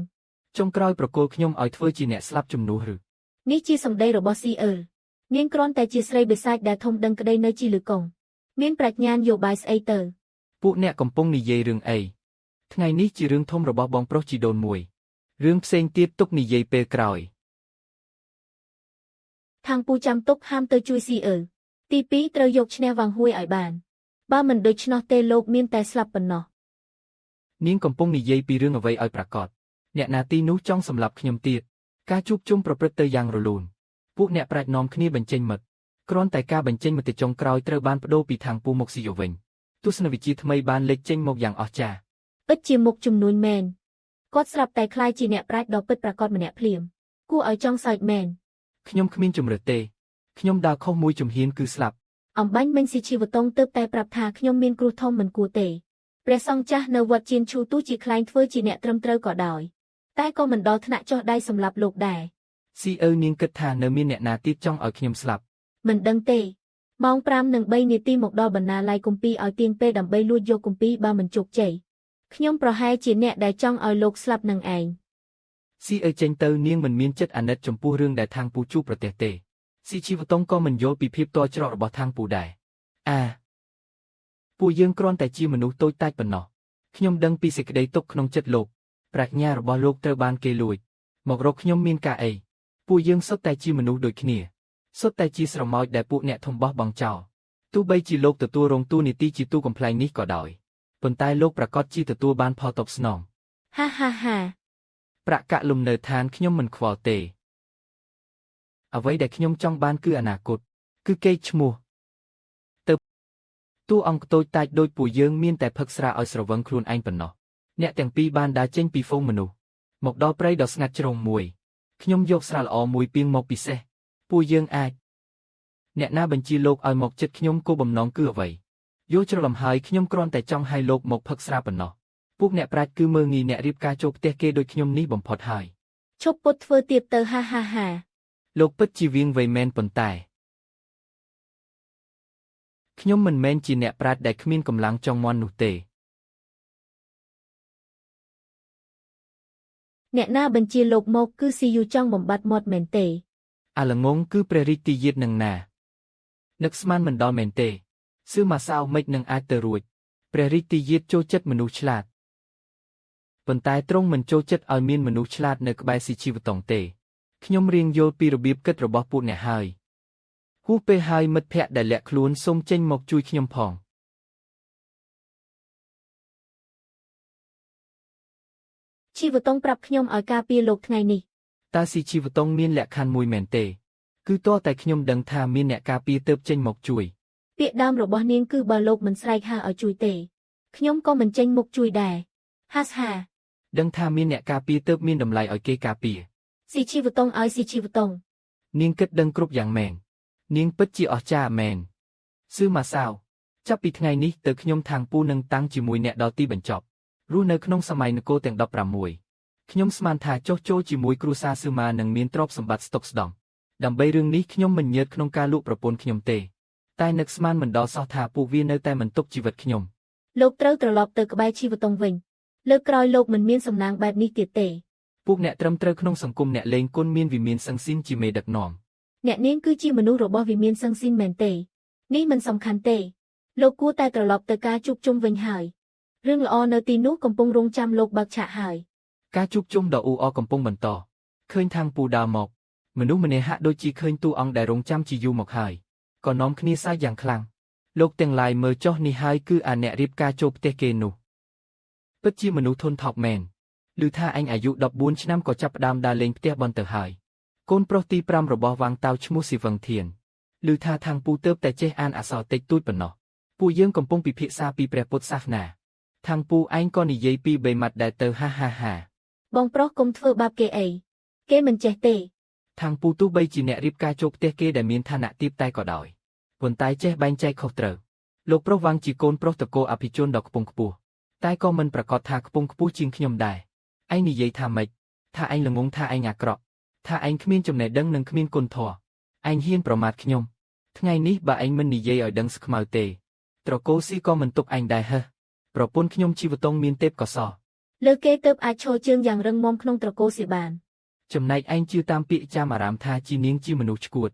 ចុងក្រោយប្រគល់ខ្ញុំឲ្យធ្វើជាអ្នកស្លាប់ជំនួសឬ នេះជាសម្ដីរបស់ស៊ីអឺលនាងគ្រាន់តែជាស្រីបិសាចដែលធំដឹងក្តីនៅជីលឺកុងមានប្រាជ្ញានយោបាយស្អីទៅ ពួកអ្នកកំពុងនិយាយរឿងអីថ្ងៃនេះជារឿងធំរបស់បងប្រុសជីដូនមួយរឿងផ្សេងទៀតទុកនិយាយពេលក្រោយ ខាងពូចាំទុកហាមទៅជួយស៊ីអឺទី2ត្រូវយកឈ្នះវាងហួយឲ្យបានបើមិនដូច្នោះទេលោកមានតែស្លាប់ប៉ុណ្ណោះ នាងកំពុងនិយាយពីរឿងអ្វីឲ្យប្រាកដអ្នកណាទីនោះចង់សម្លាប់ខ្ញុំទៀតការជួបជុំប្រព្រឹត្តទៅយ៉ាងរលូនពួកអ្នកប្រាជ្ញនាំគ្នាបញ្ចេញមតិគ្រាន់តែការបញ្ចេញមតិចុងក្រោយត្រូវបានបដូរពីខាងពូមកស៊ីយោវិញទស្សនវិជ្ជាថ្មីបានលេចចេញមកយ៉ាងអស្ចារ្យ ពិតជាមុខជំនួញមែនគាត់ស្រាប់តែខ្លាចជាអ្នកប្រាជ្ញដ៏ពិតប្រាកដម្នាក់ភ្លាមគួរឲ្យចង់សើចមែន ខ្ញុំគ្មានជំរឿទេខ្ញុំដើរខុសមួយជំហានគឺស្លាប់ អំបាញ់មិញស៊ីជីវតងទើបតែប្រាប់ថាខ្ញុំមានគ្រោះធំមិនគួរទេព្រះសង្ឃចាស់នៅវត្តជៀនឈូទូជាខ្លែងធ្វើជាអ្នកត្រឹមត្រូវក៏ដោយតែក៏មិនដល់ថ្នាក់ចោះដៃសម្រាប់លោកដែរ ស៊ីអ៊ូនាងគិតថានៅមានអ្នកណាទៀតចង់ឲ្យខ្ញុំស្លាប់ មិនដឹងទេម៉ោង 5:03 នាទីមកដល់បណ្ណាល័យគម្ពីរឲ្យទៀងពេលដើម្បីលួចយកគម្ពីរបើមិនជោគជ័យខ្ញុំប្រហែលជាអ្នកដែលចង់ឲ្យលោកស្លាប់នឹងឯង ស៊ីអ៊ូចេញទៅនាងមិនមានចិត្តអាណិតចំពោះរឿងដែលທາງពូជួបប្រទះទេស៊ីជីវតុងក៏មិនយល់ពីភាពតច្រករបស់ທາງពូដែរពួកយើងគ្រាន់តែជាមនុស្សតូចតាចប៉ុណ្ណោះខ្ញុំដឹងពីសេចក្តីទុក្ខក្នុងចិត្តលោកប្រាជ្ញារបស់លោកត្រូវបានគេលួចមករកខ្ញុំមានការអីពួកយើងសុទ្ធតែជាមនុស្សដូចគ្នាសុទ្ធតែជាស្រមោចដែលពួកអ្នកធំបោះបង់ចោលទោះបីជាលោកទទួលរងតួនាទីជាទូកំប្លែងនេះក៏ដោយប៉ុន្តែលោកប្រកាសជាទទួលបានផលតបស្នង ហាហាហា ប្រាក់កាក់លំនៅឋានខ្ញុំមិនខ្វល់ទេអ្វីដែលខ្ញុំចង់បានគឺអនាគតគឺកេរ្តិ៍ឈ្មោះទៅតួអង្គតូចតាចដូចពួកយើងមានតែផឹកស្រាឲ្យស្រវឹងខ្លួនឯងប៉ុណ្ណោះអ្នកទាំងពីរបានដើរចេញពីហ្វូងមនុស្សមកដល់ព្រៃដ៏ស្ងាត់ជ្រងមួយខ្ញុំយកស្រាល្អមួយពីងមកពិសេសពួកយើងអាចអ្នកណាបញ្ជាលោកឲ្យមកចិត្តខ្ញុំគោលបំណងគឺអ្វីយល់ច្រឡំហើយខ្ញុំគ្រាន់តែចង់ឲ្យលោកមកផឹកស្រាប៉ុណ្ណោះពួកអ្នកប្រាជ្ញគឺមើងងាយអ្នករៀបការចូលផ្ទះគេដូចខ្ញុំនេះបំផុតហើយ ឈប់ពុតធ្វើទៀតទៅហាហាហា លោកពិតជាវាងវៃមែនប៉ុន្តែខ្ញុំមិនមែនជាអ្នកប្រាជ្ញដែលគ្មានកម្លាំងចង់មន់នោះទេ អ្នកណាបញ្ជាលោកមកគឺស៊ីយូចង់បំបត្តិមាត់មែនទេ អាល្ងងគឺព្រះរាជទាយាទនឹងណានឹកស្មានមិនដល់មែនទេសឺម៉ាសាវមិននឹងអាចទៅរួចព្រះរាជទាយាទចូលចិត្តមនុស្សឆ្លាតប៉ុន្តែទ្រង់មិនចូលចិត្តឲ្យមានមនុស្សឆ្លាតនៅក្បែរស៊ីជីវតុងទេខ្ញុំរៀងយល់ពីរបៀបគិតរបស់ពួកអ្នកហើយហួសពេលហើយមិត្តភ័ក្តិដែលលាក់ខ្លួនសូមចេញមកជួយខ្ញុំផង ជីវតុងប្រាប់ខ្ញុំឲ្យការពារលោកថ្ងៃនេះ តើស៊ីជីវតុងមានលក្ខខណ្ឌមួយមែនទេគឺតើតែខ្ញុំដឹងថាមានអ្នកការពារទើបចេញមកជួយ ពាក្យដើមរបស់នាងគឺបើលោកមិនស្រែកហៅឲ្យជួយទេខ្ញុំក៏មិនចេញមុខជួយដែរហាសហា ដឹងថាមានអ្នកការពារទើបមានតម្លៃឲ្យគេការពារ ស៊ីជីវតុងឲ្យស៊ីជីវតុង នាងគិតដឹងគ្រប់យ៉ាងមែននាងពិតជាអស្ចារ្យមែនស៊ឺម៉ាសាវចាប់ពីថ្ងៃនេះទៅខ្ញុំທາງពូនឹងតាំងជាមួយអ្នកដល់ទីបញ្ចប់រស់នៅក្នុងសម័យនគរទាំង16ខ្ញុំស្មានថាចុះចូលជាមួយគ្រួសារស៊ឺម៉ានឹងមានទ្រព្យសម្បត្តិស្តុកស្ដម្ភដើម្បីរឿងនេះខ្ញុំមិនញើតក្នុងការលក់ប្រពន្ធខ្ញុំទេតែនឹកស្មានមិនដល់សោះថាពួកវានៅតែមិនទុកជីវិតខ្ញុំ លោកត្រូវត្រឡប់ទៅក្បែរជីវតុងវិញលើកក្រោយលោកមិនមានសំណាងបែបនេះទៀតទេ ពួកអ្នកត្រឹមត្រូវក្នុងសង្គមអ្នកលេងគុណមានវិមានសង្ស៊ីនជាមេដឹកនាំ អ្នកនាងគឺជាមនុស្សរបស់វិមានសង្ស៊ីនមែនទេនេះមិនសំខាន់ទេលោកគួរតែត្រឡប់ទៅការជួបជុំវិញហើយរឿងល្អនៅទីនោះកំពុងរងចាំលោកបើកឆាកហើយ ការជួបជុំដ៏អ៊ូអរកំពុងបន្តឃើញທາງពូដើរមកមនុស្សម្នាក់ហាក់ដូចជាឃើញតួអង្គដែលរងចាំជាយូរមកហើយក៏នាំគ្នាសើចយ៉ាងខ្លាំងលោកទាំងឡាយមើលចុះនេះហើយគឺអាអ្នករៀបការចូលផ្ទះគេនោះពិតជាមនុស្សធន់ថប់មែនឮថាអញអាយុ14ឆ្នាំក៏ចាប់ផ្ដើមដើរលេងផ្ទះបនទៅហើយកូនប្រុសទី5របស់វាងតាវឈ្មោះស៊ីវឹងធានឮថាທາງពូទើបតែចេះអានអក្សរតិចតួចប៉ុណ្ណោះពួកយើងកំពុងពិភាក្សាពីព្រះពុទ្ធសាសនាທາງពូឯងក៏និយាយពីបីម៉ាត់ដែរទៅហាហាហា បងប្រុសកុំធ្វើបាបគេអីគេមិនចេះទេ ທາງពូទោះបីជាអ្នករៀបការចូលផ្ទះគេដែលមានឋានៈទាបតែក៏ដោយប៉ុន្តែចេះបែងចែកខុសត្រូវលោកប្រុសវាងជាកូនប្រុសតកូលអភិជនដ៏ខ្ពង់ខ្ពស់តែក៏មិនប្រកាសថាខ្ពង់ខ្ពស់ជាងខ្ញុំដែរឯងនិយាយថាម៉េចថាឯងល្ងងថាឯងអាក្រក់ថាឯងគ្មានចំណេះដឹងនិងគ្មានគុណធម៌ឯងហ៊ានប្រមាថខ្ញុំថ្ងៃនេះបើឯងមិននិយាយឲ្យដឹងស្ខ្មៅទេត្រកូលស៊ីក៏មិនទុកឯងដែរហឺប្រពន្ធខ្ញុំជីវតុងមានទេពកោសល្យ លើគេទើបអាចឈរជើងយ៉ាងរឹងមាំក្នុងត្រកូលសៀបាន ចំណែកឯងជឿតាមពាក្យចាមអារាមថាជីនាងជាមនុស្សឈួត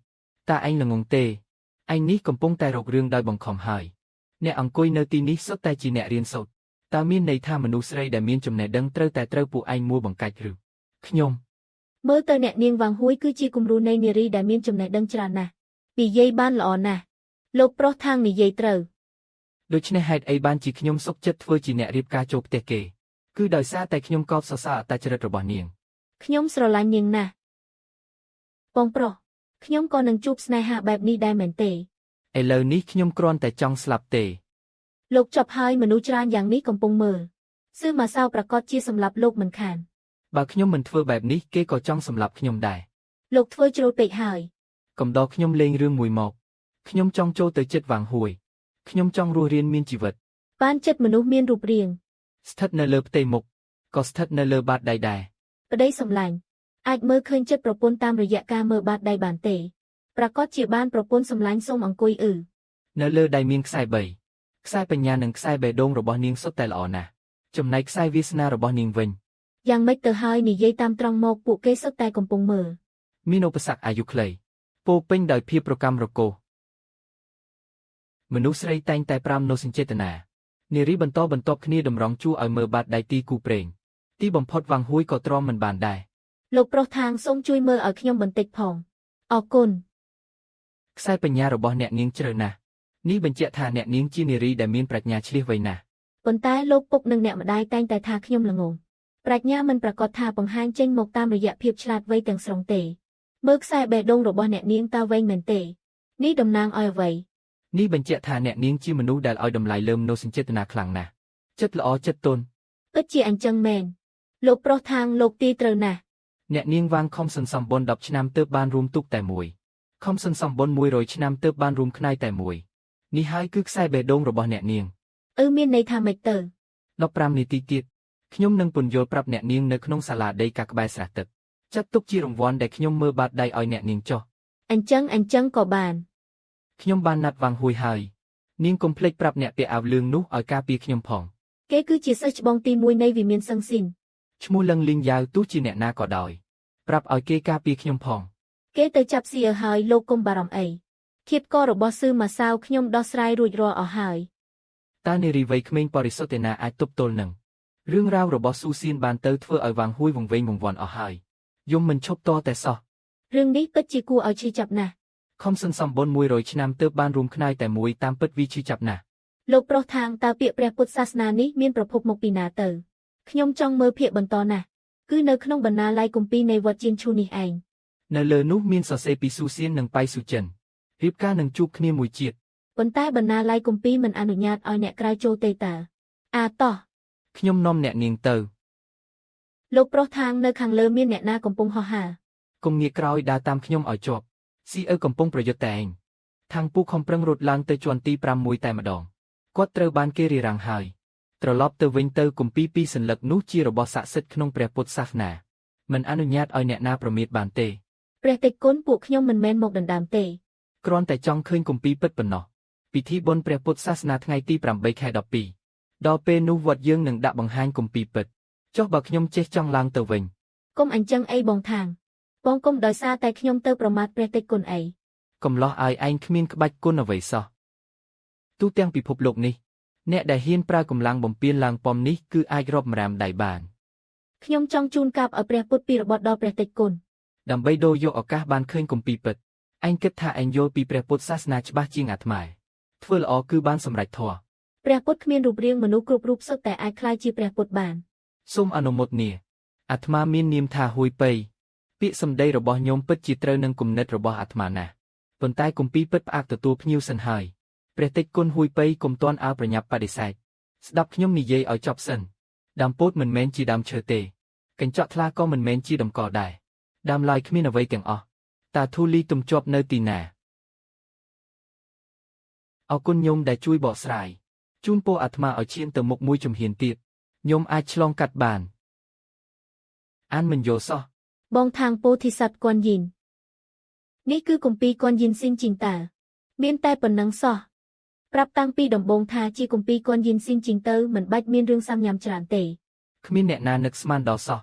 តើឯងល្ងងទេឯងនេះកំពុងតែរករឿងដោយបង្ខំហើយ អ្នកអង្គុយនៅទីនេះសុទ្ធតែជាអ្នករៀនសូត្រតើមានន័យថាមនុស្សស្រីដែលមានចំណេះដឹងត្រូវតែត្រូវពួកឯងមួលបង្កាច់ឬខ្ញុំ មើលទៅអ្នកនាងវ៉ាងហួយគឺជាគំរូនៃនារីដែលមានចំណេះដឹងច្រើនណាស់និយាយបានល្អណាស់លោកប្រុសທາງនិយាយត្រូវ ដូច្នេះហេតុអីបានជាខ្ញុំសុខចិត្តធ្វើជាអ្នករៀបការចូលផ្ទះគេគឺដោយសារតែខ្ញុំកោតសរសើរអត្តចរិតរបស់នាង ខ្ញុំស្រឡាញ់នាងណាស់បងប្រុសខ្ញុំក៏នឹងជួបស្នេហាបែបនេះដែរមែនទេ ឥឡូវនេះខ្ញុំគ្រាន់តែចង់ស្លាប់ទេ លោកចប់ហើយមនុស្សច្រើនយ៉ាងនេះកំពុងមើលស៊ឺម៉ាសៅប្រកាសជាសម្លាប់លោកមិនខាន បើខ្ញុំមិនធ្វើបែបនេះគេក៏ចង់សម្លាប់ខ្ញុំដែរ លោកធ្វើជ្រុលពេកហើយ កំដរខ្ញុំលេងរឿងមួយមកខ្ញុំចង់ចូលទៅចិត្តវាងហួយខ្ញុំចង់រស់រានមានជីវិត បានចិត្តមនុស្សមានរូបរាង ស្ថិតនៅលើផ្ទៃមុខក៏ស្ថិតនៅលើបាតដៃដែរ ប្តីសម្លាញ់អាចមើលឃើញចិត្តប្រពន្ធតាមរយៈការមើលបាតដៃបានទេប្រកាសជាបានប្រពន្ធសម្លាញ់សូមអង្គុយនៅលើដៃមានខ្សែ3ខ្សែបញ្ញានិងខ្សែបេះដូងរបស់នាងសុទ្ធតែល្អណាស់ចំណែកខ្សែវាសនារបស់នាងវិញ យ៉ាងម៉េចទៅហើយនិយាយតាមត្រង់មកពួកគេសុទ្ធតែកំពុងមើល មានឧបសគ្គអាយុខ្លីពោពេញដោយភាពប្រកម្មរកោសមនុស្សស្រីតែងតែប្រាំនូវសញ្ចេតនានារីបន្តបន្ទាប់គ្នាតម្រង់ជួរឲ្យមើលបាតដៃទីគូព្រេងទីបំផុតវាងហួយក៏ទ្រាំមិនបានដែរ លោកប្រុសທາງសូមជួយមើលឲ្យខ្ញុំបន្តិចផងអរគុណ ខ្សែបញ្ញារបស់អ្នកនាងជ្រៅណាស់នេះបញ្ជាក់ថាអ្នកនាងជានារីដែលមានប្រាជ្ញាឆ្លៀសវៃណាស់ ប៉ុន្តែលោកពុកនិងអ្នកម្ដាយតែងតែថាខ្ញុំល្ងងប្រាជ្ញាមិនប្រកាសថាបង្ហាញចេញមកតាមរយៈភាពឆ្លាតវៃទាំងស្រុងទេមើលខ្សែបេះដូងរបស់អ្នកនាងតើវែងមែនទេនេះតំណាងឲ្យអ្វី នេះបញ្ជាក់ថាអ្នកនាងជាមនុស្សដែលឲ្យតម្លៃលើមនោសញ្ចេតនាខ្លាំងណាស់ចិត្តល្អចិត្តទន់ ពិតជាអញ្ចឹងមែនលោកប្រុសທາງលោកទីត្រូវណាស់ អ្នកនាងវាងខំសន្សំបុណ្យ10ឆ្នាំទើបបានរួមទុកតែមួយខំសន្សំបុណ្យ100ឆ្នាំទើបបានរួមខ្នាយតែមួយនេះហើយគឺខ្សែបេះដូងរបស់អ្នកនាង មានន័យថាម៉េចទៅ 15នាទីទៀតខ្ញុំនឹងពន្យល់ប្រាប់អ្នកនាងនៅក្នុងសាលាដីកាក្បែរស្រះទឹកចាត់ទុកជារង្វាន់ដែលខ្ញុំមើលបាតដៃឲ្យអ្នកនាងចុះ អញ្ចឹងក៏បាន ខ្ញុំបានណាត់វាងហួយហើយនាងកុំភ្លេចប្រាប់អ្នកពាក់អាវលឿងនោះឲ្យការពារខ្ញុំផង គេគឺជាសិស្សច្បងទី1នៃវិមានសឹងស៊ីន ឈ្មោះលឹងលីងយ៉ាវទោះជាអ្នកណាក៏ដោយប្រាប់ឲ្យគេការពារខ្ញុំផង គេទៅចាប់ស៊ីឲ្យហើយលោកកុំបារម្ភអីធៀបក៏របស់ស៊ឺម៉ាសៅខ្ញុំដោះស្រាយរួចរាល់អស់ហើយ តើនារីវ័យក្មេងបរិសុទ្ធឯណាអាចទប់ទល់នឹងរឿងរ៉ាវរបស់ស៊ូសៀនបានទៅធ្វើឲ្យវាងហួយវង្វេងវង្វាន់អស់ហើយយំមិនឈប់តតែសោះ រឿងនេះពិតជាគួរឲ្យឈឺចាប់ណាស់ ខំសន្សំបុណ្យ100ឆ្នាំទើបបានរួមខ្នាយតែមួយតាមពិតវាឈឺចាប់ណាស់ លោកប្រុសທາງតើពាក្យព្រះពុទ្ធសាសនានេះមានប្រភពមកពីណាទៅខ្ញុំចង់មើលភាគបន្តណាស់គឺនៅក្នុងបណ្ណាល័យគម្ពីរនៃវត្តជៀនឈូនេះឯង នៅលើនោះមានសរសេរពីស៊ូសៀននិងបៃស៊ូចិនរៀបការនឹងជួបគ្នាមួយជាតិ ប៉ុន្តែបណ្ណាល័យគម្ពីរមិនអនុញ្ញាតឲ្យអ្នកក្រៅចូលទេតើតោះ ខ្ញុំនាំអ្នកនាងទៅ លោកប្រុសທາងនៅខាងលើមានអ្នកណាកំពុងហោះហើរ កុំងាកក្រោយដើរតាមខ្ញុំឲ្យជាប់ស៊ីអើកំពុងប្រយុទ្ធតែឯងខាងពូខំប្រឹងរត់ឡើងទៅជាន់ទី5មួយតែម្ដងគាត់ត្រូវបានគេរារាំងហើយត្រឡប់ទៅវិញទៅគម្ពីរពីរសន្លឹកនោះជារបស់ស័ក្តិសិទ្ធិក្នុងព្រះពុទ្ធសាសនាមិនអនុញ្ញាតឲ្យអ្នកណាប្រមាថបានទេ ព្រះតិគុណពួកខ្ញុំមិនមែនមកដណ្ដើមទេ គ្រាន់តែចង់ឃើញគម្ពីរពិតប៉ុណ្ណោះពិធីបុណ្យព្រះពុទ្ធសាសនាថ្ងៃទី8ខែ12ដល់ពេលនោះវត្តយើងនឹងដាក់បង្ហាញគម្ពីរពិតចុះបើខ្ញុំចេះចង់ឡើងទៅវិញ កុំអញ្ចឹងអីបងທາງបងកុំដោយសារតែខ្ញុំទៅប្រមាថព្រះតិគុណអី កំឡោះឲ្យឯងគ្មានក្បាច់គុណអ្វីសោះទូទាំងពិភពលោកនេះអ្នកដែលហ៊ានប្រើកម្លាំងបំពានឡើងប៉មនេះគឺអាចរាប់ម្រាមដៃបាន ខ្ញុំចង់ជូនកាប់ឲ្យព្រះពុទ្ធពីរបត់ដល់ព្រះតិគុណ ដើម្បីដូរយកឱកាសបានឃើញគម្ពីរពិតឯងគិតថាឯងយល់ពីព្រះពុទ្ធសាសនាច្បាស់ជាងអាត្មាធ្វើល្អគឺបានសម្រេចធម៌ ព្រះពុទ្ធគ្មានរូបរាងមនុស្សគ្រប់រូបសុទ្ធតែអាចក្លាយជាព្រះពុទ្ធបាន សូមអនុមោទនាអាត្មាមាននាមថាហួយប៉ៃពាក្យសម្ដីរបស់ញោមពិតជាត្រូវនឹងគំនិតរបស់អាត្មាណាស់ប៉ុន្តែគម្ពីរពិតផ្អាកទទួលភ្ញៀវសិនហើយព្រះតិគុណហួយប៉ៃកុំទាន់អើប្រញាប់បដិសេធស្ដាប់ខ្ញុំនិយាយឲ្យចប់សិនដើមពោតមិនមែនជាដើមឈើទេកញ្ចក់ថ្លាក៏មិនមែនជាដំកល់ដែរដើមឡើយគ្មានអ្វីទាំងអស់តើធូលីទំជាប់នៅទីណាអរគុណញោមដែលជួយបកស្រាយជូនពរអាត្មាឲ្យឈានទៅមុខមួយជំហានទៀតញោមអាចឆ្លងកាត់បានអានមិនយល់សោះ បងທາງពោធិសត្វគួនយីននេះគឺគម្ពីរគួនយីនស៊ីនជីងតើមានតែប៉ុណ្ណឹងសោះប្រាប់តាំងពីដំបូងថាជាគម្ពីរគួនយីនស៊ីនជីងទៅមិនបាច់មានរឿងសាំញ៉ាំច្រើនទេ គ្មានអ្នកណានឹកស្មានដល់សោះ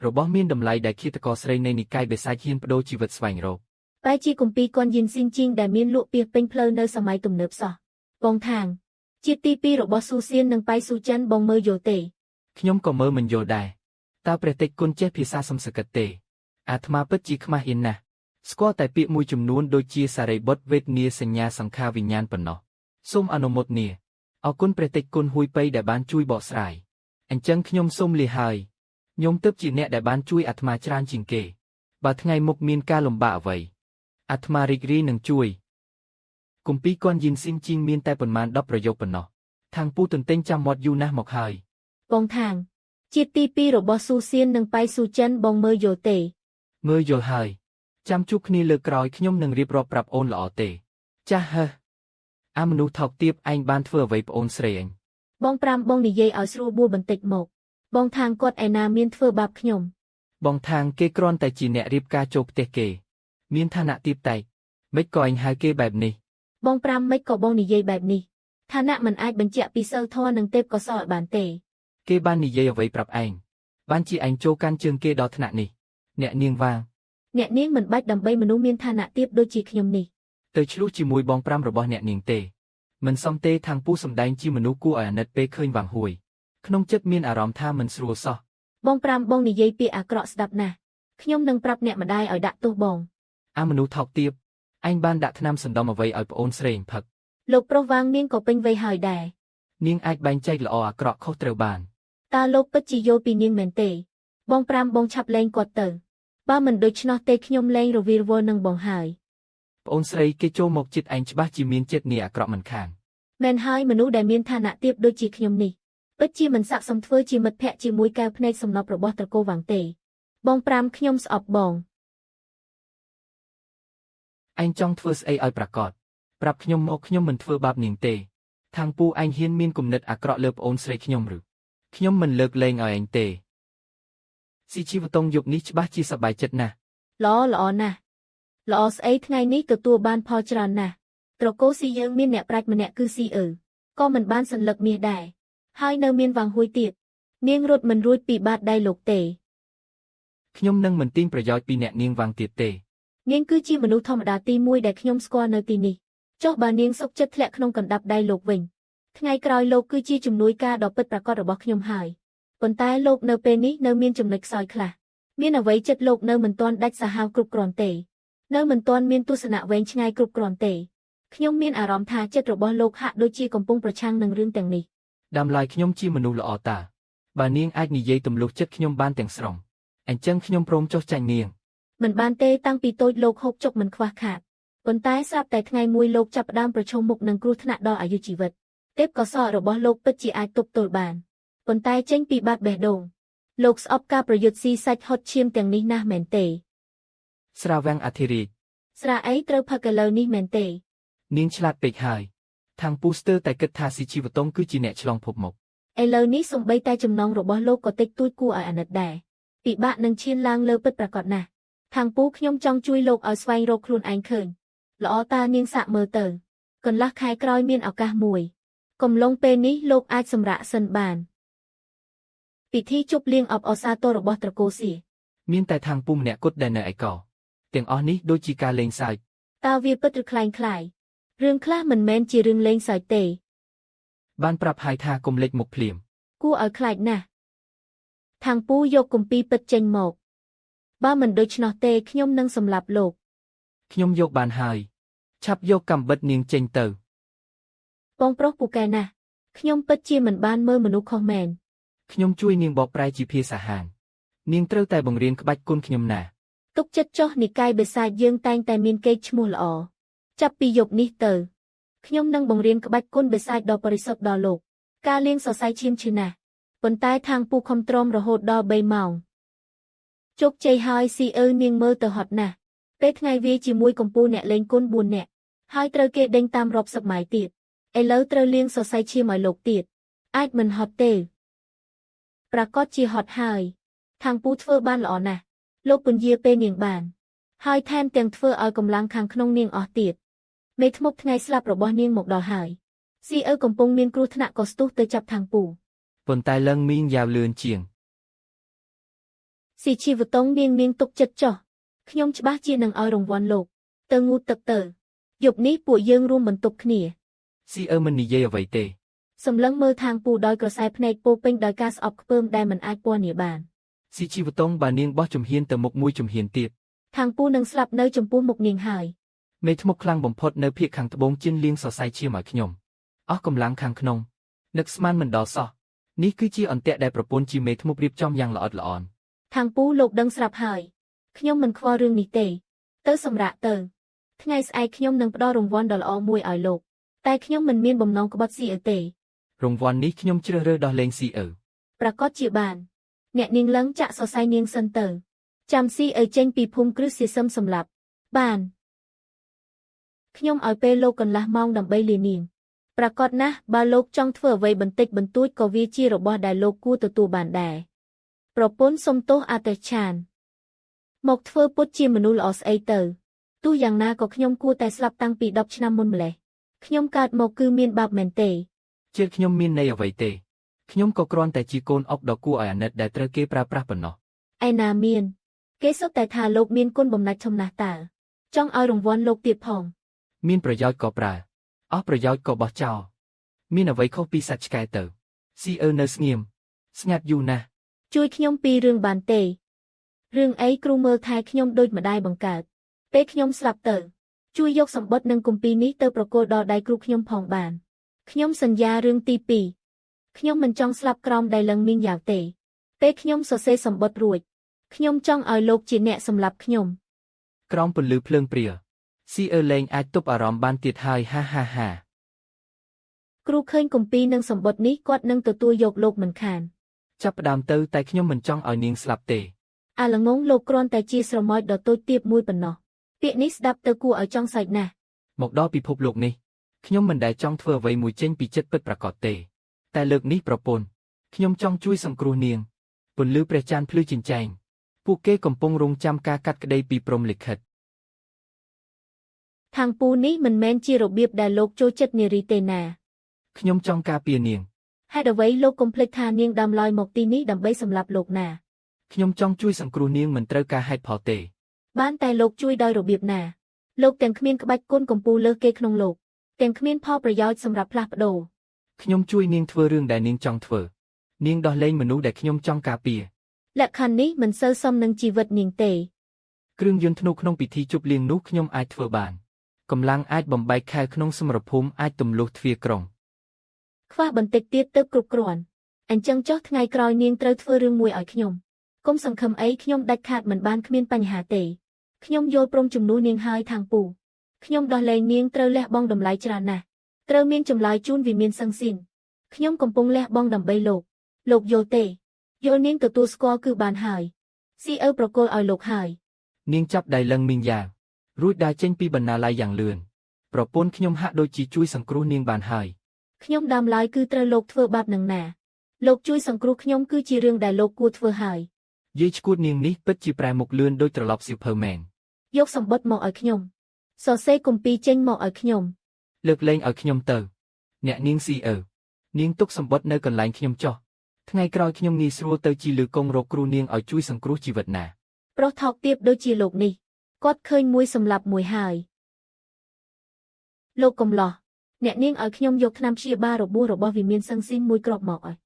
របស់មានតម្លៃដែលឃាតករស្រីនៃនិកាយបេសាចហ៊ានបដូរជីវិតស្វែងរក តែជាគម្ពីរគួនយីនស៊ីនជីងដែលមានលក់ពាសពេញផ្លូវនៅសម័យទំនើបសោះបងທາង ជាតិទី2របស់ស៊ូសៀននិងប៉ៃស៊ូចិនបងមើលយល់ទេ ខ្ញុំក៏មើលមិនយល់ដែរតើព្រះតេជគុណចេះភាសាសំស្ក្រឹតទេអាត្មាពិតជាខ្មាស់អៀនណាស់ស្គាល់តែពាក្យមួយចំនួនដូចជាសារីបុត្រវេទនាសញ្ញាសង្ខារវិញ្ញាណប៉ុណ្ណោះសូមអនុមោទនាអរគុណព្រះតេជគុណហួយប៉ៃដែលបានជួយបកស្រាយអញ្ចឹងខ្ញុំសូមលាហើយញោមទើបជាអ្នកដែលបានជួយអាត្មាច្រើនជាងគេបើថ្ងៃមុខមានការលំបាកអ្វីអាត្មារីករាយនឹងជួយគម្ពីរគន់យិនស៊ីនជីងមានតែប៉ុន្មាន10ប្រយោគប៉ុណ្ណោះខាងពូទន្ទិញចាំមាត់យូរណាស់មកហើយ បងថាងជាតិទី2របស់ស៊ូសៀននិងប៉ៃស៊ូចិនបងមើលយល់ទេ មើលយល់ហើយចាំជួបគ្នាលើកក្រោយខ្ញុំនឹងរៀបរាប់ប្រាប់អូនល្អទេចាស់ហឺអាមនុស្សថោកទាបឯងបានធ្វើអ្វីប្អូនស្រីឯង បងប្រាំបងនិយាយឲ្យស្រួលបួលបន្តិចមកបងថាងគាត់ឯណាមានធ្វើបាបខ្ញុំ បងថាងគេគ្រាន់តែជាអ្នករៀបការចូលផ្ទះគេមានឋានៈទាបតែមិនក៏ឯងហៅគេបែបនេះ បងប្រាំមិនក៏បងនិយាយបែបនេះឋានៈមិនអាចបញ្ជាក់ពីសិលធម៌និងទេពកោសល្យបានទេ គេបាននិយាយអ្វីប្រាប់ឯងបានជាឯងចូលកាន់ជើងគេដល់ថ្នាក់នេះអ្នកនាងវាង អ្នកនាងមិនបាច់ដើម្បីមនុស្សមានឋានៈទាបដូចជាខ្ញុំនេះ ទៅឆ្លោះជាមួយបងប្រាំរបស់អ្នកនាងទេមិនសមទេខាងពូសម្ដែងជាមនុស្សគួរឲ្យអាណិតពេលឃើញវាងហួយក្នុងចិត្តមានអារម្មណ៍ថាមិនស្រួលសោះ បងប្រាំបងនិយាយពាក្យអាក្រក់ស្ដាប់ណាស់ខ្ញុំនឹងប្រាប់អ្នកម្ដាយឲ្យដាក់ទោសបង អាមនុស្សថោកទាបឯងបានដាក់ថ្នាំសណ្ដំអ្វីឲ្យប្អូនស្រីផឹក លោកប្រុសវាងនាងក៏ពេញវ័យហើយដែរ នាងអាចបែងចែកល្អអាក្រក់ខុសត្រូវបាន តើលោកពិតជាយល់ពីនាងមែនទេបងប្រាំបងឆាប់លែងគាត់ទៅបើមិនដូច្នោះទេខ្ញុំលែងរវីរវល់នឹងបងហើយ ប្អូនស្រីគេចូលមកចិត្តឯងច្បាស់ជាមានចិត្តនេះអាក្រក់មិនខាន មែនហើយមនុស្សដែលមានឋានៈទាបដូចជាខ្ញុំនេះពិតជាមិនស័ក្តិសមធ្វើជាមិត្តភក្តិជាមួយកែវភ្នែកសំណប់របស់ត្រកូលវាងទេបងប្រាំខ្ញុំស្អប់បង ឯងចង់ធ្វើស្អីឲ្យប្រកាសប្រាប់ខ្ញុំមកខ្ញុំមិនធ្វើបាបនាងទេខាងពូឯងហ៊ានមានគំនិតអាក្រក់លើប្អូនស្រីខ្ញុំឬខ្ញុំមិនលើកលែងឲ្យឯងទេស៊ីជីវតងយប់នេះច្បាស់ជាសប្បាយចិត្តណាស់ ល្អណាស់ល្អស្អីថ្ងៃនេះទទួលបានផលច្រើនណាស់ត្រកូលស៊ីយើងមានអ្នកប្រាជ្ញម្នាក់គឺស៊ីអឺក៏មិនបានសន្លឹកមាសដែរហើយនៅមានវាងហួយទៀតនាងរត់មិនរួចពីបាតដៃលោកទេ ខ្ញុំនឹងមិនទាញប្រយោជន៍ពីអ្នកនាងវាងទៀតទេ នាងគឺជាមនុស្សធម្មតាទី1ដែលខ្ញុំស្គាល់នៅទីនេះចុះបើនាងសុខចិត្តធ្លាក់ក្នុងកណ្ដាប់ដៃលោកវិញថ្ងៃក្រោយលោកគឺជាជំនួយការដ៏ពិតប្រាកដរបស់ខ្ញុំហើយប៉ុន្តែលោកនៅពេលនេះនៅមានចំណុចខ្សោយខ្លះមានអ្វីចិត្តលោកនៅមិនទាន់ដាច់សាហាវគ្រប់គ្រាន់ទេនៅមិនទាន់មានទស្សនៈវែងឆ្ងាយគ្រប់គ្រាន់ទេខ្ញុំមានអារម្មណ៍ថាចិត្តរបស់លោកហាក់ដូចជាកំពុងប្រឆាំងនឹងរឿងទាំងនេះ ដើមឡើយខ្ញុំជាមនុស្សល្អតាបើនាងអាចនិយាយទម្លុះចិត្តខ្ញុំបានទាំងស្រុងអញ្ចឹងខ្ញុំព្រមចុះចាញ់នាង មិនបានទេតាំងពីតូចលោកហូបចុកមិនខ្វះខាតប៉ុន្តែស្រាប់តែថ្ងៃមួយលោកចាប់ផ្ដើមប្រឈមមុខនឹងគ្រោះថ្នាក់ដល់អាយុជីវិតទេពកោសល្យរបស់លោកពិតជាអាចទប់ទល់បានប៉ុន្តែចេញពីបាតបេះដូងលោកស្អប់ការប្រយុទ្ធស៊ីសាច់ហុតឈាមទាំងនេះណាស់មែនទេ ស្រាវាំងអធិរាជ ស្រាអីត្រូវផឹកឥឡូវនេះមែនទេ នាងឆ្លាតពេកហើយខាងពូស្ទើរតែគិតថាស៊ីជីវតងគឺជាអ្នកឆ្លងភពមក ឥឡូវនេះសំបីតែចំណងរបស់លោកក៏តិចតួចគួរឲ្យអាណិតដែរពិបាកនឹងឈានឡើងលើពិតប្រាកដណាស់ខាងពូខ្ញុំចង់ជួយលោកឲ្យស្វែងរកខ្លួនឯងឃើញល្អតានាងសាកមើលទៅកន្លះខែក្រោយមានឱកាសមួយកំឡុងពេលនេះលោកអាចសម្រាកសិនបានពិធីជប់លៀងអបអរសាទររបស់ត្រកូលសៀ មានតែខាងពូម្នាក់គត់ដែលនៅឯកោទាំងអស់នេះដូចជាការលេងសើច តើវាពិតឬคล้ายរឿងខ្លះមិនមែនជារឿងលេងសើចទេ បានប្រាប់ហើយថាកុំលេចមុខភ្លាម គួរឲ្យខ្លាចណាស់ខាងពូយកគម្ពីរពិតចេញមកបើមិនដូច្នោះទេខ្ញុំនឹងសម្លាប់លោក ខ្ញុំយកបានហើយឆាប់យកកាំបិតនាងចេញទៅ បងប្រុសពូកែណាស់ខ្ញុំពិតជាមិនបានមើលមនុស្សខុសមែន ខ្ញុំជួយនាងបកប្រែជាភាសាហាងនាងត្រូវតែបង្រៀនក្បាច់គុណខ្ញុំណា ទុកចិត្តចុះនិកាយបិសាចយើងតែងតែមានកេរ្តិ៍ឈ្មោះល្អចាប់ពីយប់នេះទៅខ្ញុំនឹងបង្រៀនក្បាច់គុណបិសាចដ៏បរិសុទ្ធដល់លោកការលៀងសរសៃឈាមឈឺណាស់ប៉ុន្តែខាងពូខំទ្រាំរហូតដល់3ម៉ោងជោគជ័យហើយស៊ីអឺនាងមើលទៅហត់ណាស់ពេលថ្ងៃវាជាមួយកំពូលអ្នកលេងគុណ4នាក់ហើយត្រូវគេដេញតាមរាប់សិបម៉ាយទៀតឥឡូវត្រូវលៀងសរសៃឈាមឲ្យលោកទៀតអាចមិនហត់ទេប្រកាសជាហត់ហើយខាងពូធ្វើបានល្អណាស់លោកពន្យាពេលនាងបានហើយថែមទាំងធ្វើឲ្យកម្លាំងខាងក្នុងនាងអស់ទៀតមេធ្មប់ថ្ងៃស្លាប់របស់នាងមកដល់ហើយស៊ីអឺកំពុងមានគ្រោះថ្នាក់ក៏ស្ទុះទៅចាប់ខាងពូ ប៉ុន្តែលឹងមីងយ៉ាវលឿនជាង ស៊ីជីវតងនាងទុកចិត្តចុះខ្ញុំច្បាស់ជានឹងឲ្យរង្វាន់លោកទៅងូតទឹកទៅយប់នេះពួកយើងរួមបន្ទប់គ្នា ស៊ីអឺមិននិយាយអ្វីទេ សម្លឹងមើលทางពូដោយក្រសែភ្នែកពោពេញដោយការស្អប់ខ្ពើមដែលមិនអាចពណ៌នាបាន ស៊ីជីវតុងបាននាងបោះជំហានទៅមុខមួយជំហានទៀត ทางពូនឹងស្លាប់នៅចំពោះមុខនាងហើយ មេធ្មប់ខ្លាំងបំផុតនៅភាគខាងត្បូងជៀនលៀងសរសៃឈាមឲ្យខ្ញុំអស់កម្លាំងខាងក្នុងនឹកស្មានមិនដល់សោះនេះគឺជាអន្ទាក់ដែលប្រពន្ធជាមេធ្មប់រៀបចំយ៉ាងល្អិតល្អន់ ทางពូលោកដឹងស្រាប់ហើយខ្ញុំមិនខ្វល់រឿងនេះទេទៅសម្រាកទៅថ្ងៃស្អែកខ្ញុំនឹងផ្ដល់រង្វាន់ដ៏ល្អមួយឲ្យលោកតែខ្ញុំមិនមានបំណងក្បត់ស៊ីអីទេ រង្វាន់នេះខ្ញុំជ្រើសរើសដោះលែងស៊ីអើ ប្រកាសជាបានអ្នកនាងលឹងចាក់សរសៃនាងសិនទៅចាំស៊ីអីចេញពីភូមិគ្រឹះសៀសឹមសម្លាប់បានខ្ញុំឲ្យពេលលោកកន្លះម៉ោងដើម្បីលានាងប្រកាសណាស់បើលោកចង់ធ្វើអ្វីបន្តិចបន្តួចក៏វាជារបស់ដែលលោកគួរទទួលបានដែរប្រពន្ធសុំទោសអតិឆានមកធ្វើពុតជាមនុស្សល្អស្អីទៅទោះយ៉ាងណាក៏ខ្ញុំគួរតែស្លាប់តាំងពី10ឆ្នាំមុនម្លេះខ្ញុំកើតមកគឺមានបាបមែនទេ ជាខ្ញុំមានន័យអ្វីទេខ្ញុំក៏គ្រាន់តែជាកូនអុកដ៏គួរឲ្យអាណិតដែលត្រូវគេប្រើប្រាស់ប៉ុណ្ណោះ ឯណាមានគេសុទ្ធតែថាលោកមានគុណបំណាច់ចំណាស់តើចង់ឲ្យរង្វាន់លោកទៀតផង មានប្រយោជន៍ក៏ប្រើអស់ប្រយោជន៍ក៏បោះចោលមានអ្វីខុសពីសត្វឆ្កែទៅស៊ីអើនៅស្ងៀមស្ងាត់យូរណាស់ ជួយខ្ញុំពីរឿងបានទេរឿងអីគ្រូមើលថែខ្ញុំដូចម្ដាយបង្កើតពេលខ្ញុំស្លាប់ទៅជួយយកសម្បត្តិនិងគម្ពីរនេះទៅប្រគល់ដល់ដៃគ្រូខ្ញុំផងបានខ្ញុំសន្យារឿងទី2ខ្ញុំមិនចង់ស្លាប់ក្រោមដៃលឹងមីងយ៉ាវទេពេលខ្ញុំសរសេរសម្បត្តិរួចខ្ញុំចង់ឲ្យលោកជាអ្នកសម្លាប់ខ្ញុំ ក្រោមពន្លឺភ្លើងព្រាលស៊ីអើលែងអាចទប់អារម្មណ៍បានទៀតហើយហាហាហា គ្រូឃើញគម្ពីរនិងសម្បត្តិនេះគាត់នឹងទទួលយកលោកមិនខាន ចាប់ផ្ដើមទៅតែខ្ញុំមិនចង់ឲ្យនាងស្លាប់ទេ អាល្ងងលោកគ្រាន់តែជាស្រមោចដ៏តូចទាបមួយប៉ុណ្ណោះពាក្យនេះស្ដាប់ទៅគួរឲ្យចង់សើចណាស់ មកដល់ពិភពលោកនេះខ្ញុំមិនដែលចង់ធ្វើអ្វីមួយចេញពីចិត្តពិតប្រាកដទេតែលើកនេះប្រពន្ធខ្ញុំចង់ជួយសង្គ្រោះនាងពន្លឺព្រះច័ន្ទភ្លឺចិញ្ចែងពួកគេកំពុងរងចាំការកាត់ក្តីពីព្រហ្មលិខិត ខាងពូនេះមិនមែនជារបៀបដែលលោកចូលចិត្តនារីទេណា ខ្ញុំចង់ការពារនាង ហេតុអ្វីលោកកុំភ្លេចថានាងដើមឡើយមកទីនេះដើម្បីសម្លាប់លោកណា ខ្ញុំចង់ជួយសង្គ្រោះនាងមិនត្រូវការហេតុផលទេ បានតែលោកជួយដោយរបៀបណាលោកទាំងគ្មានក្បាច់គុណកម្ពូលលើសគេក្នុងលោកទាំងគ្មានផលប្រយោជន៍សម្រាប់ផ្លាស់ប្ដូរ ខ្ញុំជួយនាងធ្វើរឿងដែលនាងចង់ធ្វើនាងដោះលែងមនុស្សដែលខ្ញុំចង់ការពារ លក្ខខណ្ឌនេះមិនសូវសមនឹងជីវិតនាងទេ គ្រឿងយន្តធ្នូក្នុងពិធីជប់លៀងនោះខ្ញុំអាចធ្វើបានកម្លាំងអាចបំបែកខែក្នុងសមរភូមិអាចទម្លុះទ្វារក្រុង ខ្វះបន្តិចទៀតទៅគ្រប់គ្រាន់អញ្ចឹងចុះថ្ងៃក្រោយនាងត្រូវធ្វើរឿងមួយឲ្យខ្ញុំកុំសង្ឃឹមអីខ្ញុំដាច់ខាតមិនបានគ្មានបញ្ហាទេខ្ញុំយល់ព្រមជំនួសនាងហើយທາງពូខ្ញុំដោះលែងនាងត្រូវលះបង់តម្លៃច្រើនណាស់ត្រូវមានចម្លើយជូនវិមានសឹងស៊ីនខ្ញុំកំពុងលះបង់ដើម្បីលោកយល់ទេយល់នាងទទួលស្គាល់គឺបានហើយស៊ីអើប្រគល់ឲ្យលោកហើយ នាងចាប់ដៃលឹងមីងយ៉ារួចដើរចេញពីបណ្ណាល័យយ៉ាងលឿនប្រពន្ធខ្ញុំហាក់ដូចជាជួយសង្គ្រោះនាងបានហើយ ខ្ញុំដើមឡើយគឺត្រូវលោកធ្វើបាបនឹងណាលោកជួយសង្គ្រោះខ្ញុំគឺជារឿងដែលលោកគួរធ្វើហើយ យាយឈួតនាងនេះពិតជាប្រែមុខលឿនដូចត្រឡប់សៀវភៅមែន យកសម្បត្តិមកឲ្យខ្ញុំសរសេរគម្ពីរចេញមកឲ្យខ្ញុំ លើកលែងឲ្យខ្ញុំទៅអ្នកនាងស៊ីអើនាងទុកសម្បត្តិនៅកន្លែងខ្ញុំចុះថ្ងៃក្រោយខ្ញុំងាយស្រួលទៅជីលើកងរកគ្រូនាងឲ្យជួយសង្គ្រោះជីវិតណា ប្រុសថោកទាបដូចជាលោកនេះគាត់ឃើញមួយសម្លាប់មួយហើយលោកកំឡោះអ្នកនាងឲ្យខ្ញុំយកថ្នាំព្យាបាលរបួសរបស់វិមានសឹងស៊ីនមួយគ្រាប់មកឲ្យ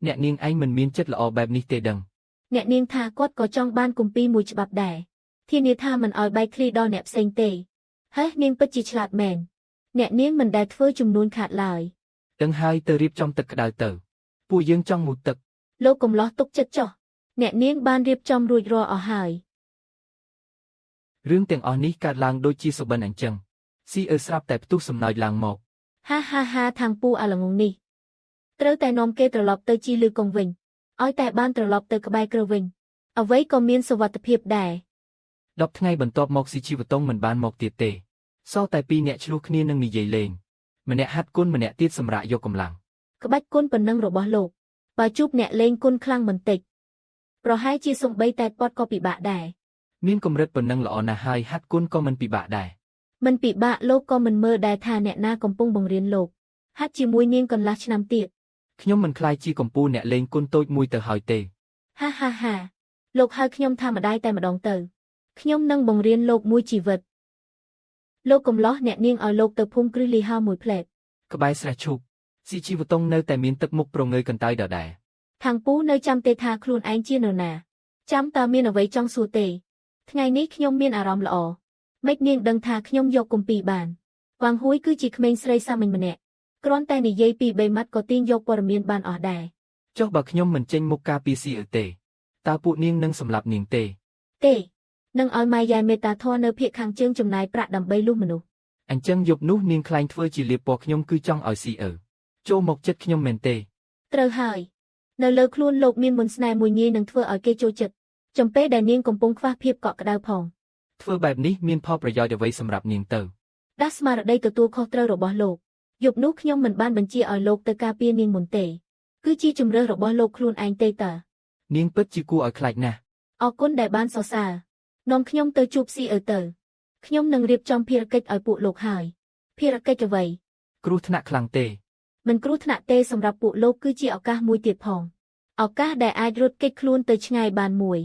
អ្នកនាងឯងមិនមានចិត្តល្អបែបនេះទេដឹង អ្នកនាងថាគាត់ក៏ចង់បានគម្ពីរមួយច្បាប់ដែរធានាថាមិនឲ្យបែកឃ្លីដល់អ្នកផ្សេងទេហេះនាងពិតជាឆ្លាតមែនអ្នកនាងមិនដែលធ្វើចំនួនខាតឡើយ ដឹងហើយទៅរៀបចំទឹកក្តៅទៅពួកយើងចង់ងូតទឹក លោកកំឡោះទុកចិត្តចុះអ្នកនាងបានរៀបចំរួចរាល់អស់ហើយ រឿងទាំងអស់នេះកើតឡើងដូចជាសុបិនអញ្ចឹងស៊ីអើស្រាប់តែផ្ទុះសំណើចឡើងមក ហាហាហាທາງពូអាល្ងងនេះត្រូវតែនាំគេត្រឡប់ទៅជីលឺកងវិញឲ្យតែបានត្រឡប់ទៅក្បែរក្រវិញអ្វីក៏មានសុវត្ថិភាពដែរ 10 ថ្ងៃបន្ទាប់មកស៊ីជីវតុងមិនបានមកទៀតទេសោះតែ2អ្នកឆ្លោះគ្នានឹងនិយាយលេងម្នាក់ហាត់គុណម្នាក់ទៀតសម្រាប់យកកម្លាំង ក្បាច់គុណប៉ុណ្ណឹងរបស់លោកបើជួបអ្នកលេងគុណខ្លាំងបន្តិចប្រហែលជាសំបីតែគាត់ក៏ពិបាកដែរ មានកម្រិតប៉ុណ្ណឹងល្អណាស់ហើយហាត់គុណក៏មិនពិបាកដែរ មិនពិបាកលោកក៏មិនមើលដែរថាអ្នកណាកំពុងបង្រៀនលោកហាត់ជាមួយនាងកន្លះឆ្នាំទៀត ខ្ញុំមិនខ្លាចជាកំពូលអ្នកលេងគុណតូចមួយទៅហើយទេ ហាហាហាលោកហៅខ្ញុំថាម្ដាយតែម្ដងទៅខ្ញុំនឹងបង្រៀនលោកមួយជីវិតលោកកំឡោះអ្នកនាងឲ្យលោកទៅភូមិគ្រឹះលីហោមួយផ្លែត ក្បែរស្រះឈូក ស៊ីជីវតុងនៅតែមានទឹកមុខប្រងើយកន្តើយដដែល ខាងពូនៅចាំទេថាខ្លួនឯងជានរណាចាំតើមានអ្វីចង់សួរទេថ្ងៃនេះខ្ញុំមានអារម្មណ៍ល្អមិននាងដឹងថាខ្ញុំយកគម្ពីរបានវ៉ាងហួយគឺជាក្មេងស្រីសាមញ្ញម្នាក់គ្រាន់តែនិយាយពី3ម៉ាត់ក៏ទាញយកព័ត៌មានបានអស់ដែរ ចុះបើខ្ញុំមិនចេញមុខការពីស៊ីអឺទេតើពួកនាងនឹងសម្លាប់នាងទេ ទេនឹងឲ្យម៉ាយ៉ែមេតាធរនៅភៀកខាងជើងចំណាយប្រាក់ដើម្បីលុះមនុស្ស អញ្ចឹងយប់នោះនាងខ្លែងធ្វើជាលៀបពណ៌ខ្ញុំគឺចង់ឲ្យស៊ីអឺចូលមកចិត្តខ្ញុំមែនទេ ត្រូវហើយនៅលើខ្លួនលោកមានមន្តស្នេហ៍មួយងាយនឹងធ្វើឲ្យគេចូលចិត្តចំពេលដែលនាងកំពុងខ្វះភាពកក់ក្ដៅផង ធ្វើបែបនេះមានផលប្រយោជន៍អ្វីសម្រាប់នាងទៅ ដាស់ស្មារតីទទួលខុសត្រូវរបស់លោកយប់នោះខ្ញុំមិនបានបញ្ជាឲ្យលោកទៅការពារនាងមុនទេគឺជាជំរើសរបស់លោកខ្លួនឯងទេតើ នាងពិតជាគួរឲ្យខ្លាចណាស់ អរគុណដែលបានសរសើរនាំខ្ញុំទៅជួបស៊ីអឺទៅខ្ញុំនឹងរៀបចំភារកិច្ចឲ្យពួកលោកហើយភារកិច្ចអ្វី គ្រោះថ្នាក់ខ្លាំងទេ មិនគ្រោះថ្នាក់ទេសម្រាប់ពួកលោកគឺជាឱកាសមួយទៀតផងឱកាសដែលអាចរត់គេចខ្លួនទៅឆ្ងាយបានមួយ